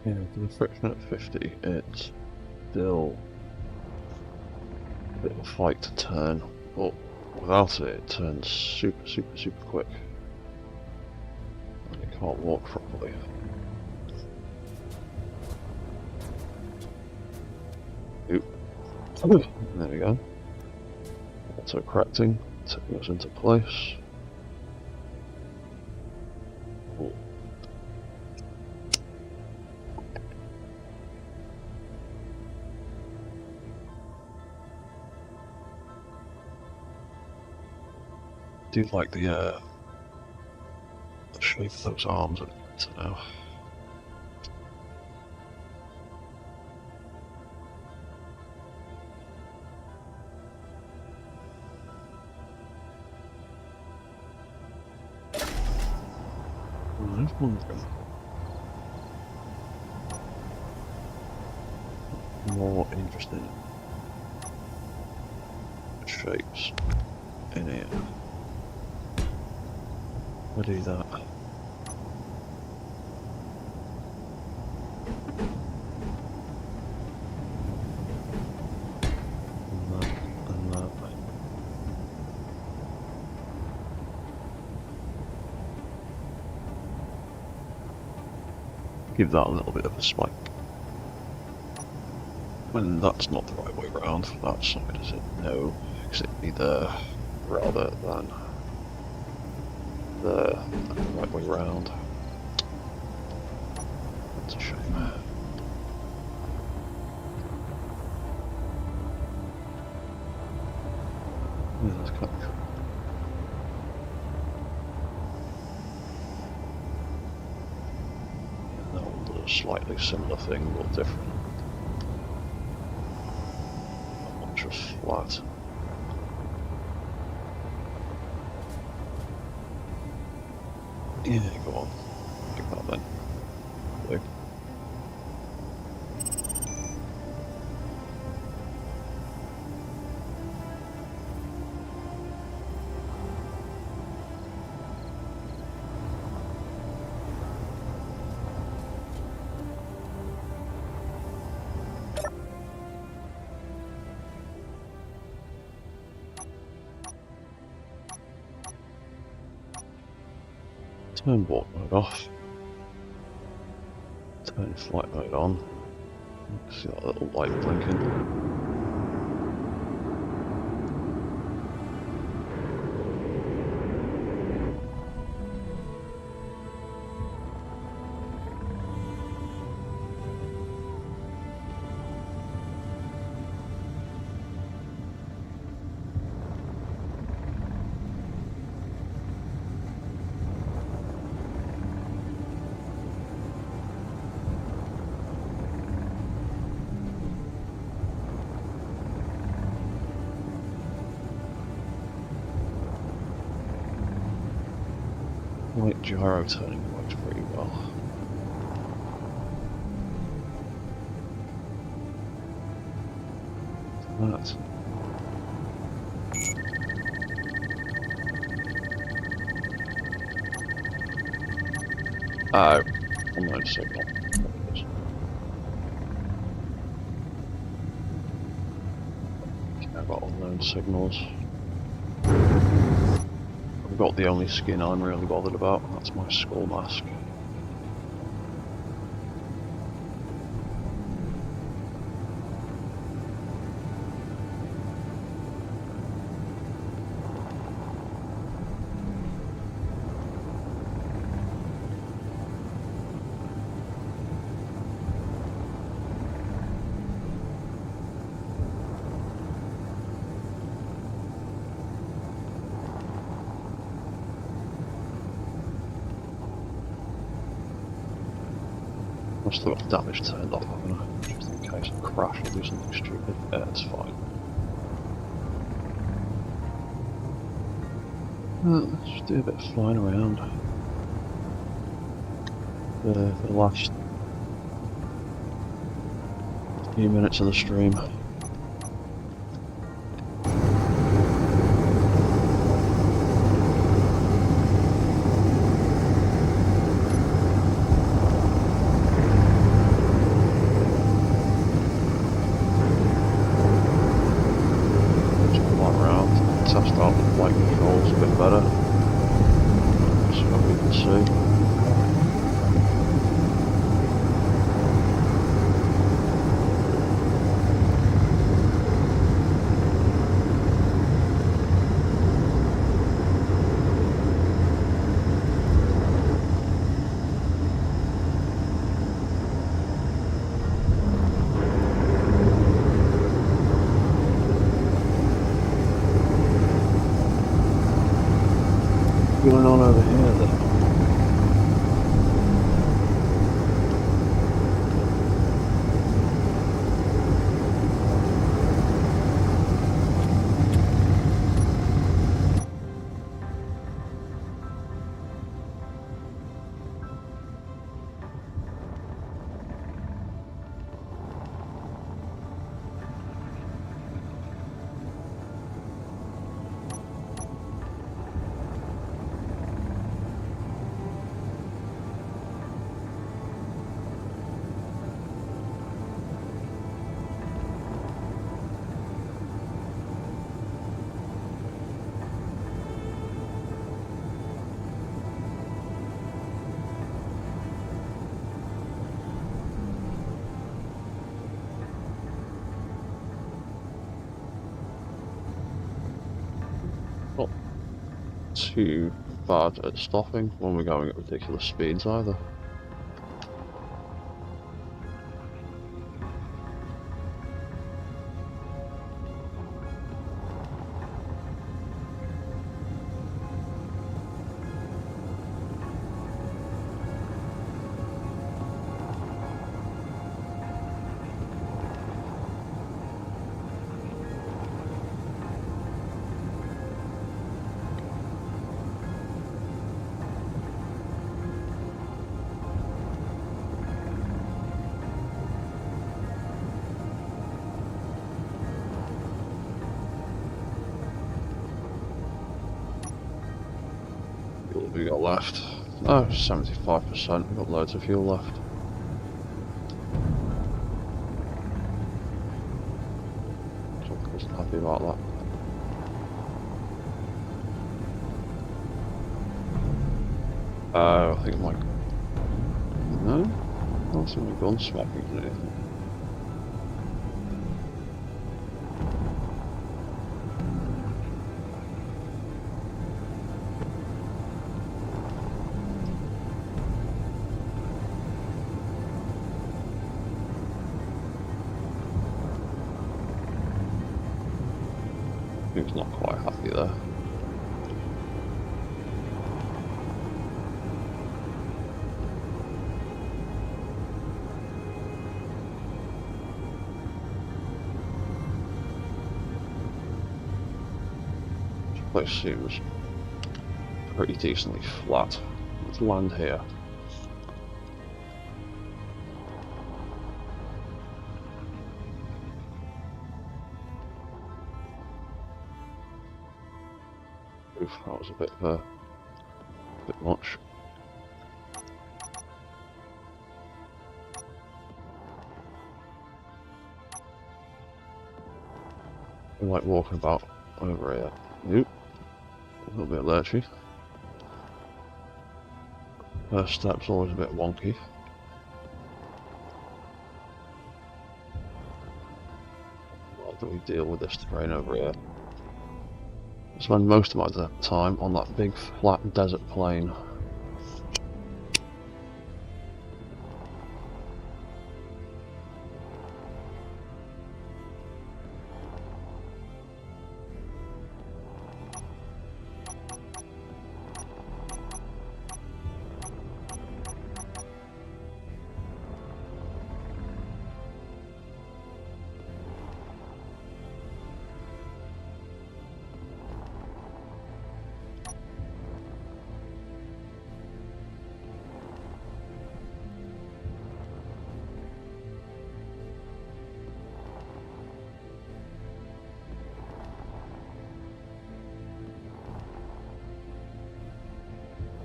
Yeah, for the friction at 50, it's still a bit of a fight to turn, but without it, it turns super quick. And it can't walk properly. Oop. There we go. Auto correcting, taking us into place. Ooh. I do like the shape of those arms now. I was wondering. More interesting shapes in here. I'll do that. And that, and that. Give that a little bit of a spike. When that's not the right way round, that's I'm going to say no, because it'd be there rather than the right way round. That's a shame. Yeah, that's kind of cool. Yeah, that one does a slightly similar thing, but different. That one's just flat. Yeah, go on. Like that then. Blue. Turn walk mode off. Turn flight mode on. See that little light blinking. Light gyro turning works pretty well. That. Oh, unknown signal. I've got unknown signals. I've got the only skin I'm really bothered about, that's my skull mask. I've still got damage turned off, haven't I? Just in case I crash or do something stupid. Yeah, it's fine. Let's just do a bit of flying around. The last few minutes of the stream. Test out the flight controls a bit better, so we can see. What's going on over here then? Not too bad at stopping when we're going at ridiculous speeds either. What have we got left? Oh, 75%. We've got loads of fuel left. So I wasn't happy about that. I think my... No? I don't think my gun swapping or anything. He was not quite happy there. This place seems pretty decently flat. Let's land here. Oof, that was a bit much. I like walking about over here. Nope. A little bit lurchy. First step's always a bit wonky. How do we deal with this terrain over here? I spend most of my time on that big flat desert plain.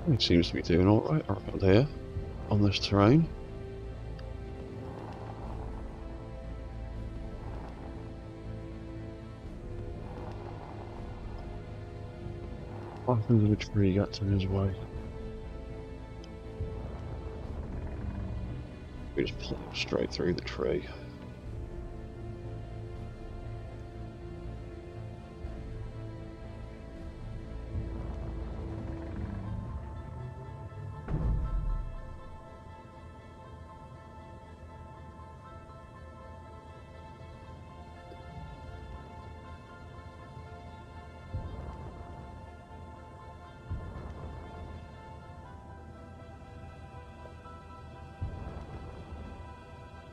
It seems to be doing alright around here on this terrain. What happens if a tree gets in his way? We just plow straight through the tree.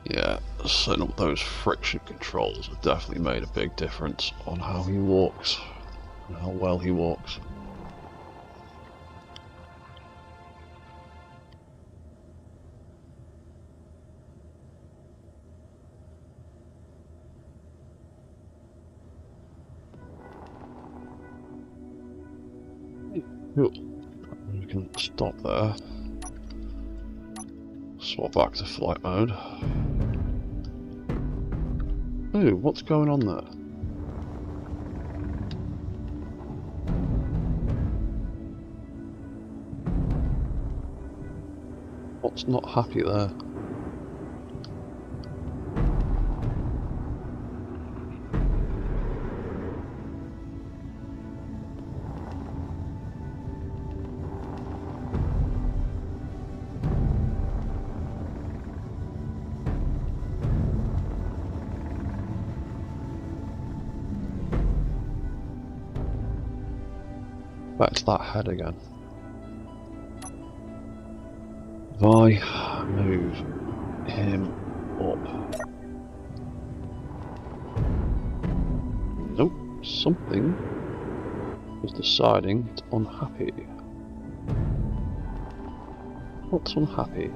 Yeah, setting up those friction controls have definitely made a big difference on how he walks and how well he walks. Cool. We can stop there. Swap back to flight mode. Ooh, what's going on there? What's not happy there? Back to that head again. If I move him up. Nope, something is deciding it's unhappy. What's unhappy?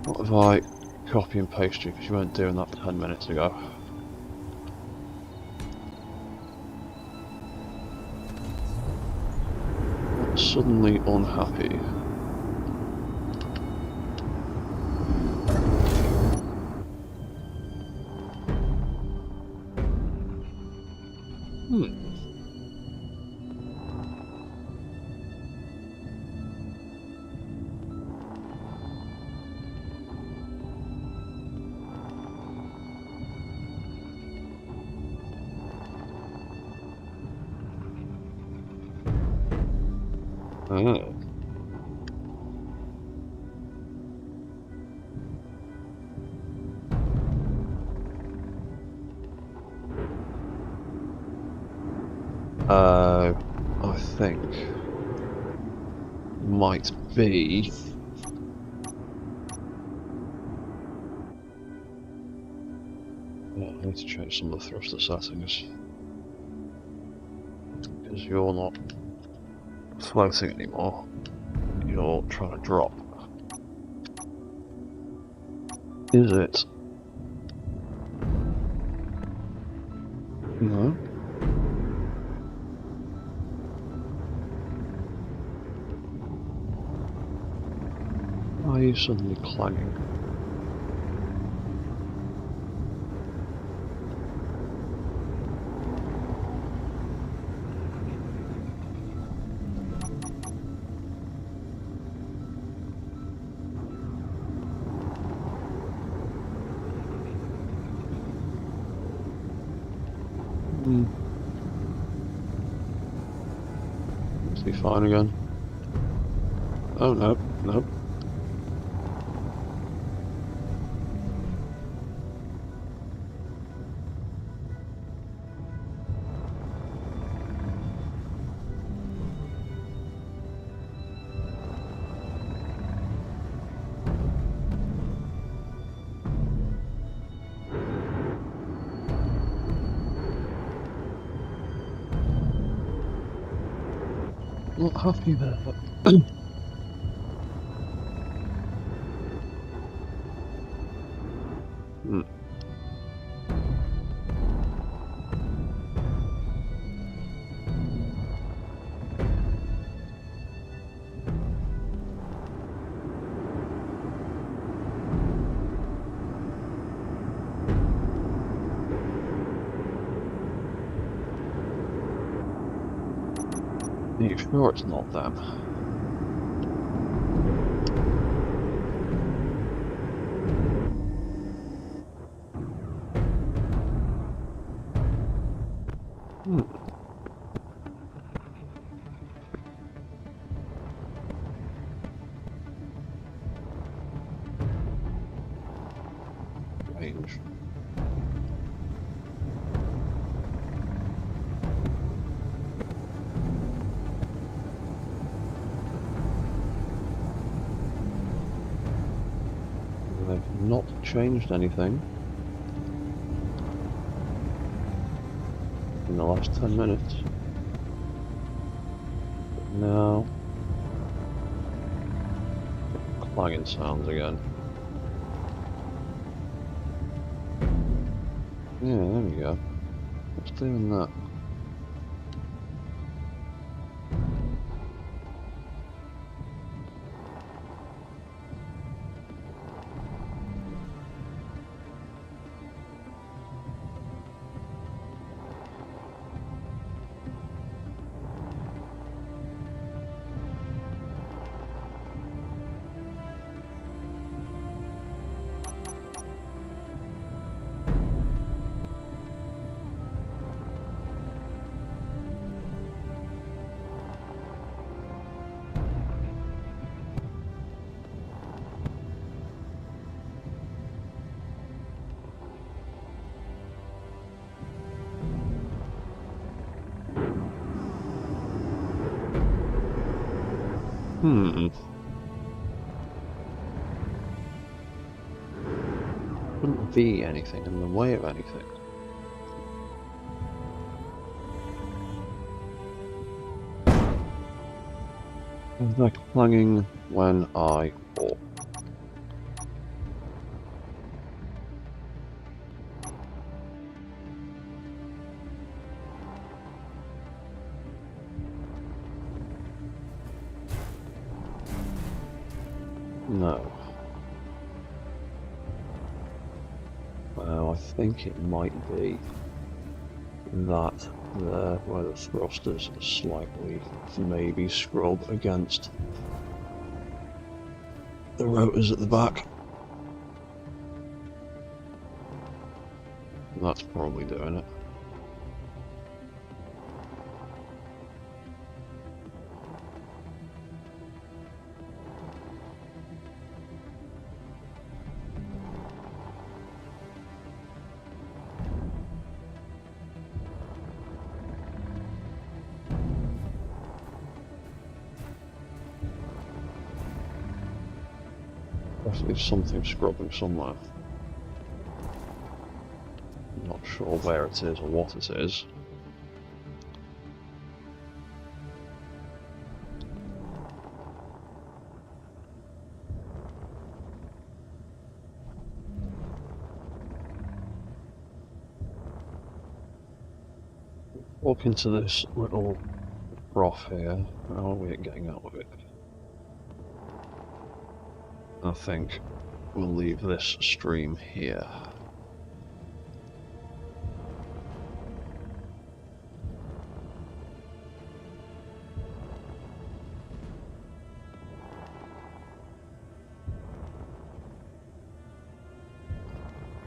What if I copy and paste you, because you weren't doing that 10 minutes ago? What's suddenly unhappy? Oh. I think might be I need to change some of the thruster settings because you're not floating anymore, you're trying to drop. Is it? No. Why are you suddenly clanging? Is he fine again? Oh no, no. Not happy there. Hmm. Are you sure it's not them? Hmm. Strange. They've not changed anything in the last 10 minutes. But now, clanging sounds again. Yeah, there we go. What's doing that? Hmm. Couldn't be anything in the way of anything. Was that clanging when I walk? No. Well, I think it might be that there, where the thrusters slightly maybe scrub against the rotors at the back. That's probably doing it. Definitely something scrubbing somewhere. I'm not sure where it is or what it is. Walk into this little trough here. How are we getting out of it? I think we'll leave this stream here.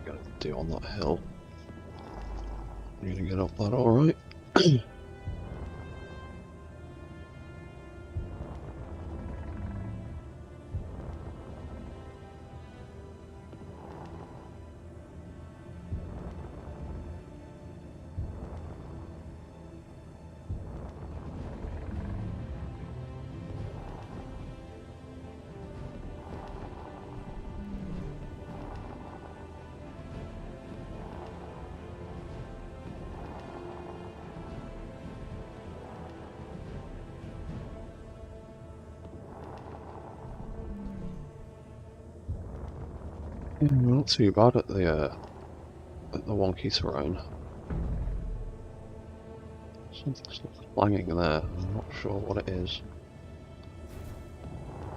Got to do on that hill. You gonna get up that alright? Not too bad at the wonky terrain. Something's clanging there. I'm not sure what it is.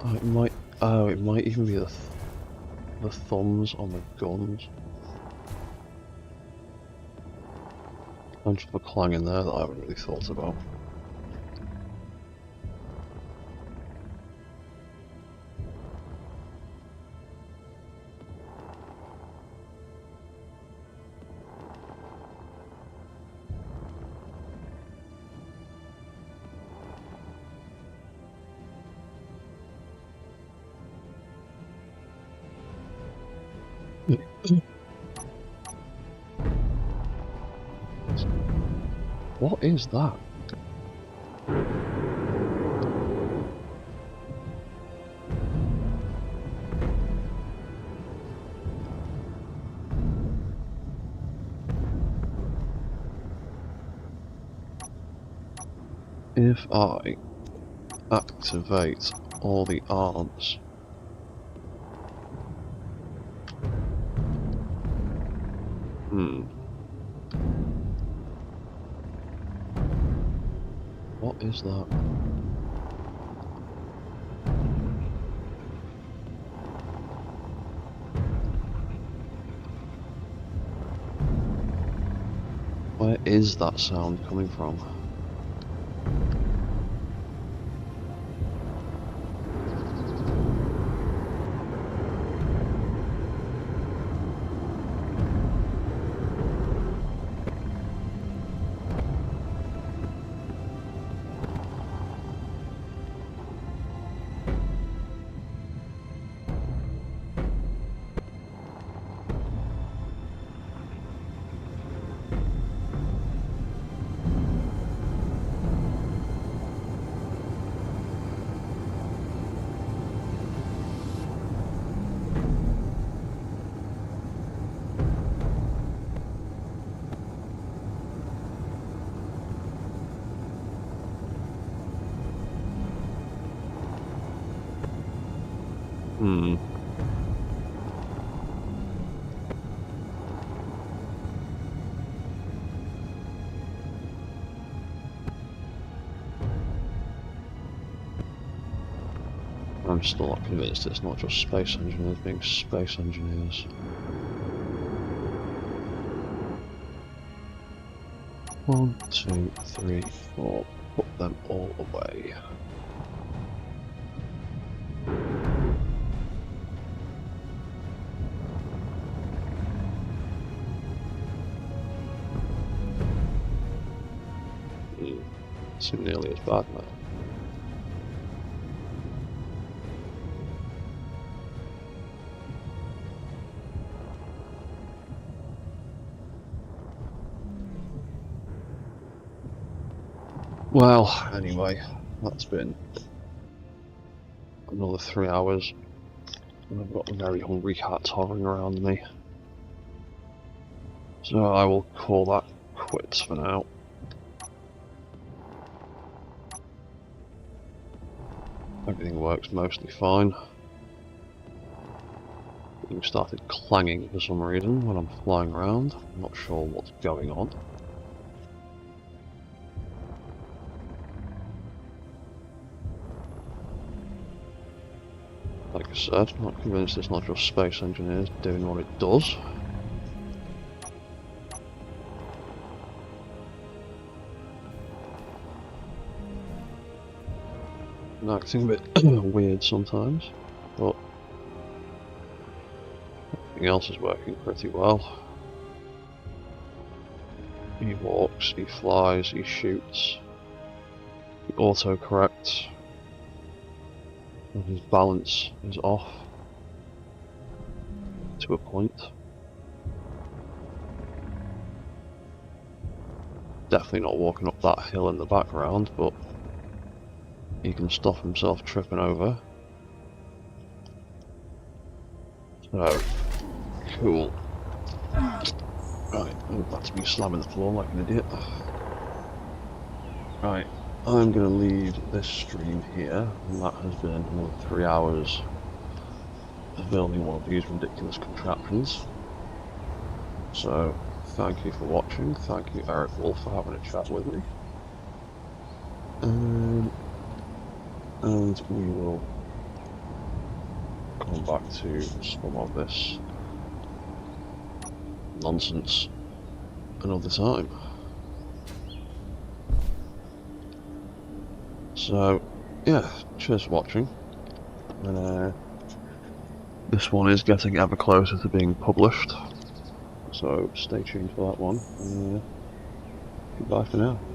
Oh, it might. Oh, it might even be the thumbs on the guns. Bunch of a clang in there that I haven't really thought about. What is that? If I activate all the arms, what is that? Where is that sound coming from? I'm still not convinced it's not just space engineers being space engineers. 1, 2, 3, 4. Put them all away. It's nearly as bad now. Well, anyway, that's been another 3 hours, and I've got a very hungry cat hovering around me. So I will call that quits for now. Everything works mostly fine. Things started clanging for some reason when I'm flying around. I'm not sure what's going on. Like I said, I'm not convinced it's not just space engineers doing what it does. And acting a bit weird sometimes, but everything else is working pretty well. He walks, he flies, he shoots, he autocorrects. And his balance is off to a point. Definitely not walking up that hill in the background, but he can stop himself tripping over. So, cool. Right, I'm about to be slamming the floor like an idiot. Right. I'm going to leave this stream here, and that has been another 3 hours of building one of these ridiculous contraptions. So, thank you for watching, thank you Eric Wolf for having a chat with me. And we will come back to some of this nonsense another time. So, yeah, cheers for watching. And this one is getting ever closer to being published, so stay tuned for that one. Goodbye for now.